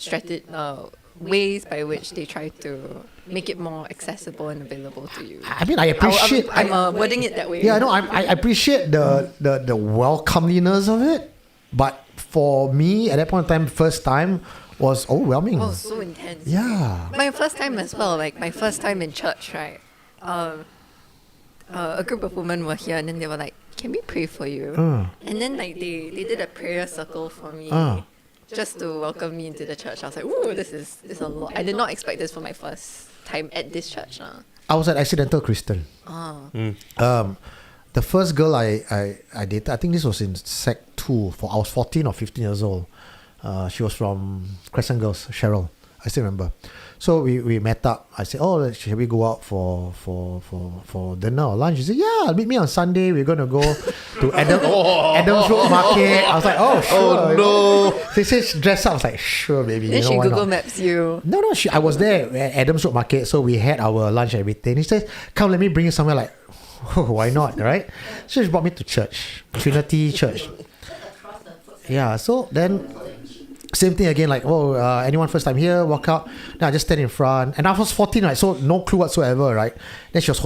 ways by which they try to make it more accessible and available to you. I mean, I appreciate. I'm wording it that way. Yeah, no, I appreciate the welcomeliness of it, but for me at that point in time, first time was overwhelming. Oh, so intense. Yeah. My first time as well, like my first time in church, right? A group of women were here, and then they were like, can we pray for you? And then like they did a prayer circle for me. Just to welcome me into the church. I was like, ooh, this is a lot. I did not expect this for my first time at this church. I was an accidental Christian. The first girl I dated, I think this was in Sec 2. I was 14 or 15 years old. She was from Crescent Girls, Cheryl. I still remember. So we met up. I said, "Oh, shall we go out for dinner or lunch?" She said, "Yeah, meet me on Sunday. We're gonna go to Adams Road Market." I was like, "Oh, sure." Oh no! They said dress up. I was like, "Sure, baby." Then she why Google not? Maps you. No, I was there at Adams Road Market, so we had our lunch and everything. He says, "Come, let me bring you somewhere." Like, why not, right? So she brought me to church, Trinity Church. Yeah, so then same thing again, like, anyone first time here, walk out. Then I just stand in front. And I was 14, right? So no clue whatsoever, right? Then she was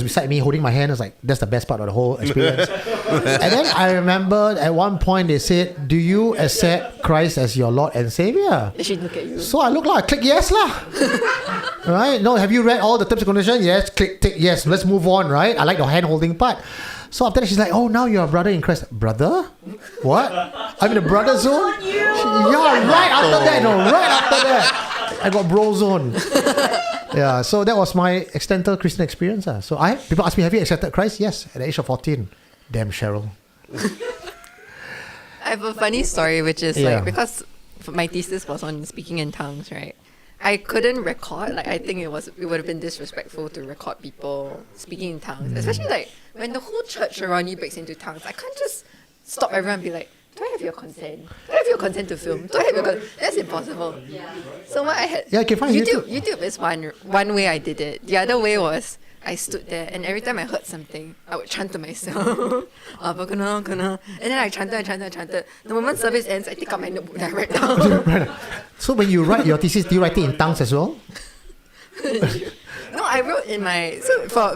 beside me, holding my hand. I was like, that's the best part of the whole experience. And then I remember at one point they said, "Do you accept Christ as your Lord and Savior?" She look at you. So I look like, I click yes lah. Right? No, have you read all the terms and conditions? Yes, tick yes. Let's move on, right? I like the hand holding part. So after that, she's like, "Oh, now you're a brother in Christ." Brother? What? I'm in the brother zone? Yeah, right after that, I got bro zone. Yeah, so that was my extended Christian experience. So people ask me, "Have you accepted Christ?" Yes, at the age of 14. Damn, Cheryl. I have a funny story, which is Yeah. like, because my thesis was on speaking in tongues, right? I couldn't record. Like, I think it would have been disrespectful to record people speaking in tongues, especially like when the whole church around you breaks into tongues. I can't just stop everyone and be like, "Do I have your consent? Do I have your consent to film? Do I have your consent?" That's impossible. So what I had, Yeah, you can find YouTube. YouTube is one way I did it. The other way was I stood there, and every time I heard something, I would chant to myself. And then I chanted. The moment service ends, I take out my notebook and I write down. So when you write your thesis, do you write it in tongues as well? No, I wrote in my for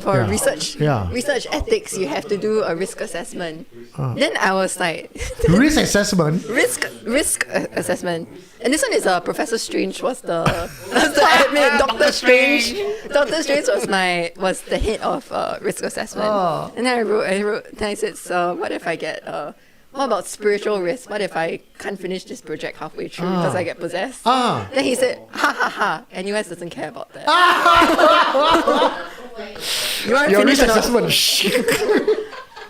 Yeah. research ethics. You have to do a risk assessment. Then I was like, Risk assessment? risk assessment. And this one is Professor Strange was the admin. Doctor Strange. Doctor Strange was the head of risk assessment. And then I wrote. Then I said, "So what if I get what about spiritual risk? What if I can't finish this project halfway through because I get possessed?" Then he said, "Ha ha ha, NUS doesn't care about that." You want to Your finish risk or not? assessment.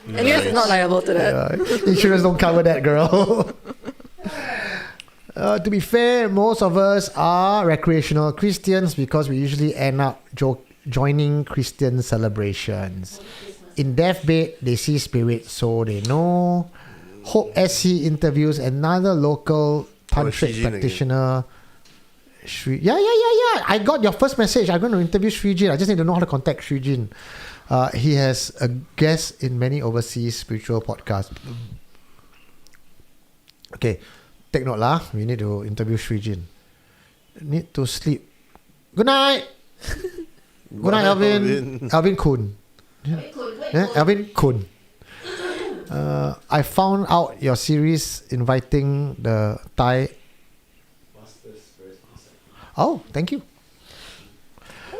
NUS is not liable to that. Insurance don't cover that, girl. To be fair, most of us are recreational Christians because we usually end up joining Christian celebrations. In deathbed, they see spirits, so they know. Hope SC interviews another local tantric practitioner. Yeah. I got your first message. I'm going to interview Srijin. I just need to know how to contact Srijin. He has a guest in many overseas spiritual podcasts. Okay, take note lah. We need to interview Srijin. Need to sleep. Good night. Good night, Alvin. Alvin Kun. Yeah, Alvin Kun. I found out your series inviting the Thai. Oh, thank you.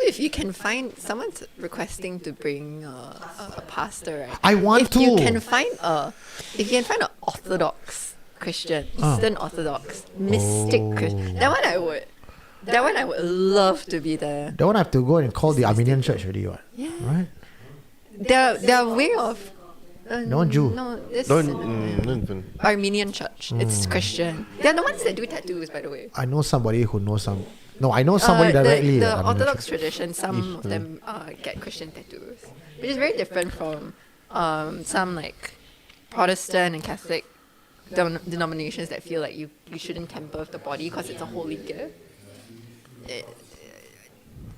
If you can find someone's requesting to bring a pastor, right? I want if to. you can find an Orthodox Christian, Eastern Orthodox mystic Christian, that one I would love to be there. That one I have to go and call the Armenian church already, what? Yeah. Right? Their way of No Jew. No, this Don't. Armenian church. It's Christian. They're the ones that do tattoos, by the way. I know somebody who knows some. No, I know somebody directly. The at Armenian Orthodox church. tradition, some of them get Christian tattoos, which is very different from some like Protestant and Catholic denominations that feel like you shouldn't tamper with the body because it's a holy gift.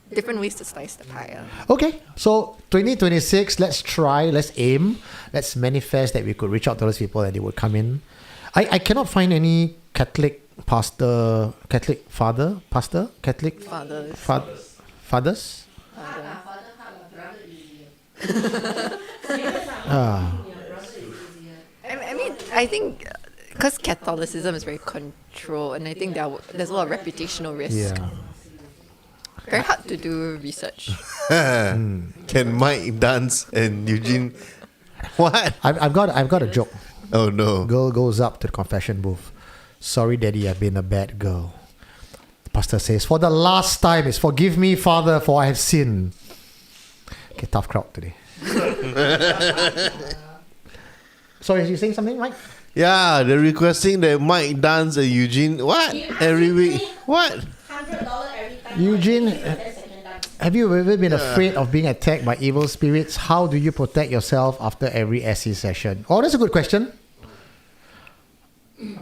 Different ways to slice the pie. Okay, so 2026, let's aim, let's manifest that we could reach out to those people and they would come in. I cannot find any Catholic fathers. I mean, I think because Catholicism is very controlled, and I think there's a lot of reputational risk. Yeah. Very hard to do research. Can Mike dance and Eugene? What? I've got a joke. Oh no. Girl goes up to the confession booth. "Sorry, Daddy, I've been a bad girl." The pastor says, "For the last time, it's forgive me, Father, for I have sinned." Okay, tough crowd today. Sorry, you saying something, Mike? Yeah, they're requesting that Mike dance and Eugene. What? Every week. What? $100 every time. Eugene, 10 second done. have you ever been afraid of being attacked by evil spirits? How do you protect yourself after every SE session? Oh, that's a good question.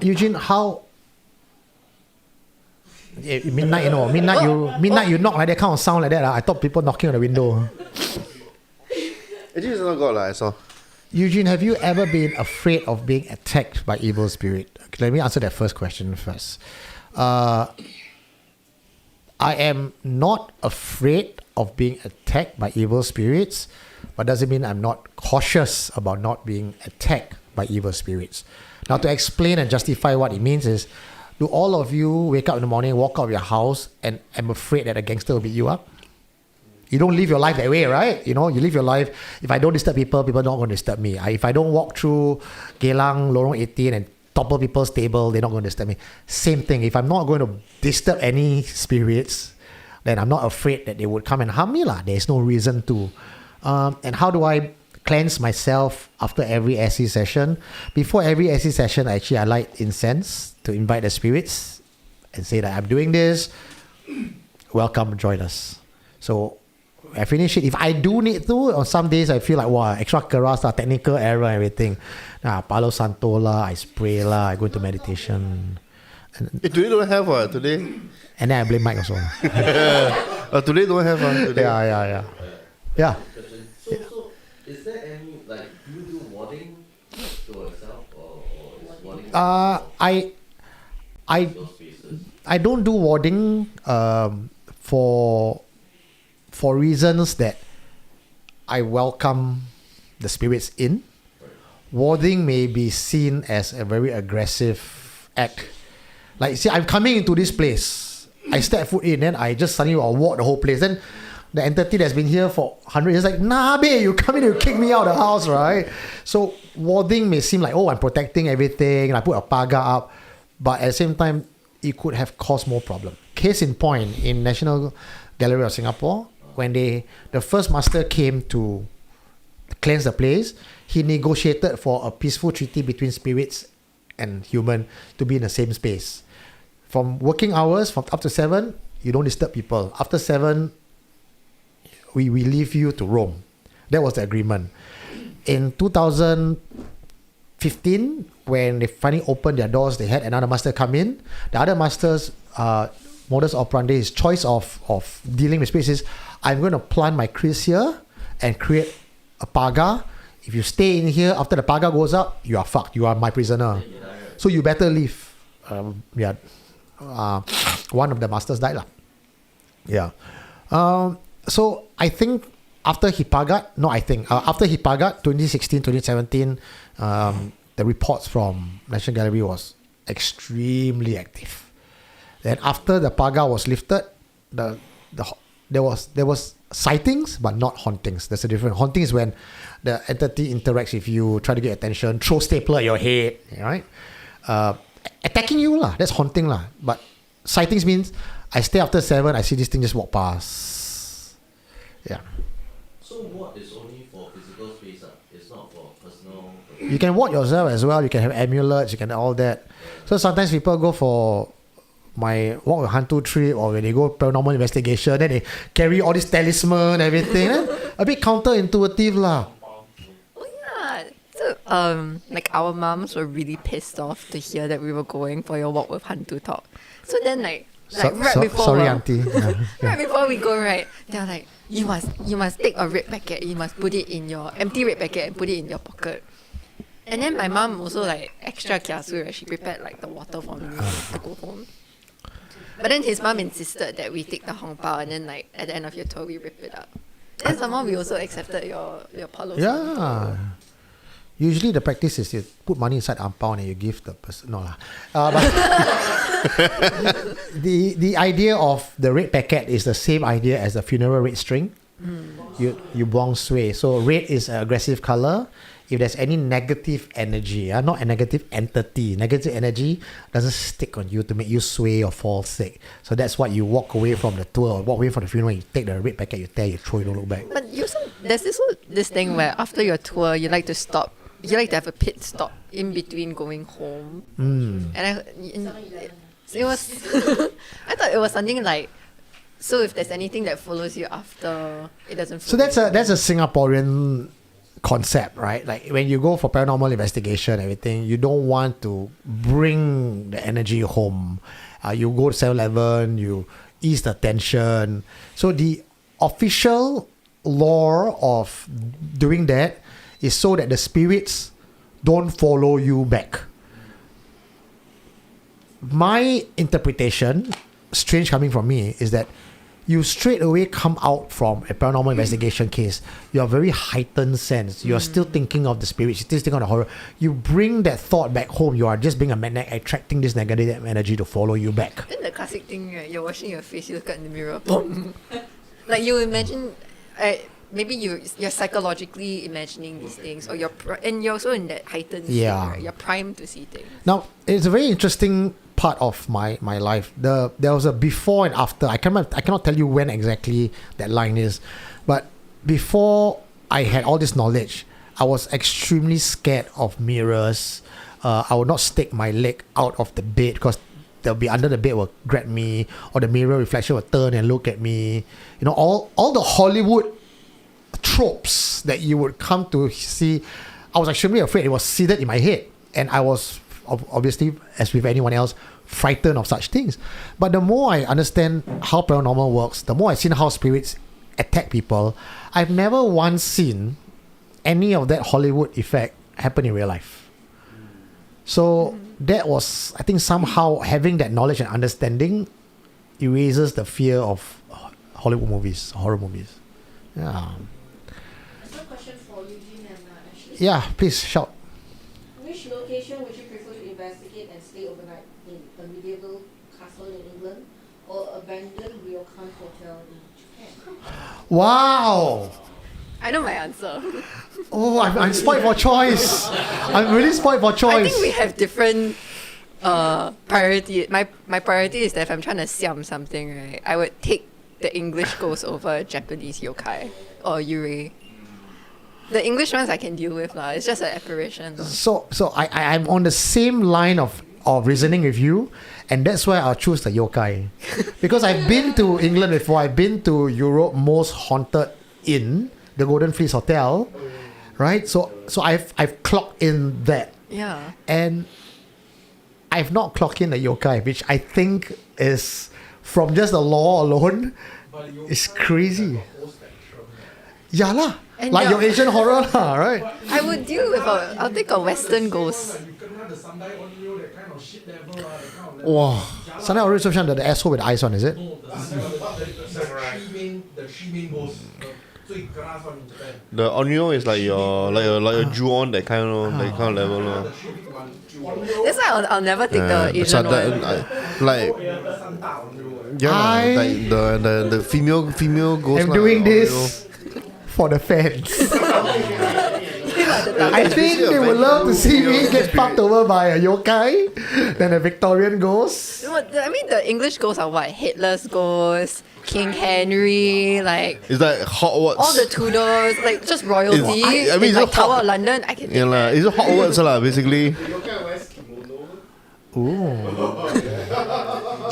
Eugene, how... midnight, you knock like that kind of sound like that. I thought people knocking on the window. Actually, it's not God, I saw. Eugene, have you ever been afraid of being attacked by evil spirit? Okay, let me answer that first question first. I am not afraid of being attacked by evil spirits, but doesn't mean I'm not cautious about not being attacked by evil spirits. Now, to explain and justify what it means is, do all of you wake up in the morning, walk out of your house, and am afraid that a gangster will beat you up? You don't live your life that way, right? You know, you live your life, if I don't disturb people, people are not going to disturb me. If I don't walk through Geylang, Lorong 18 and topple people's table, they're not going to disturb me. Same thing, if I'm not going to disturb any spirits, then I'm not afraid that they would come and harm me. There's no reason to. And how do I cleanse myself after every SE session? Before every SE session, I light incense to invite the spirits and say that I'm doing this. Welcome, join us. So I finish it. If I do need to, on some days I feel like, wow, extra keras, technical error, everything. Palo Santo, I spray, I go into meditation. Today don't have today. And then I blame Mike also. Today don't have today. Yeah. So is there any, do you do warding to yourself or is warding I don't do warding for reasons that I welcome the spirits in. Warding may be seen as a very aggressive act. I'm coming into this place, I step foot in, then I just suddenly ward the whole place. Then the entity that's been here for 100 years nah, babe, you come in, you kick me out of the house, right? So warding may seem like, I'm protecting everything, and I put a paga up, but at the same time, it could have caused more problem. Case in point, in National Gallery of Singapore, when the first master came to cleanse the place, he negotiated for a peaceful treaty between spirits and human to be in the same space. From working hours, from up to 7, you don't disturb people. After 7, we leave you to roam. That was the agreement. In 2015, when they finally opened their doors, they had another master come in. The other master's modus operandi, his choice of dealing with spirits is, I'm going to plant my kris here and create a paga. If you stay in here, after the paga goes up, you are fucked. You are my prisoner. So you better leave. One of the masters died. So I think after he pagaed, after he pagaed, 2016, 2017, the reports from National Gallery was extremely active. Then after the paga was lifted, there was sightings, but not hauntings. There's a difference. Haunting is when the entity interacts with you, try to get attention, throw stapler at your head, right? Attacking you, that's haunting. But sightings means I stay after 7, I see this thing just walk past. Yeah. So what is only for physical space? It's not for personal... You can ward yourself as well. You can have amulets, you can all that. So sometimes people go for my walk with Hantu trip, or when they go paranormal investigation, then they carry all this talisman, everything. A bit counterintuitive . So, our moms were really pissed off to hear that we were going for your walk with Hantu talk. So then, Sorry, auntie. right before we go, right, they're like, you must take a red packet, you must put it in your empty red packet and put it in your pocket. And then my mom also extra kiasu, right? She prepared the water for me to go home. But then his mom insisted that we take the Hong Bao, and then at the end of your tour we rip it up. Then somehow we also accepted your Paulo. Yeah. Usually the practice is you put money inside ang pao and you give the person. No lah. The idea of the red packet is the same idea as the funeral red string. You buang sway. So red is an aggressive color. If there's any negative energy, not a negative entity, negative energy doesn't stick on you to make you sway or fall sick. So that's what you walk away from the tour, walk away from the funeral, you take the red packet, you tear, you throw, you don't look back. But there's this thing where after your tour, you like to stop. You like to have a pit stop in between going home. And So it was. I thought it was something like. So if there's anything that follows you after, it doesn't. So that's a Singaporean concept, right? Like when you go for paranormal investigation, everything, you don't want to bring the energy home. You go to 7-Eleven, you ease the tension. So the official law of doing that is so that the spirits don't follow you back. My interpretation, strange coming from me, is that you straight away come out from a paranormal investigation case. You have a very heightened sense. You are still thinking of the spirits. You still thinking of the horror. You bring that thought back home. You are just being a magnet, attracting this negative energy to follow you back. Then the classic thing, right? You're washing your face, you look in the mirror, boom. Like you imagine, maybe you're psychologically imagining these things, or and you're also in that heightened state, right? You're primed to see things. Now, it's a very interesting part of my life. There was a before and after. I cannot tell you when exactly that line is, but before I had all this knowledge, I was extremely scared of mirrors. I would not stick my leg out of the bed because they'll be under the bed, will grab me, or the mirror reflection will turn and look at me. You know, all the Hollywood tropes that you would come to see. I was extremely afraid. It was seated in my head, and I was obviously, as with anyone else, frightened of such things. But the more I understand how paranormal works, the more I've seen how spirits attack people, I've never once seen any of that Hollywood effect happen in real life. So that was, I think, somehow having that knowledge and understanding erases the fear of Hollywood movies, horror movies. Yeah. I have a question for Eugene and Ashely. Yeah, please shout. Which location would you prefer to investigate and stay overnight in? A medieval castle in England or abandoned ryokan hotel in Japan? Wow! I know my answer. Oh, I'm spoiled for choice. I'm really spoiled for choice. I think we have different priority. My priority is that if I'm trying to siam something, right, I would take the English ghost over Japanese yokai or yurei. The English ones I can deal with lah. It's just an apparition. So I'm on the same line of reasoning with you, and that's why I'll choose the yokai. Because I've been to England before, I've been to Europe most haunted inn, the Golden Fleece Hotel, right? So I've clocked in that. Yeah. And I've not clocked in the yokai, which I think is, from just the law alone, is crazy. Yeah lah. And Like your Asian horror lah, right? I would deal with I'll take a Western ghost. Wow. Sunday Oreo Reception, the asshole with the ice on, is it? The three main ghosts. The grass one in Japan. The Onyo is like your like a Ju-on that kind of level. That's why I'll never take the Asian one. Like the female ghost. I'm doing this for the fans. I think they would love to see me get fucked over by a yokai than a Victorian ghost. I mean, the English ghosts are what? Hitler's ghost, King Henry, like... It's like Hogwarts. All the Tudors, like just royalty. I mean, in like Tower of London, I can take that. It's Hogwarts lah, basically.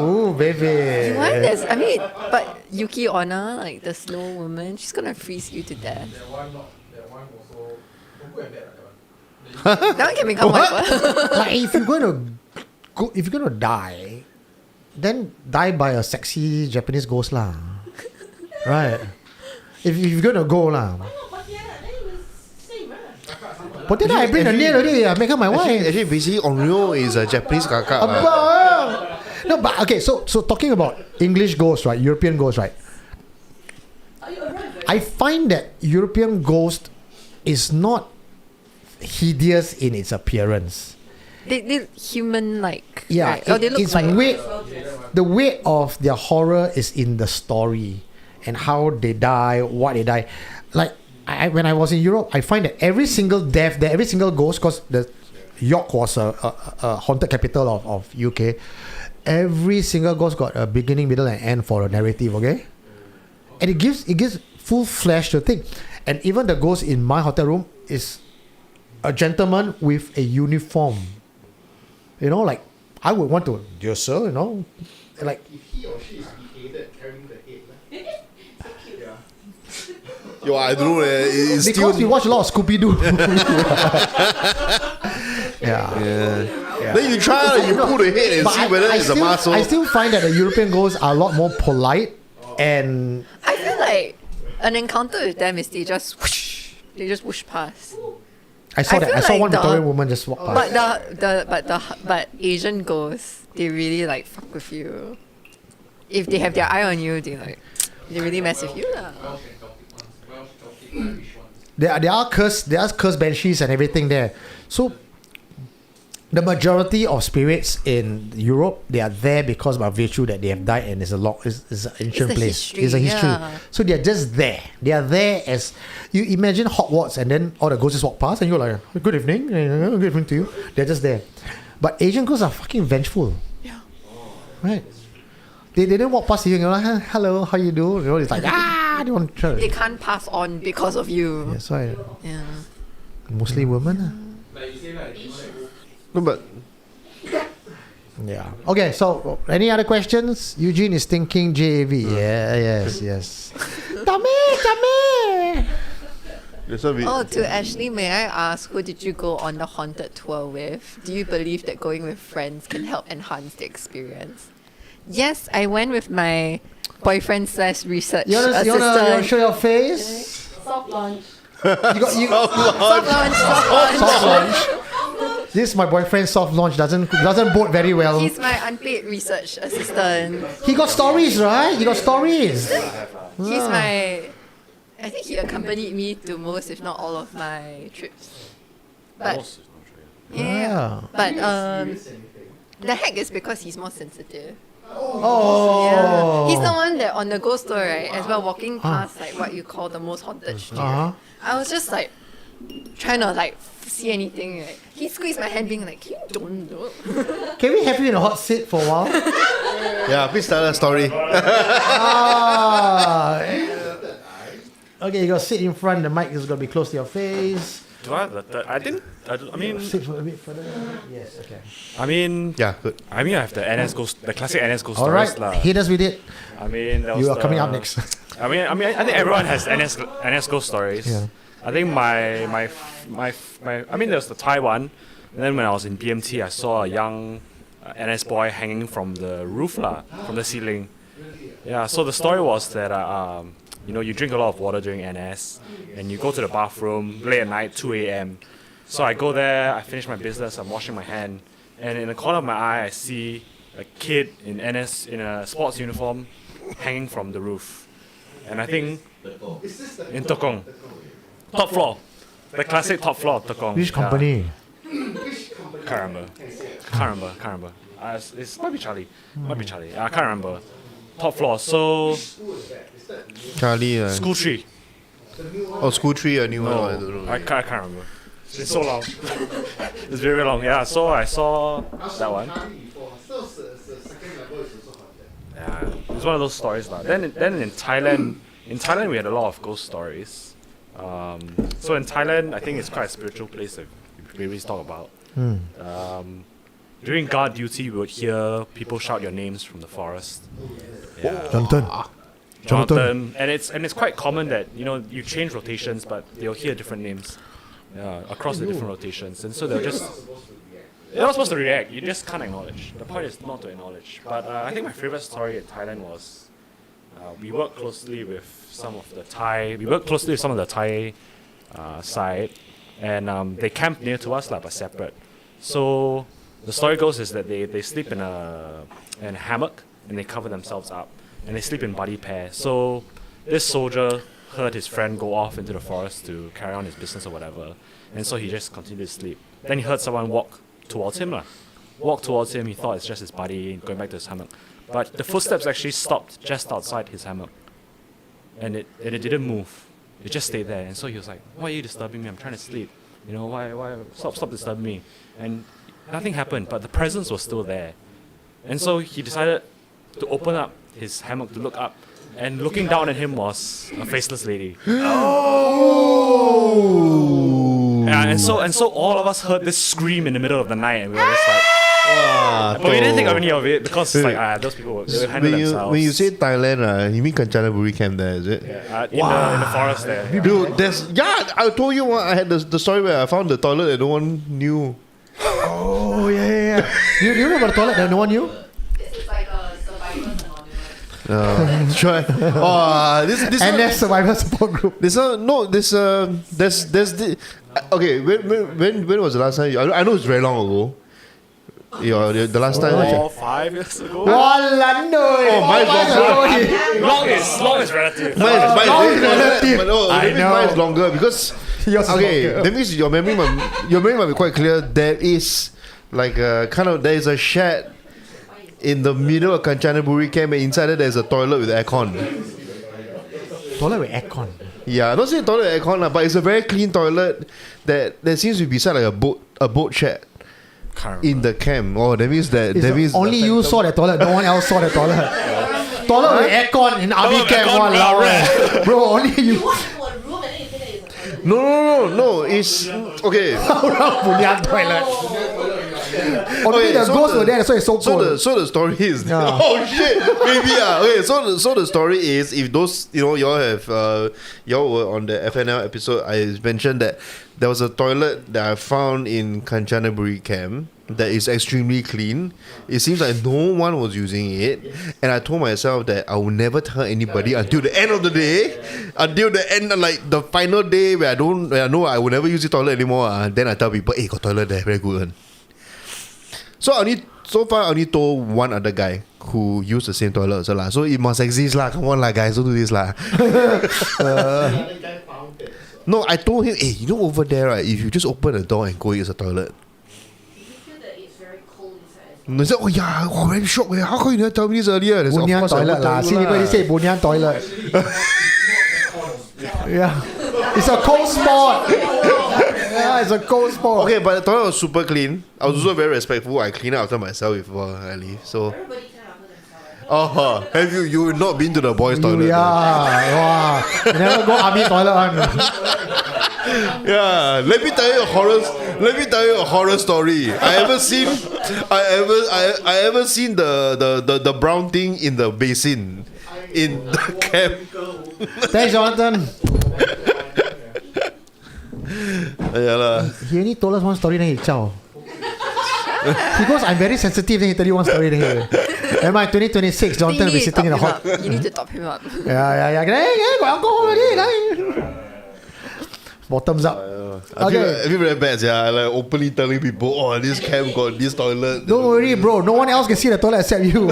Ooh, baby. You want this? I mean, but Yuki Onna, like the slow woman, she's gonna freeze you to death. That one also. Don't go and bet that one. That one can become wiper. Like if you're gonna die, then die by a sexy Japanese ghost lah. Right? If you're gonna go lah. But then I bring the nail already. I make her my wife. Actually, basically, Onryo is a Japanese kakak. No, but okay. So talking about English ghosts, right? European ghosts, right? I find that European ghost is not hideous in its appearance. They human-like. Yeah, right? Or they look it's like... the weight of their horror is in the story and how they die, what they die. Like when I was in Europe, I find that every single death there, every single ghost, because the York was a haunted capital of UK. Every single ghost got a beginning, middle, and end for a narrative. Okay, and it gives full flesh to the thing. And even the ghost in my hotel room is a gentleman with a uniform. You know, like I would want to, dear sir, like. If he or she is beheaded carrying the head, Yo, I don't know. It's Because we watch a lot of Scooby Doo. Yeah. Then you try, you pull the head and But see whether it's a muscle. I still find that the European ghosts are a lot more polite and I feel like an encounter with them is they just whoosh past. I saw feel one like Victorian woman just walk past. But Asian ghosts, they really like fuck with you. If they have their eye on you, they really mess with you lah. There are cursed banshees and everything there. So the majority of spirits in Europe, they are there because by virtue that they have died and it's an ancient the place. history, It's a history. yeah. So they are just there. They are there as you imagine Hogwarts and then all the ghosts just walk past and you're like, good evening, good evening to you. They're just there. But Asian ghosts are fucking vengeful. Yeah. Right. They didn't walk past you and you're like, hello, how you do? It's like, they want to try. They can't pass on because of you. That's why. Yeah. Mostly women. No, but Yeah. Okay, so any other questions? Eugene is thinking JAV. Yes. Dame. that's what we. Oh, to Ashely, may I ask, who did you go on the haunted tour with? Do you believe that going with friends can help enhance the experience? Yes, I went with my boyfriend / research You wanna assistant. show your face? Soft launch. Soft launch. This is my boyfriend's soft launch. Doesn't bode very well. He's my unpaid research assistant. He got stories, right? He got stories. He's my... I think he accompanied me to most, if not all, of my trips. But yeah. But the hack is because he's more sensitive. Oh. Yeah. He's the one that on the ghost tour, right, as well walking past like what you call the most haunted street. I was just like trying to like see anything, right? He squeezed my hand being like, can you don't do it? Can we have you in a hot seat for a while? Yeah, please tell a story. Okay, you gotta sit in front. The mic is gonna be close to your face. Do I? I mean, Sit a bit further. Yes. Okay. I mean, Yeah, good. I have the the classic NS ghost All stories right. lah. Hit us with it. I mean, there was You are coming up next. I think everyone has NS ghost stories. Yeah. I think my there was the Thai one, and then when I was in BMT, I saw a young NS boy hanging from the roof lah, from the ceiling. Yeah. So the story was that you drink a lot of water during NS, and you go to the bathroom late at night, 2 a.m. So I go there, I finish my business, I'm washing my hand, and in the corner of my eye, I see a kid in NS in a sports uniform hanging from the roof. And I think in Tekong, top floor, the classic top floor of Tekong. Which company? Can't remember. It might be Charlie. I can't remember. Top floor. So Charlie. school tree. Oh, school tree, a new one. I don't know. I can't remember. It's so long. It's very long. Yeah. So I saw that one. Yeah. It's one of those stories lah. Then in Thailand we had a lot of ghost stories. So in Thailand, I think it's quite a spiritual place that we always talk about. During guard duty, we would hear people shout your names from the forest. Yeah. Jonathan. And it's quite common that you change rotations, but they'll hear different names across the different rotations, and so they're not supposed to react. You just can't acknowledge. The point is not to acknowledge. But I think my favorite story in Thailand was we worked closely with some of the Thai. We worked closely with some of the Thai side, and they camped near to us, but separate. So the story goes is that they sleep in a hammock and they cover themselves up. And they sleep in buddy pairs. So this soldier heard his friend go off into the forest to carry on his business or whatever. And so he just continued to sleep. Then he heard someone walk towards him. He thought it's just his buddy going back to his hammock. But the footsteps actually stopped just outside his hammock. And it didn't move. It just stayed there. And so he was like, why are you disturbing me? I'm trying to sleep. Why stop disturbing me? And nothing happened, but the presence was still there. And so he decided to open up his hammock to look up, and looking down at him was a faceless lady. Oh! Yeah, and so all of us heard this scream in the middle of the night, and we were just like, wow. But we didn't think of any of it because it's like those people they handle themselves. When you say Thailand, you mean Kanchanaburi camp there, is it? Yeah, in the forest there. Dude, I told you I had the story where I found the toilet that no one knew. Oh, yeah. Do you know about the toilet that no one knew? This is like a survivor's anonymous. Try. This NS Survivor Support Group. There's okay. When was the last time? I know it's very long ago. Yeah, the last time. 5 years ago. Long is relative. Mine is relative. I know. Mine is longer because longer. That means your memory might be quite clear. There is like there is a shed in the middle of Kanchanaburi camp, and inside it there's a toilet with aircon. Toilet with aircon. Yeah, not saying toilet with aircon, but it's a very clean toilet that seems to be beside like a boat shed. In the camp. Oh, that means only you saw the toilet. No one else saw the toilet. Toilet with aircon in army camp. Wow, bro, only you. No. It's okay. Toilet. Only the ghosts were there, so it's so cold. So the story is oh shit, maybe okay. So the story is, if those y'all were on the FNL episode, I mentioned that there was a toilet that I found in Kanchanaburi camp that is extremely clean. It seems like no one was using it, and I told myself that I will never tell anybody until the end of the day, until the end, like the final day where I know I will never use the toilet anymore. Then I tell people, hey, got toilet there, very good. So far I only told one other guy who used the same toilet also lah. So it must exist lah. Come on lah, guys, don't do this lah. No, I told him, hey, over there, right, if you just open the door and go use the toilet. Do you feel that it's very cold inside? And he said, oh yeah, very shocked. How come you never tell me this earlier? Bunyan toilet lah. See, people say Bunyan toilet. Yeah. It's a cold spot. Yeah, it's a cold spot. Okay, but the toilet was super clean. I was also very respectful. I clean up after myself before I leave. So. Everybody clean after themselves. Have you not been to the boys' toilet? Yeah, wow. You never go army toilet one. Yeah, let me tell you a horror story. I ever seen the brown thing in the basin in the camp. Thanks, Jonathan. He only told us one story, then he chow. He goes, I'm very sensitive, then he tell you one story, then he. Am I 2026? Jonathan will be sitting in the hot. You need to top him up. Yeah. Hey, got alcohol already. Bottoms up. I feel very bad, yeah. Like openly telling people, oh, this camp got this toilet. Don't worry, bro. No one else can see the toilet except you.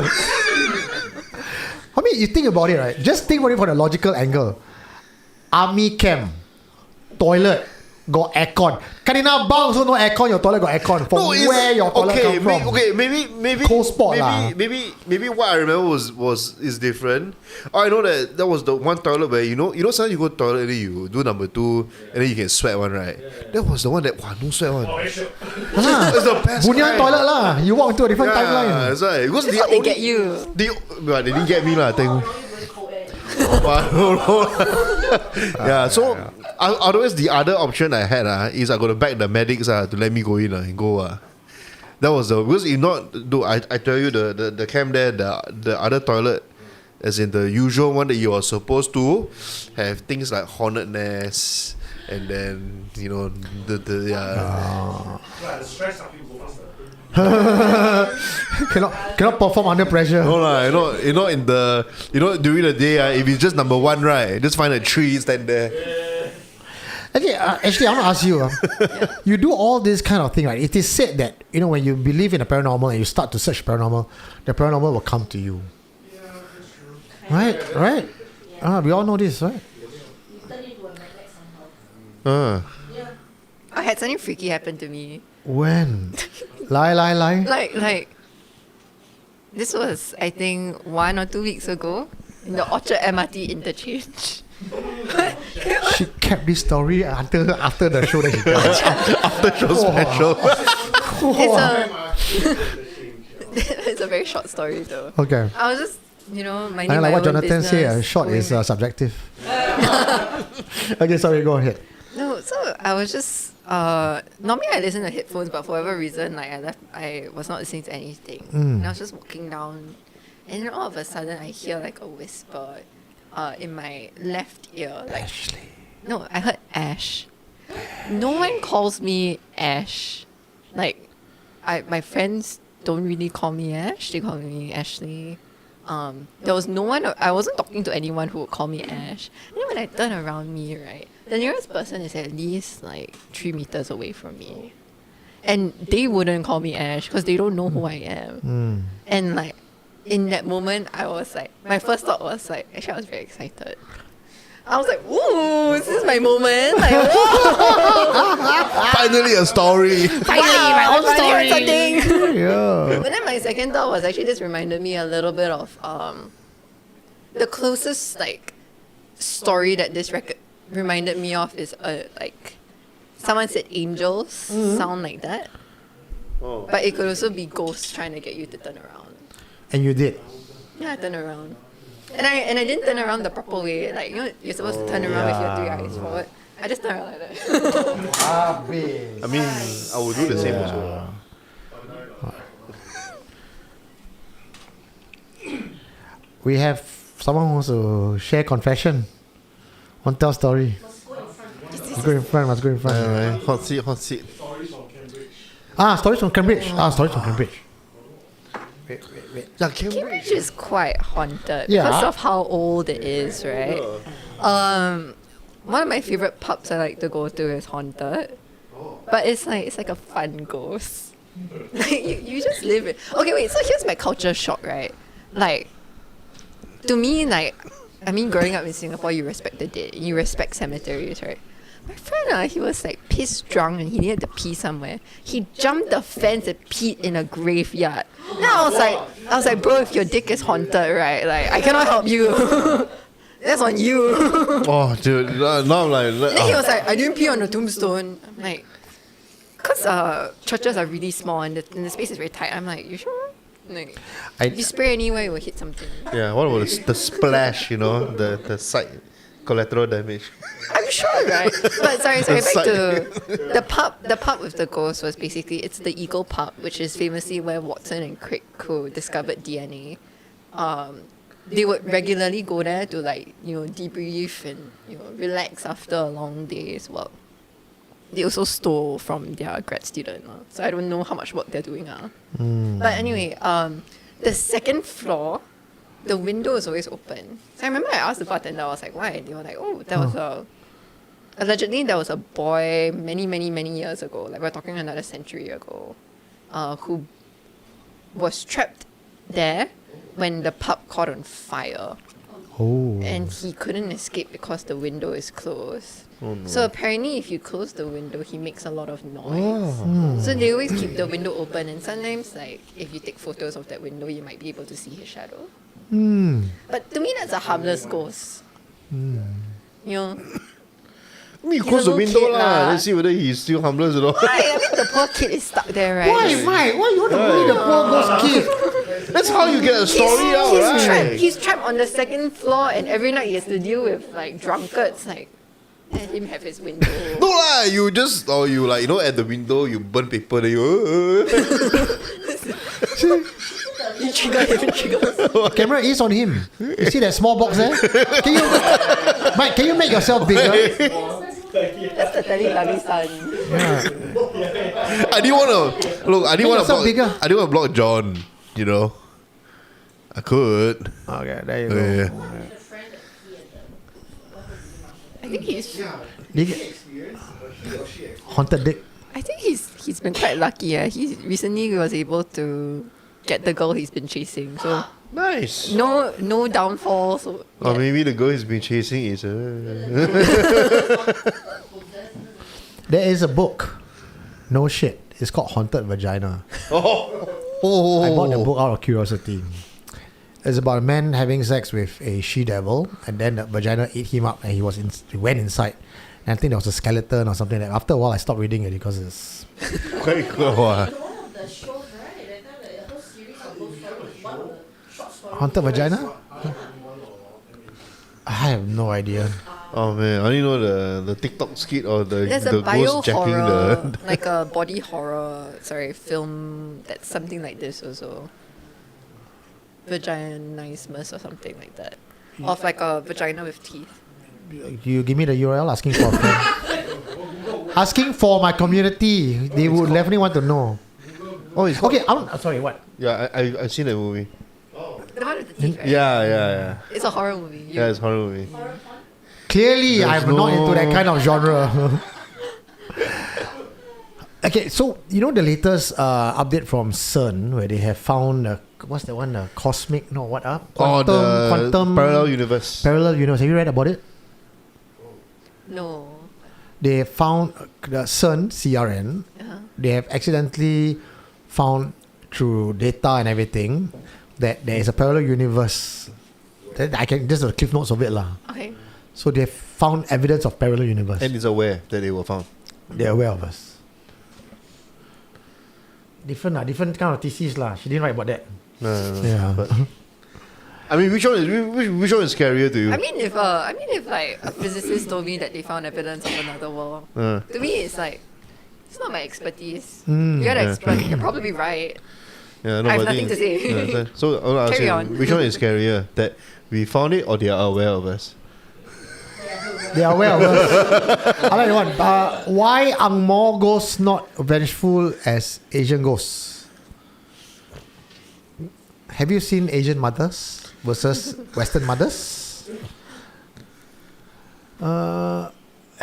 I mean, you think about it, right? Just think about it from the logical angle. Army camp, toilet, got aircon. Kanina bang, so no aircon, your toilet got aircon. From where your toilet come from? Maybe cold spot maybe what I remember is different. I know that was the one toilet where you know sometimes you go to the toilet and then you do number 2 and then you can sweat one, right? That was the one that no sweat one. It's the best. Bunyan toilet lah. You walk into a different timeline. That's right. Because that's they get you. They didn't get me lah. Yeah, so otherwise the other option I had is I got to beg the medics to let me go in and go. That was because if not, dude, I tell you the camp there, the other toilet, as in the usual one that you are supposed to have things like hornet nests, and then The stress of people go faster. cannot perform under pressure. No lah, in the during the day, if it's just number 1, right, just find a tree, stand there. Okay, actually, I want to ask you. You do all this kind of thing, right? It is said that when you believe in the paranormal and you start to search paranormal, the paranormal will come to you. Yeah, that's true. Right. We all know this, right? You turn into a magnet somehow. Yeah. I had something freaky happen to me. When? Lie. Like, this was, I think, 1 or 2 weeks ago in the Orchard MRT interchange. She kept this story until after the show that she did. After show special. It's a very short story though. Okay. I was just, minding I my like what own Jonathan business. said. Short is subjective. Okay, sorry, go ahead. No, so I was just normally I listen to headphones, but for whatever reason, like I was not listening to anything. And I was just walking down, and then all of a sudden I hear like a whisper in my left ear. Like, Ashely. No, I heard Ash. No one calls me Ash. Like, my friends don't really call me Ash. They call me Ashely. There was no one. I wasn't talking to anyone who would call me Ash. And then when I turn around me, right, the nearest person is at least like 3 meters away from me, and they wouldn't call me Ash because they don't know who I am. And like in that moment, I was like, my first thought was like, actually, I was very excited. I was like, ooh, this is my moment. Like, whoa! Finally a story. Finally, my own story. Something. Yeah. But then my second thought was actually this reminded me a little bit of the closest like story that this reminded me of is like someone said angels sound like that, but it could also be ghosts trying to get you to turn around. And you did. Yeah, I turned around. And I didn't turn around the proper way. Like, you know, you're supposed to turn around with your 3 eyes forward. I just turned around like that. I mean, I would do the same also. We have someone who wants to share confession. Want to tell story? Must go in front. Must go in front. Hot seat, hot seat. Stories from Cambridge. Stories from Cambridge. Stories from Cambridge. Yeah, Cambridge is quite haunted Yeah. because of how old it is, right? One of my favorite pubs I like to go to is haunted, but it's like a fun ghost. Like you just live it. Okay, wait. So here's my culture shock, right? Like, to me, like, I mean, growing up in Singapore, you respect the dead, you respect cemeteries, right? My friend, he was like pissed drunk and he needed to pee somewhere. He jumped the fence and peed in a graveyard. Then I was like, bro, if your dick is haunted, right? Like, I cannot help you. That's on you. Oh, dude. Now I'm like... Then he was like, I didn't pee on the tombstone. I'm like, because churches are really small and the space is very tight. I'm like, you sure? Like, if you spray anywhere, it will hit something. Yeah, what about the splash, you know? The side collateral damage. I'm sure, right? But sorry, back to the pub with the ghost was basically, it's the Eagle pub, which is famously where Watson and Crick, who discovered DNA, they would regularly go there to like, you know, debrief and, you know, relax after a long day's work. They also stole from their grad student, so I don't know how much work they're doing. But anyway, the second floor, the window is always open. So I remember I asked the bartender, I was like, why? They were like, oh, allegedly there was a boy many years ago, like we're talking another century ago, who was trapped there when the pub caught on fire. Oh. And he couldn't escape because the window is closed. Oh, no. So apparently if you close the window, he makes a lot of noise. So they always keep the window open, and sometimes like if you take photos of that window, you might be able to see his shadow. But to me, that's a harmless ghost. You know? I mean, you He's close a the little window kid lah. lah. Let's see whether he's still harmless or not. Why? I mean, the poor kid is stuck there, right? Why you want to bully the poor ghost kid? That's how you get a story out, He's right? He's trapped on the second floor, and every night he has to deal with like drunkards. Like, let him have his window. No lah, you just, or you like, you know, at the window, you burn paper, then you... You trigger him, Camera is on him. You see that small box there? Mike, can you make yourself bigger? That's the Teletubby son. I didn't want to... Look, I didn't want to block John, you know. I could. Okay, there you go. Yeah. I think he's haunted dick. I think he's been quite lucky. He recently was able to get the girl he's been chasing. So nice. No downfalls. Or maybe the girl he's been chasing is... There is a book. No shit. It's called Haunted Vagina. Oh. I bought the book out of curiosity. It's about a man having sex with a she-devil, and then the vagina ate him up, and he went inside. And I think there was a skeleton or something like that. After a while, I stopped reading it because it's quite cool. Haunted Vagina? I have no idea. Oh man, I only know the TikTok skit or the There's a ghost jacking horror, the. like a body horror, film that's something like this also. Vaginismus or something like that. Of like a vagina with teeth. You give me the URL asking for a friend. Asking for my community. They would definitely want to know. Oh, it's Okay, sorry, what? Yeah, I've seen that movie. The one with the teeth, right? Yeah. It's a horror movie. Yeah, it's a horror movie. Clearly, There's I'm not no- into that kind of genre. Okay, so you know the latest update from CERN where they have found what's that one? Cosmic? No, what up? Quantum parallel universe. Parallel universe. Have you read about it? No. They found the CERN, CRN. They have accidentally found through data and everything that there is a parallel universe. That I can just the cliff notes of it lah. Okay. So they found evidence of parallel universe. And is aware that they were found. They're aware of us. Different kind of thesis lah. She didn't write about that. No. Yeah. But, I mean, which one is scarier to you? I mean, if like a physicist told me that they found evidence of another world, to me it's like it's not my expertise. You're the expert. You're probably right. Yeah, no, I have but nothing to say. Yeah, so I'll ask Carry you, on. which one is scarier? That we found it or they are aware of us? They are aware of us. I like the one. Why Ang Mo ghosts not vengeful as Asian ghosts? Have you seen Asian mothers versus Western mothers?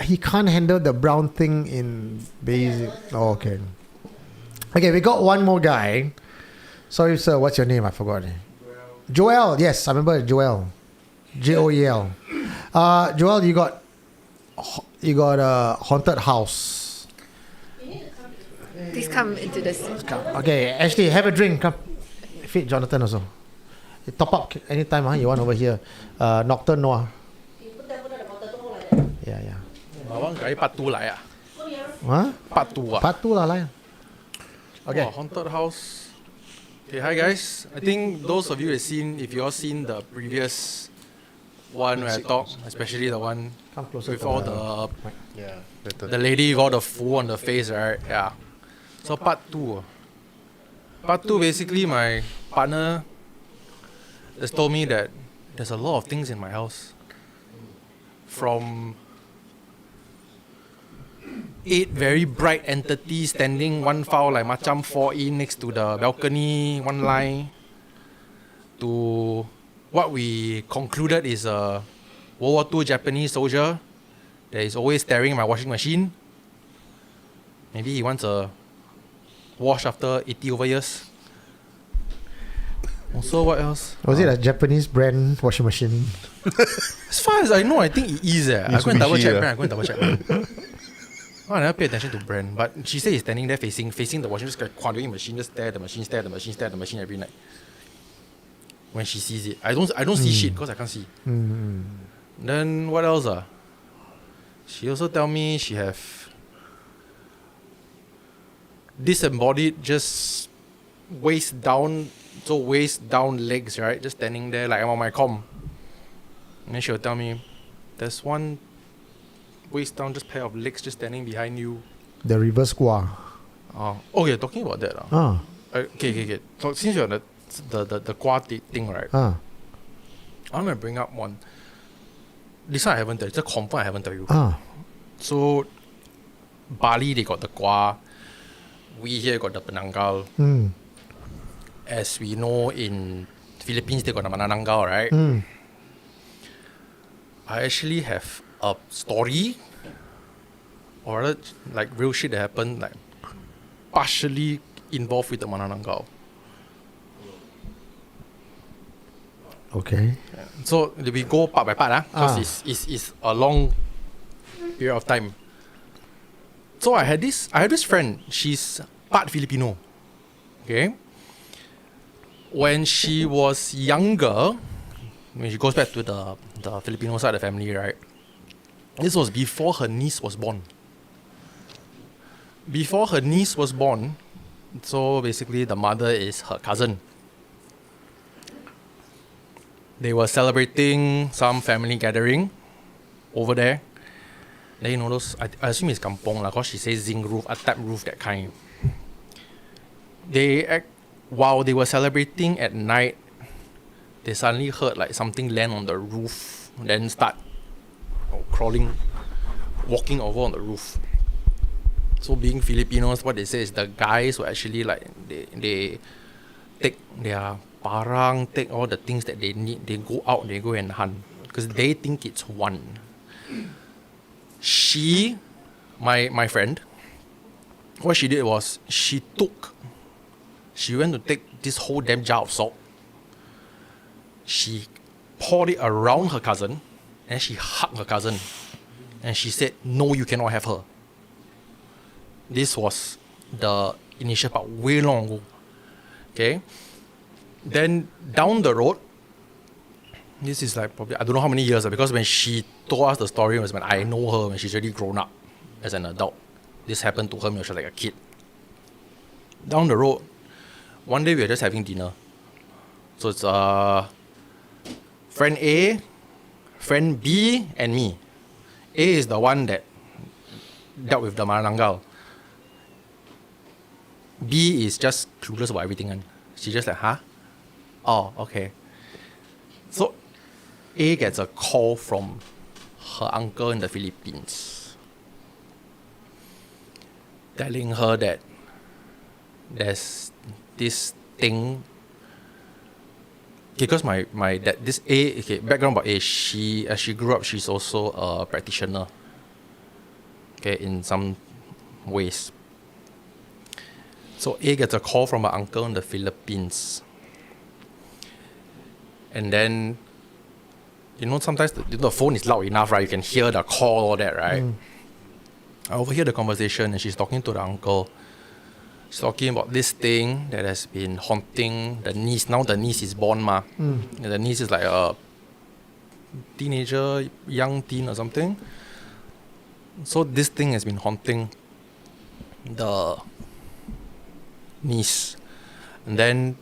He can't handle the brown thing in basic. Oh, okay. Okay, we got one more guy. Sorry, sir. What's your name? I forgot. Joel. Yes, I remember Joel. Joel. Joel, you got a haunted house. Please come into this. Okay, Ashely, have a drink. Come, feed Jonathan also. You top up anytime. You want over here. Nocturne Noah. Yeah. Part 2 来啊 Huh? Part 2 ah. Part 2 lah, lah. Okay. Haunted house. Okay, hi guys. I think those of you have seen, if you all seen the previous one where I talk, especially the one Come closer with to all the lady with all the foo on the face, right? Yeah. So part 2. Part 2, basically my partner just told me that there's a lot of things in my house. From 8 very bright entities standing one file like macam 4 next to the balcony, one line, to what we concluded is a World War II Japanese soldier that is always staring at my washing machine. Maybe he wants a wash after 80 over years. Also, what else? Was it a Japanese brand washing machine? As far as I know, I think it is. I go and double check brand. Oh, I never pay attention to brand, but she said he's standing there facing the washing machine, just stare at the machine every night. When she sees it, I don't see shit because I can't see. Then what else? She also tell me she have disembodied, just waist down legs, right? Just standing there like I'm on my comm. And then she'll tell me, there's one waist down, just pair of legs just standing behind you. The reverse squaw. Oh yeah, talking about that. Okay. So since you're on the quad thing, right? I'm gonna bring up one. This one I haven't told you. It's a confirm I haven't told you. So Bali they got the kwa. We here got the penanggal. As we know in Philippines they got the manananggal, right? I actually have a story, or rather, like real shit that happened, like partially involved with the manananggal. Okay. So we go part by part, because it's a long period of time. So I had this friend. She's part Filipino. Okay. When she was younger, when she goes back to the Filipino side of the family, right? This was before her niece was born. So basically the mother is her cousin. They were celebrating some family gathering. over there. Then you know those, I assume it's kampong lah, cause she says zinc roof, a tap roof, that kind. While they were celebrating at night, they suddenly heard like something land on the roof, then start crawling, walking over on the roof. So being Filipinos, what they say is the guys were actually like, they take their parang, take all the things that they need, they go out, they go and hunt, because they think it's one. She, my friend, what she did was, she went to take this whole damn jar of salt, she poured it around her cousin, and she hugged her cousin, and she said, no, you cannot have her. This was the initial part, way long ago. Okay? Then down the road, this is like probably, I don't know how many years, because when she told us the story, it was when I know her, when she's already grown up as an adult. This happened to her when she was like a kid. Down the road, one day we were just having dinner. So it's friend A, friend B, and me. A is the one that dealt with the Maranangal. B is just clueless about everything. And she just like, huh? Oh, okay. So A gets a call from her uncle in the Philippines, telling her that there's this thing. Because my dad, this A, okay, background about A, as she grew up, she's also a practitioner. Okay, in some ways. So A gets a call from her uncle in the Philippines. And then, you know, sometimes the phone is loud enough, right? You can hear the call, all that, right? I overhear the conversation, and she's talking to the uncle. She's talking about this thing that has been haunting the niece. Now the niece is born, ma. And the niece is like a teenager, young teen or something. So this thing has been haunting the niece. And then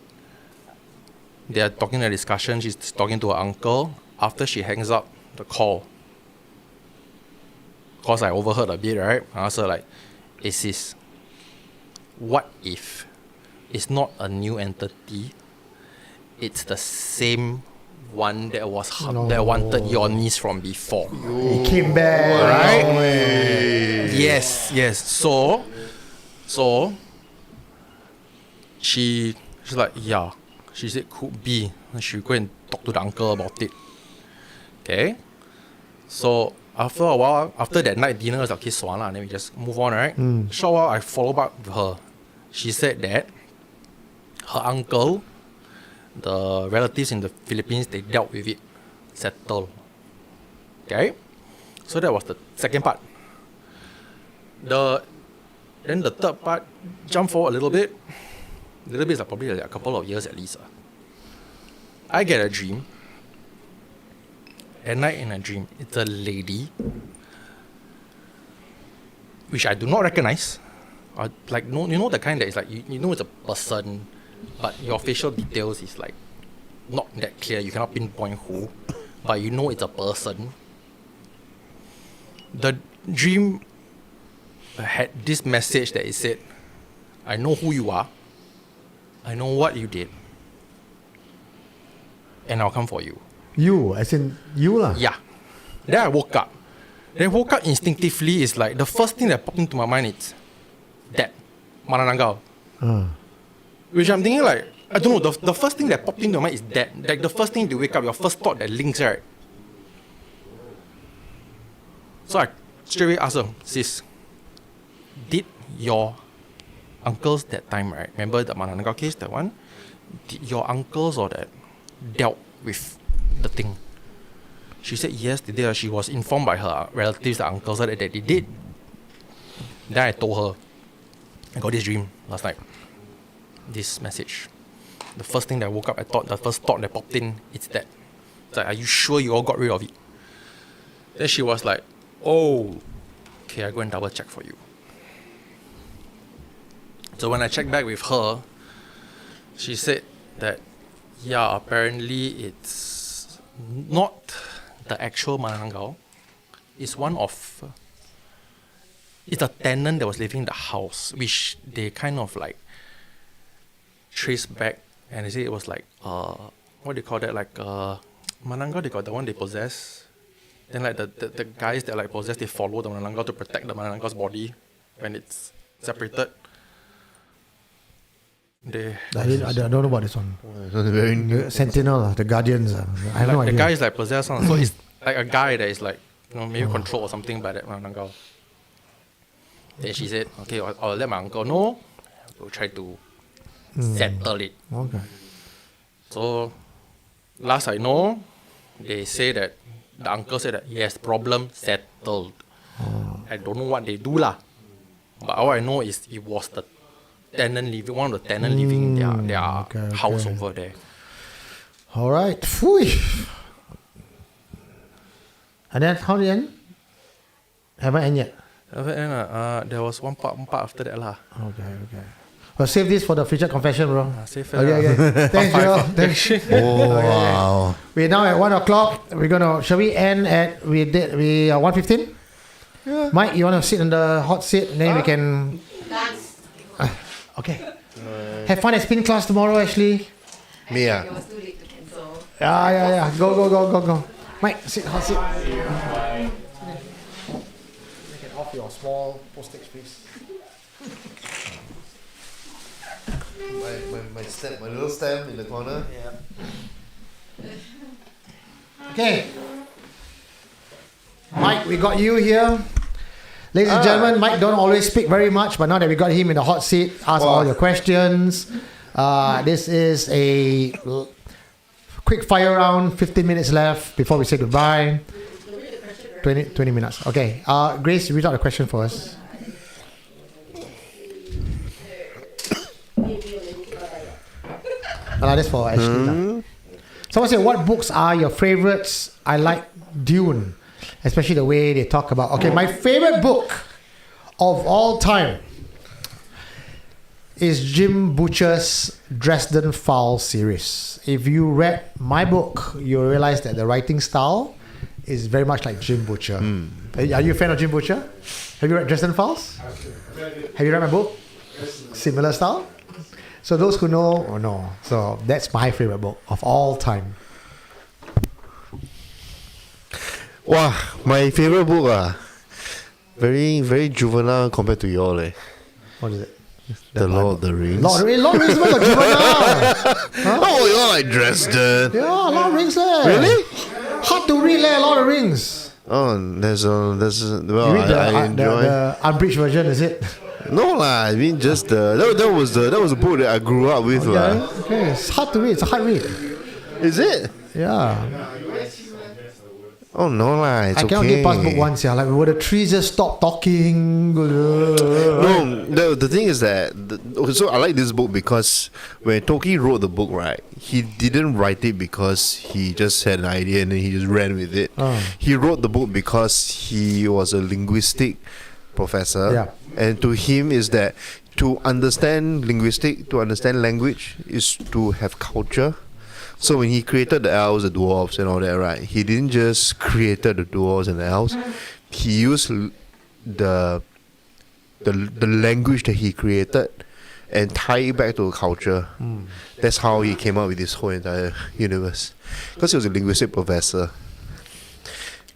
they are talking a discussion. She's talking to her uncle. After she hangs up the call, because I overheard a bit, right? I asked her like, is this, what if it's not a new entity, it's the same one that was that wanted your niece from before? He came back, right? Yes. So she's like, yeah. She said could be. She go and talk to the uncle about it. Okay. So after a while, after that night dinner, it's like, okay, swan lah, then we just move on, right? Short while, I followed up with her. She said that her uncle, the relatives in the Philippines, they dealt with it, settled. Okay? So that was the second part. Then the third part, jump forward a little bit. A little bit is like probably like a couple of years at least. I get a dream. At night in a dream, it's a lady, which I do not recognize. Like, no, you know the kind that is like, you know it's a person, but your facial details is like not that clear. You cannot pinpoint who, but you know it's a person. The dream had this message that it said, I know who you are, I know what you did, and I'll come for you. You, as in you lah? Yeah. Then I woke up. Then woke up instinctively is like, the first thing that popped into my mind is that Manananggal. Which I'm thinking like, I don't know, the first thing that popped into my mind is that. Like the first thing to wake up, your first thought that links, right? So I straight away asked her, sis, did your uncles that time, right? Remember the Manananggal case, that one? Did your uncles or that dealt with the thing? She said yes, they did. She was informed by her relatives, the uncles, that they did. Then I told her, I got this dream last night. This message. The first thing that I woke up, the first thought that popped in, it's that. It's like, are you sure you all got rid of it? Then she was like, oh, okay, I go and double check for you. So when I checked back with her, she said that, yeah, apparently it's not the actual Manananggal. is one of it's a tenant that was living in the house, which they kind of like trace back, and they say it was like what do you call that, like Mananga, they got the one they possess. Then like the guys that like possess, they follow the Mananga to protect the Mananga's body when it's separated. I don't know about this one. Very new. Sentinel, the Guardians. I have no Like idea. the guy is like possessed, so it's like a guy that is like, you know, maybe controlled or something by that Mananga. Then she said, okay, I'll let my uncle know. We'll try to settle it. Okay. So, last I know, they say that the uncle said that yes, problem settled. I don't know what they do lah, but all I know is it was the tenant living, one of the tenant living in their house over there. All right. Phew. And then how did it end? Haven't end yet. There was one part after that lah. Okay. Well, save this for the featured confession, bro. Save it. Okay. Thanks, Joe. Thanks. Oh, wow. We're now at 1 o'clock. Shall we end at 1:15? Yeah. Mike, you want to sit in the hot seat, and then we can. Okay. Have fun at spin class tomorrow, Ashely. Me, It was too late to cancel. Yeah. Go. Mike, sit hot seat. Bye. You can off your small postage, please. My little stamp in the corner. Yeah. Okay. Mike, we got you here. Ladies and gentlemen, Mike don't always speak very much, but now that we got him in the hot seat, ask all your questions. This is a quick fire round, 15 minutes left before we say goodbye. 20 minutes. Okay. Grace, read out the question for us. That's for Ashely. Someone said, what books are your favorites? I like Dune, especially the way they talk about. Okay, my favorite book of all time is Jim Butcher's Dresden Files series. If you read my book, you'll realize that the writing style is very much like Jim Butcher. Are you a fan of Jim Butcher? Have you read Dresden Files? Have you read my book? Similar style? So those who know or know. So that's my favorite book of all time. Wow, my favorite book very, very juvenile compared to y'all. What is it? The Lord of the Rings. Lord of the Rings got juvenile. Huh? Oh, you're like Dresden. Yeah, Lord of the Rings. Really? Hard to read, Lord of the Rings. Oh, there's well, You read I enjoy. the unbridged version, is it? No lah, I mean just that was a book that I grew up with. Okay, it's hard to read. It's a hard read. Is it? Yeah. Oh no lah, it's I cannot okay. get past book once. Yeah, like will the trees just stop talking? No, the thing is that so I like this book because when Tolkien wrote the book, right, he didn't write it because he just had an idea and then he just ran with it. He wrote the book because he was a linguistic professor. Yeah. And to him is that to understand language is to have culture. So when he created the elves, the dwarves and all that, right, he didn't just created the dwarves and the elves. He used the language that he created and tie it back to a culture. That's how he came up with this whole entire universe. Because he was a linguistic professor.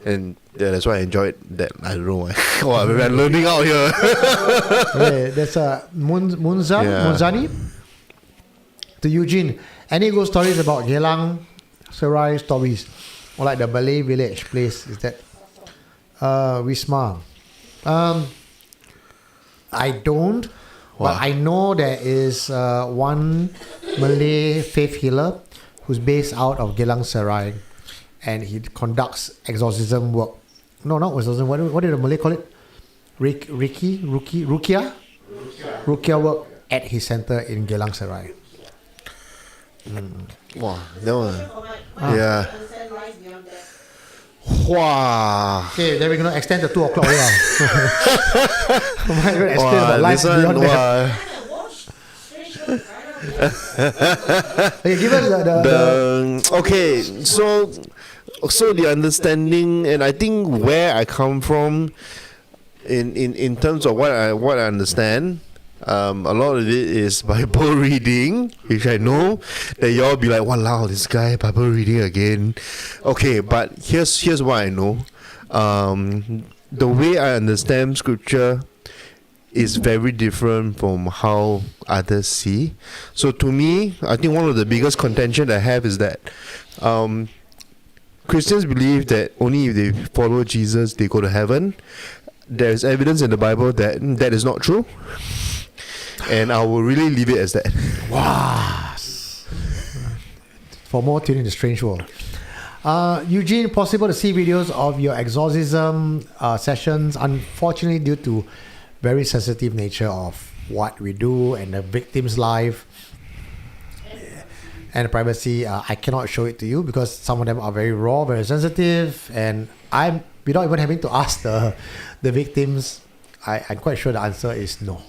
And that's why I enjoyed that. I don't know why. Oh, I'm learning out here. There's a Munzani to Eugene. Any good stories about Geylang Serai stories? Or like the Malay village place? Is that Wisma? I don't. But I know there is one Malay faith healer who's based out of Geylang Serai. And he conducts exorcism work. No, not exorcism. What did the Malay call it? Rukia work at his center in Geylang Serai. Wow, that one. Yeah. Wow. Okay, then we're going to extend to 2 o'clock. Yeah. We're going to explain about life beyond that. Okay, give us okay, so the understanding, and I think where I come from, in terms of what I understand, a lot of it is Bible reading, which I know that y'all be like, "Wow, this guy Bible reading again." Okay, but here's what I know. The way I understand scripture is very different from how others see. So to me, I think one of the biggest contention I have is that Christians believe that only if they follow Jesus they go to heaven. There's evidence in the Bible that that is not true, and I will really leave it as that. Wow. For more, tune in the Strange World. Eugene, possible to see videos of your exorcism sessions. Unfortunately, due to very sensitive nature of what we do and the victim's life and privacy, I cannot show it to you because some of them are very raw, very sensitive, and I'm without even having to ask the victims, I'm quite sure the answer is no.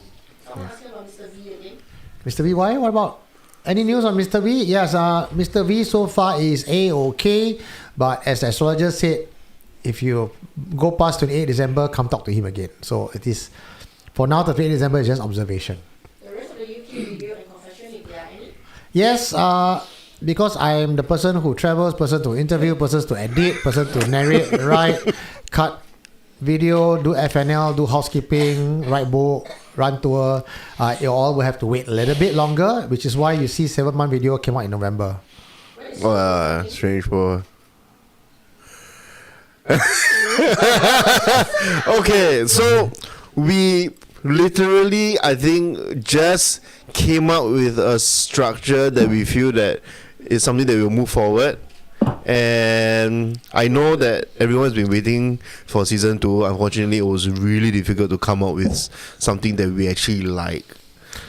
Someone asking about Mr. V again. Mr. V, why? What about any news on Mr. V? Yes, Mr. V so far is A-OK, but as the astrologer said, if you go past 28 December, come talk to him again. So it is, for now, 28 December is just observation. The rest of the UK review and confession, if there are any? Yes, because I am the person who travels, person to interview, person to edit, person to narrate, write, cut video, do FNL, do housekeeping, write book, run tour. You all will have to wait a little bit longer, which is why you see 7-month video came out in November. Strange boy. Okay, so we literally, I think, just came up with a structure that we feel that is something that will move forward. And I know that everyone's been waiting for season 2. Unfortunately, it was really difficult to come up with something that we actually like.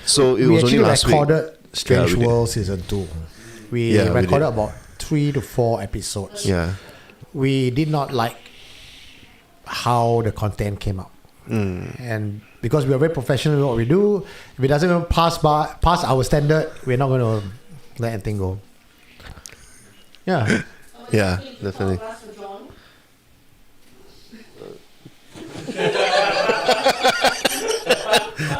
So it was only last week. We actually recorded Strange World season 2. We recorded about 3 to 4 episodes. Yeah. We did not like how the content came out. And because we are very professional in what we do, if it doesn't even pass our standard, we're not going to let anything go. Yeah. Yeah, definitely.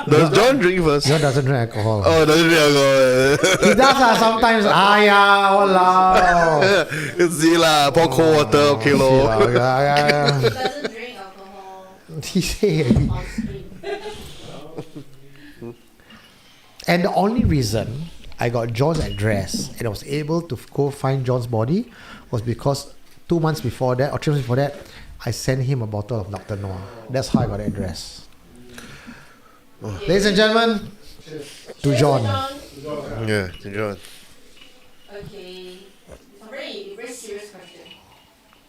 Does John drink first? John doesn't drink alcohol. Oh, doesn't drink alcohol. He does sometimes. Walao. See lah, pour cold water, okay lo. He doesn't drink alcohol. He said. And the only reason I got John's address and I was able to go find John's body was because 2 months before that, or 3 months before that, I sent him a bottle of Dr. Noir. That's how I got the address. Ladies and gentlemen, to John. Yeah, to John. Okay. A very serious question.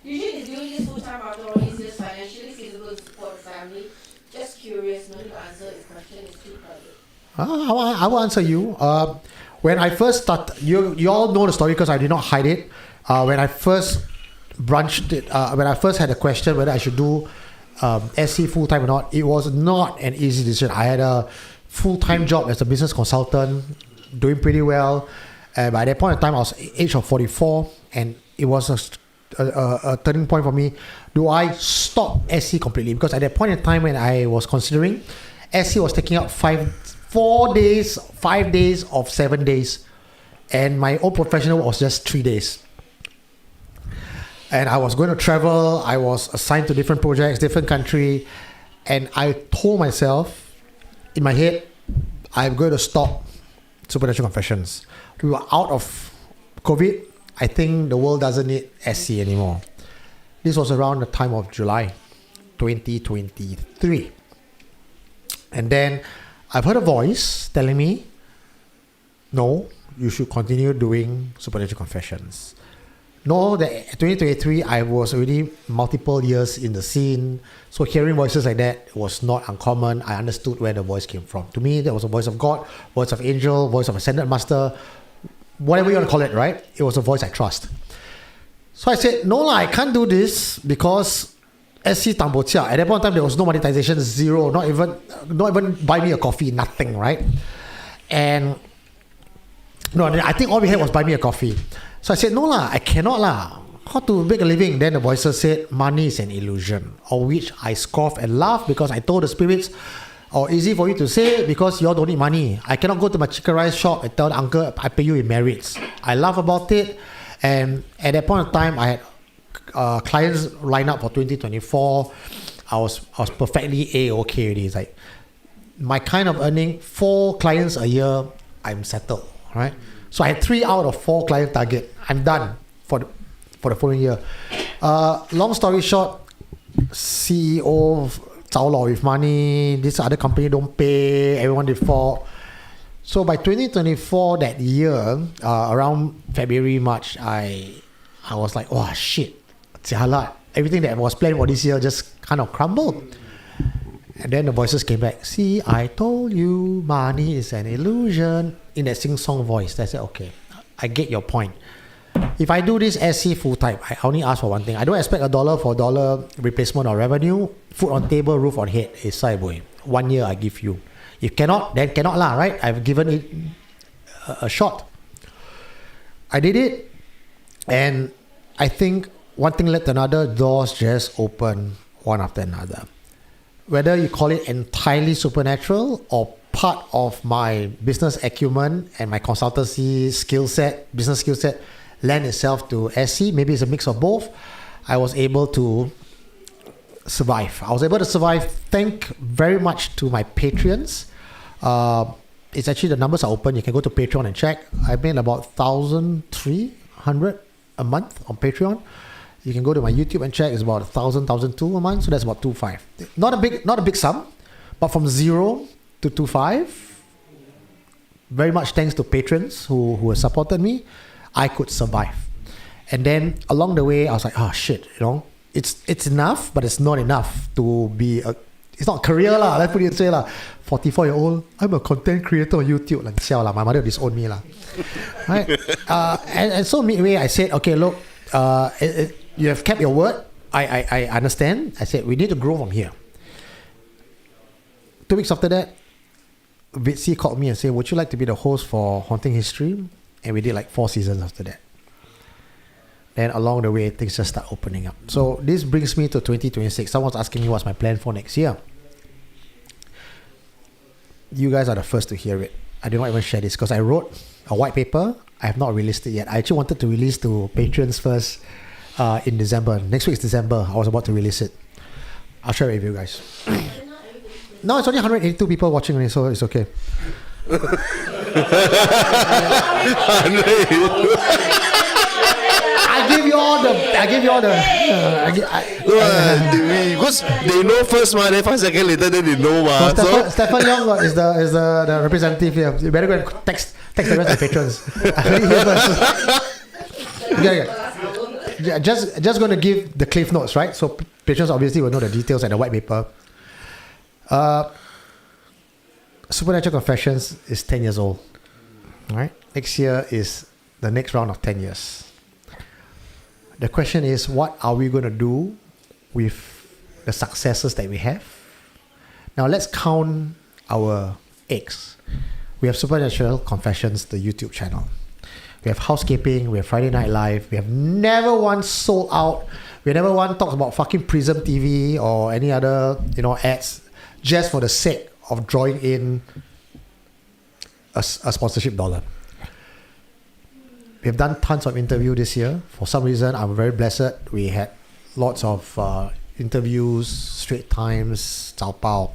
Eugene is doing this full-time after all. Is this financially feasible to support the family? Just curious, no need to answer this question, it's too private. I will answer you. When I first started, you all know the story because I did not hide it. When I first branched it, when I first had a question whether I should do SC full-time or not, it was not an easy decision. I had a full-time job as a business consultant, doing pretty well. By that point in time, I was age of 44, and it was a turning point for me. Do I stop SC completely? Because at that point in time when I was considering, SC was taking up 5 days of 7 days, and my own professional was just 3 days. And I was going to travel. I was assigned to different projects, different country, and I told myself in my head, I'm going to stop Supernatural Confessions. We were out of COVID. I think the world doesn't need SC anymore. This was around the time of July 2023. And then I've heard a voice telling me, no, you should continue doing Supernatural Confessions. No, that 2023, I was already multiple years in the scene. So hearing voices like that was not uncommon. I understood where the voice came from. To me, that was a voice of God, voice of angel, voice of ascended master, whatever you want to call it, right? It was a voice I trust. So I said, no, I can't do this because SC Tambocha. At that point in time, there was no monetization, zero, not even buy me a coffee, nothing, right? And No, I think all we had was buy me a coffee. So I said, no lah, I cannot lah. How to make a living? Then the voices said, money is an illusion. Of which I scoffed and laughed because I told the spirits, easy for you to say because you all don't need money. I cannot go to my chicken rice shop and tell the uncle I pay you in merits. I laugh about it, and at that point of time, I had clients lined up for 2024. I was perfectly A-okay already. It's like my kind of earning 4 clients a year, I'm settled, right? So I had 3 out of 4 client target. I'm done for the following year. Long story short, CEO Zao Lao with money, this other company don't pay, everyone default. So by 2024 that year, around February, March, I was like, oh shit, jialat. Everything that was planned for this year just kind of crumbled. And then the voices came back. See, I told you money is an illusion, in that sing-song voice. I said, okay, I get your point. If I do this SC full-time, I only ask for one thing. I don't expect $1 for $1 replacement or revenue. Food on table, roof on head. Is sai boy. 1 year I give you. If cannot, then cannot lah, right? I've given it a shot. I did it, and I think one thing led to another. Doors just open one after another. Whether you call it entirely supernatural or part of my business acumen and my consultancy skill set, business skill set, lend itself to SC, maybe it's a mix of both. I was able to survive. I was able to survive thank very much to my Patreons. It's actually, the numbers are open. You can go to Patreon and check. I made about 1,300 a month on Patreon. You can go to my YouTube and check. It's about 1,000, 1,200 a month. So that's about 2.5. Not a big sum, but from 0 to 2.5, very much thanks to patrons who have supported me, I could survive. And then along the way, I was like, oh shit, it's enough, but it's not enough to be it's not a career lah. Let's put it say lah. 44-year-old, I'm a content creator on YouTube. Like, siao lah, my mother disowned me lah. Right? And so midway, I said, okay, look, you have kept your word. I understand. I said, we need to grow from here. 2 weeks after that, Vitsi called me and said, would you like to be the host for Haunting History? And we did like 4 seasons after that. Then along the way, things just start opening up. So this brings me to 2026. Someone's asking me what's my plan for next year. You guys are the first to hear it. I did not even share this because I wrote a white paper. I have not released it yet. I actually wanted to release to patrons first in December. Next week is December. I was about to release it. I'll share it with you guys. No, it's only 182 people watching me, so it's okay. I give you all the. Because they know first, man. Then 5 seconds later, then they know, man. So Stefan Young is the representative here. You better go and text the rest of the patrons. I heard it here first. Yeah. Just going to give the cliff notes, right? So patrons obviously will know the details and the white paper. Supernatural Confessions is 10 years old. All right. Next year is the next round of 10 years. The question is, what are we going to do with the successes that we have? Now let's count our eggs. We have Supernatural Confessions, the YouTube channel. We have Housekeeping. We have Friday Night Live. We have never once sold out. We never once talked about fucking Prism TV or any other ads just for the sake of drawing in a sponsorship dollar. We've done tons of interviews this year. For some reason, I'm very blessed. We had lots of interviews, Straight Times, Zao Pao.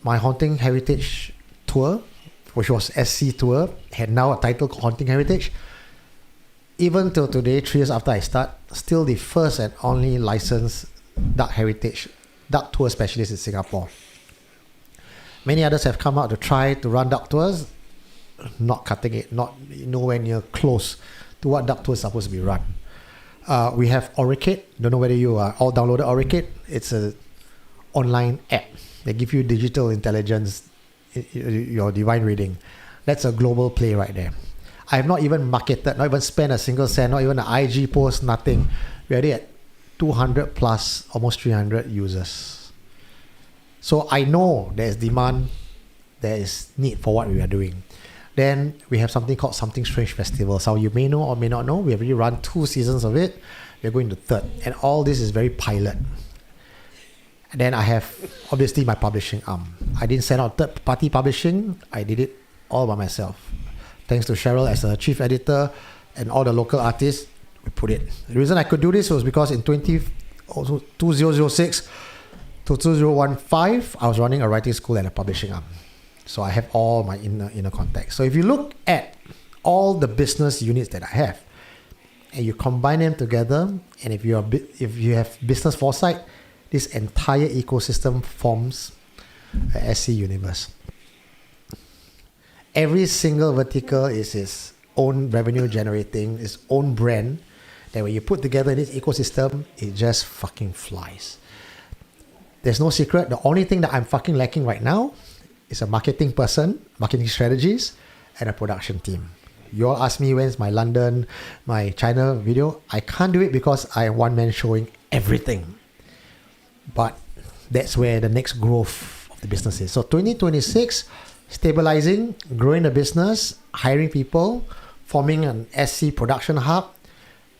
My Haunting Heritage tour, which was SC tour, had now a title called Haunting Heritage. Even till today, 3 years after I start, still the first and only licensed dark tour specialist in Singapore. Many others have come out to try to run dark tours, not cutting it, not nowhere near close to what dark tours are supposed to be run. We have Oricade. Don't know whether you all downloaded Oricade. It's an online app. They give you digital intelligence, your divine reading. That's a global play right there. I have not even marketed, not even spent a single cent, not even an IG post, nothing. We're already at 200 plus, almost 300 users. So I know there is demand, there is need for what we are doing. Then we have something called Something Strange Festival. So you may know or may not know, we have already run 2 seasons of it. We're going to 3rd. And all this is very pilot. And then I have, obviously, my publishing arm. I didn't send out third-party publishing. I did it all by myself. Thanks to Cheryl as a chief editor and all the local artists, we put it. The reason I could do this was because in 2006 to 2015, I was running a writing school and a publishing arm. So I have all my inner contacts. So if you look at all the business units that I have, and you combine them together, and if you have business foresight, this entire ecosystem forms a SC universe. Every single vertical is its own revenue generating, its own brand, that when you put together in this ecosystem, it just fucking flies. There's no secret. The only thing that I'm fucking lacking right now is a marketing person, marketing strategies, and a production team. You all ask me when's my London, my China video. I can't do it because I am one man showing everything. But that's where the next growth of the business is. So 2026, stabilizing, growing the business, hiring people, forming an SC production hub,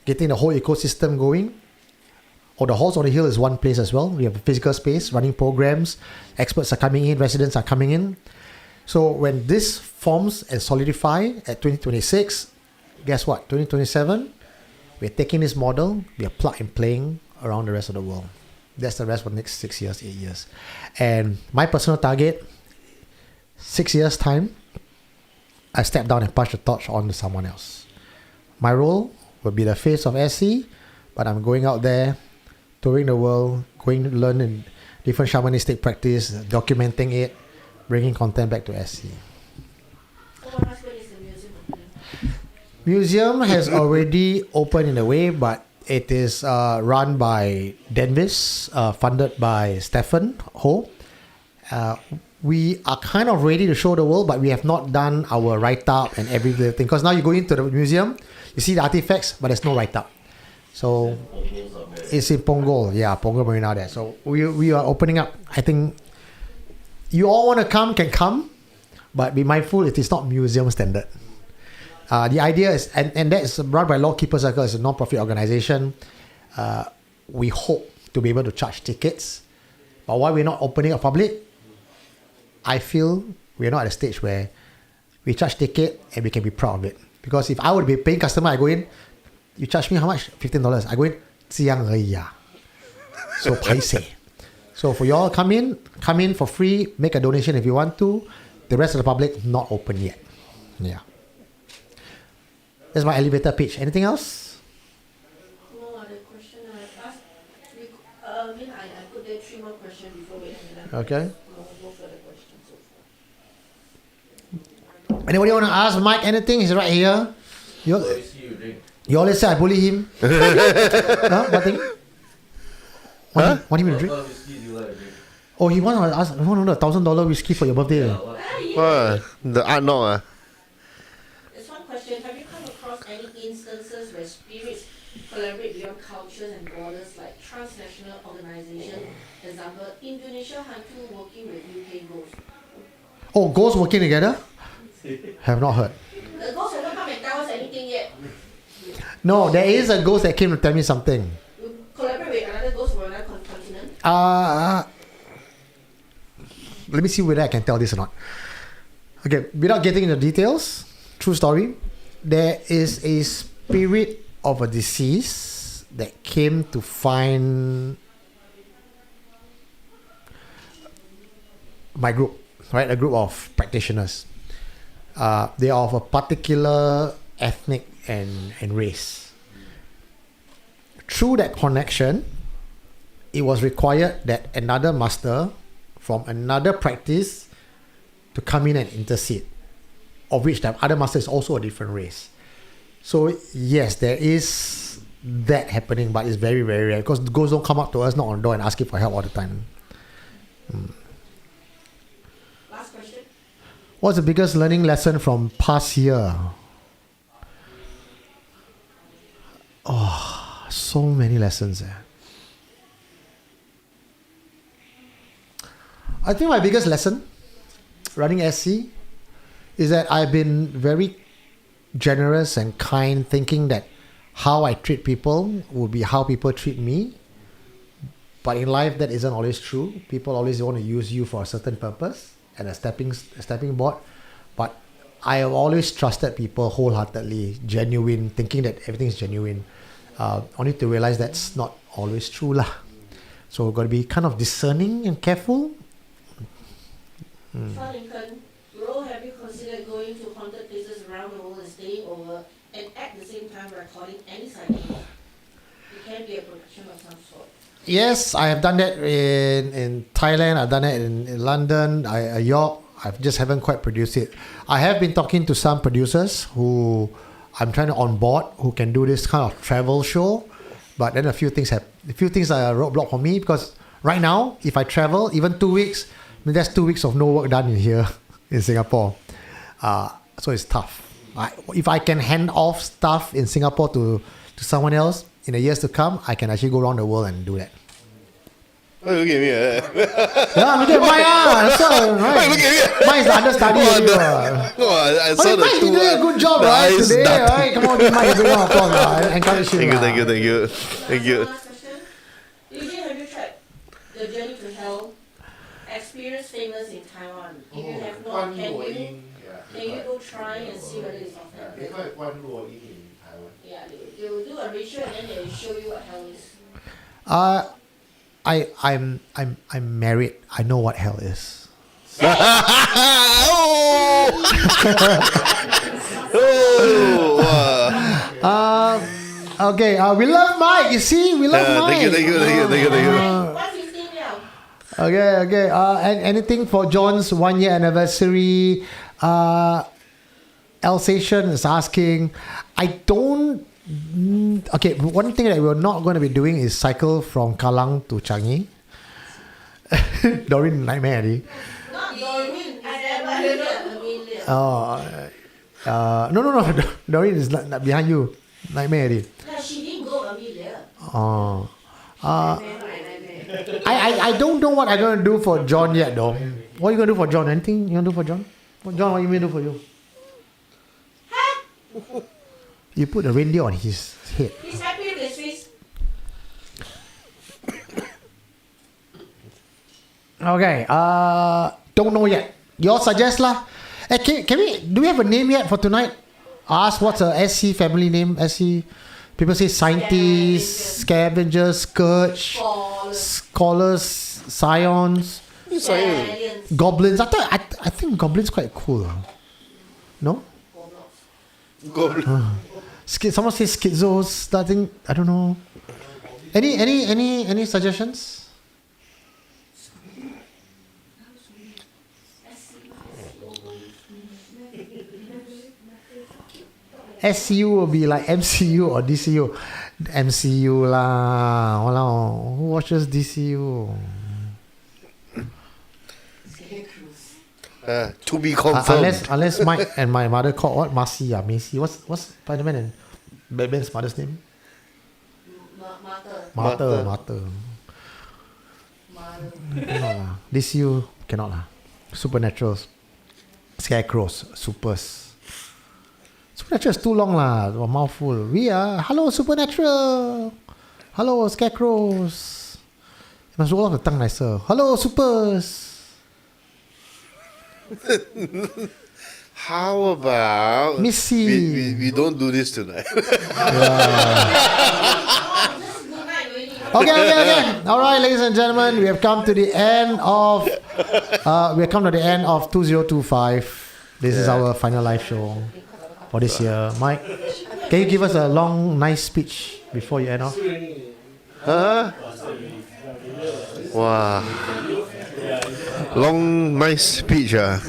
getting the whole ecosystem going. Or the Halls on the Hill is one place as well. We have a physical space, running programs, experts are coming in, residents are coming in. So when this forms and solidify at 2026, guess what? 2027, we're taking this model, we are plug and playing around the rest of the world. That's the rest for the next 6 years, 8 years. And my personal target, 6 years time, I step down and pass the torch on to someone else. My role will be the face of SC, but I'm going out there, touring the world, going to learn in different shamanistic practice, documenting it, bringing content back to SC. Museum has already opened in a way, but it is run by Denvis, funded by Stefan Ho. We are kind of ready to show the world, but we have not done our write-up and everything. Because now you go into the museum, you see the artifacts, but there's no write-up. So it's in Punggol. Yeah, Punggol Marina there. So we are opening up. I think you all want to come, can come, but be mindful it is not museum standard. The idea is, and that's run by Law Keeper Circle, it's a non-profit organization. We hope to be able to charge tickets. But why we're not opening up public, I feel we're not at a stage where we charge ticket and we can be proud of it. Because if I would be a paying customer, I go in, you charge me how much? $15. I go in, 这样而已啊. So paiseh. So for y'all, come in for free, make a donation if you want to. The rest of the public, not open yet. Yeah. That's my elevator pitch. Anything else? No other question. I asked. I put there 3 more questions before we end it. Okay. No further questions so far. Anybody want to ask Mike anything? He's right here. You always say I bully him. Huh? What thing? Want him to drink? Oh, he want to ask. I want to know $1,000 whiskey for your birthday. The art no. There's one question. Have you come across any instances where spirits collaborate beyond cultures and borders, like transnational organizations? Example, Indonesia Hantu working with UK ghosts. Oh, ghosts working together? Have not heard. The ghosts haven't come and tell us anything yet. No, there is a ghost that came to tell me something. You collaborate with another ghost from another continent? Let me see whether I can tell this or not. Okay, without getting into details, true story, there is a spirit of a deceased that came to find my group, right? A group of practitioners. They are of a particular ethnic and race. Through that connection, it was required that another master from another practice to come in and intercede, of which the other master is also a different race. So yes, there is that happening, but it's very, very rare because the ghosts don't come up to us, knock on the door and asking for help all the time. Last question. What's the biggest learning lesson from past year? Oh, so many lessons there. I think my biggest lesson running SC is that I've been very generous and kind, thinking that how I treat people will be how people treat me. But in life, that isn't always true. People always want to use you for a certain purpose and a stepping board. But I have always trusted people wholeheartedly, genuine, thinking that everything is genuine. Only to realize that's not always true lah. So we've got to be kind of discerning and careful. Sean Lincoln, Ro, have you considered going to haunted places around the world and staying over and at the same time recording any sightings? It can be a production of some sort. Yes, I have done that in Thailand. I've done it in London, York. I just haven't quite produced it. I have been talking to some producers who I'm trying to onboard, who can do this kind of travel show. But then a few things are a roadblock for me, because right now, if I travel even 2 weeks, that's 2 weeks of no work done in here in Singapore. So it's tough. If I can hand off stuff in Singapore to someone else in the years to come, I can actually go around the world and do that. Why look at me? Yeah, look at mine. Right. Look at me. Mine is the understudy. I saw the Mine, you doing a good job, right? Today, right? Come on, give mine. Bring on, of course. Encourage him. Thank you. Last question. Eugene, have you tried the journey to hell? Experience famous in Taiwan. If you have not, can you go try and see whether it's authentic? They call it 关落音 in Taiwan. Yeah, they will do a ritual and then they will show you what hell is. I'm married. I know what hell is. Okay. We love Mike. You see, we love Mike. Thank you. 1:15 now. Okay. And anything for John's 1 year anniversary? Alsatian is asking. I don't. Okay, one thing that we're not going to be doing is cycle from Kallang to Changi. Doreen, nightmare. Not Doreen. I never Amelia. No. Doreen is not behind you. Nightmare. No, she didn't go Amelia. I don't know what I'm going to do for John yet, though. What are you going to do for John? Anything you going to do for John? John, what you going to do for you? You put a reindeer on his head. He's happy with his face. Okay. Don't know yet. You all suggest lah. Can we? Do we have a name yet for tonight? Ask what's a SC family name. SC. People say scientists, scavengers, scourge, scholars, scions, goblins. I think goblins quite cool. No. Goblin. Someone says schizos. Starting. I don't know. Any suggestions? SCU will be like MCU or DCU. MCU lah. Walao. Who watches DCU? To be confirmed. Unless Mike and my mother called what? Macy. What's Spider-Man and Batman's mother's name? Martha. Cannot lah. DCU cannot lah. Supernaturals. Scarecrows. Supers. Supernatural is too long lah. A mouthful. We are. Hello, Supernatural. Hello, Scarecrows. You must roll off the tongue nicer. Hello, Supers. How about Missy? We don't do this tonight. Okay. All right, ladies and gentlemen, we have come to the end of 2025. This is our final live show for this year. Mike, can you give us a long, nice speech before you end off? Huh? Wow. Long, nice speech. Now,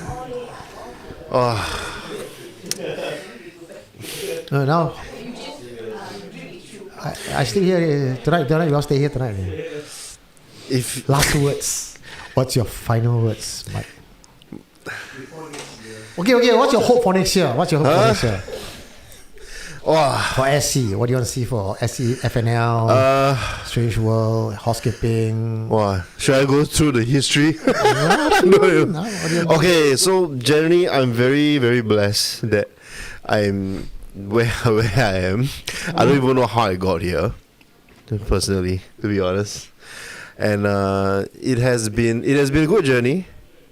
I stay here tonight. We all stay here tonight. If last words, what's your final words, Mike? Okay. What's your hope for next year? For SC, what do you want to see for SC, FNL, Strange World, housekeeping? Should I go through the history? Okay, so generally, I'm very, very blessed that I'm where I am. I don't even know how I got here, personally, to be honest. And it has been a good journey.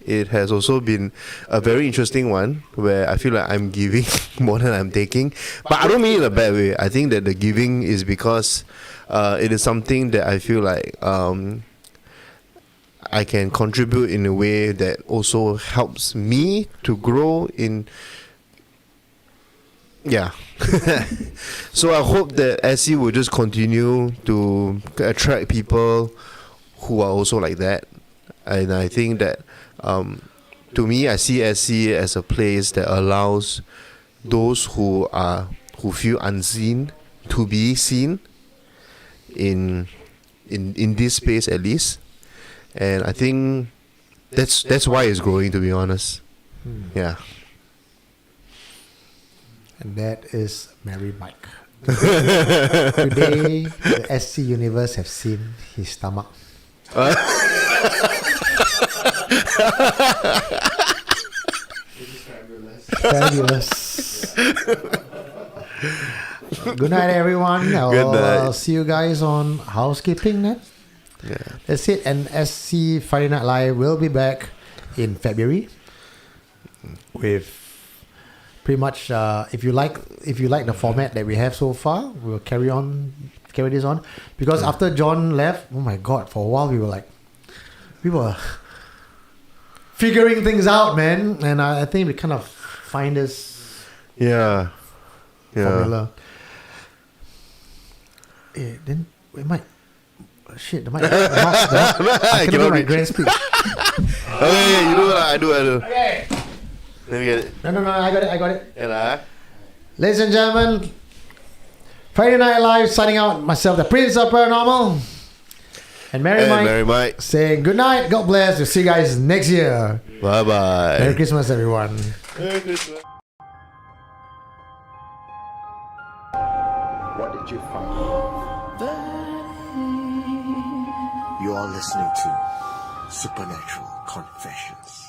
It has also been a very interesting one where I feel like I'm giving more than I'm taking. But I don't mean it in a bad way. I think that the giving is because it is something that I feel like I can contribute in a way that also helps me to grow in. Yeah. So I hope that SC will just continue to attract people who are also like that. And I think that to me, I see SC as a place that allows those who feel unseen to be seen in this space at least. And I think that's why it's growing, to be honest. Yeah. And that is Mary Mike. Today, the SC universe have seen his stomach. Fabulous. Good night, everyone. I'll see you guys on housekeeping then. Yeah. That's it. And SC Friday Night Live will be back in February with pretty much. If you like the format that we have so far, we'll carry this on. Because after John left, oh my God, for a while we were figuring things out, man. And I think we kind of find this formula. Then we might. Shit, the mic. I can do my grand speech. Okay, you do what I do. Okay. Let me get it. No, I got it. And Ladies and gentlemen, Friday Night Live signing out. Myself, the Prince of Paranormal. And Mary Mike saying good night, God bless. We'll see you guys next year. Bye-bye. Merry Christmas, everyone. Merry Christmas. What did you find? You are listening to Supernatural Confessions.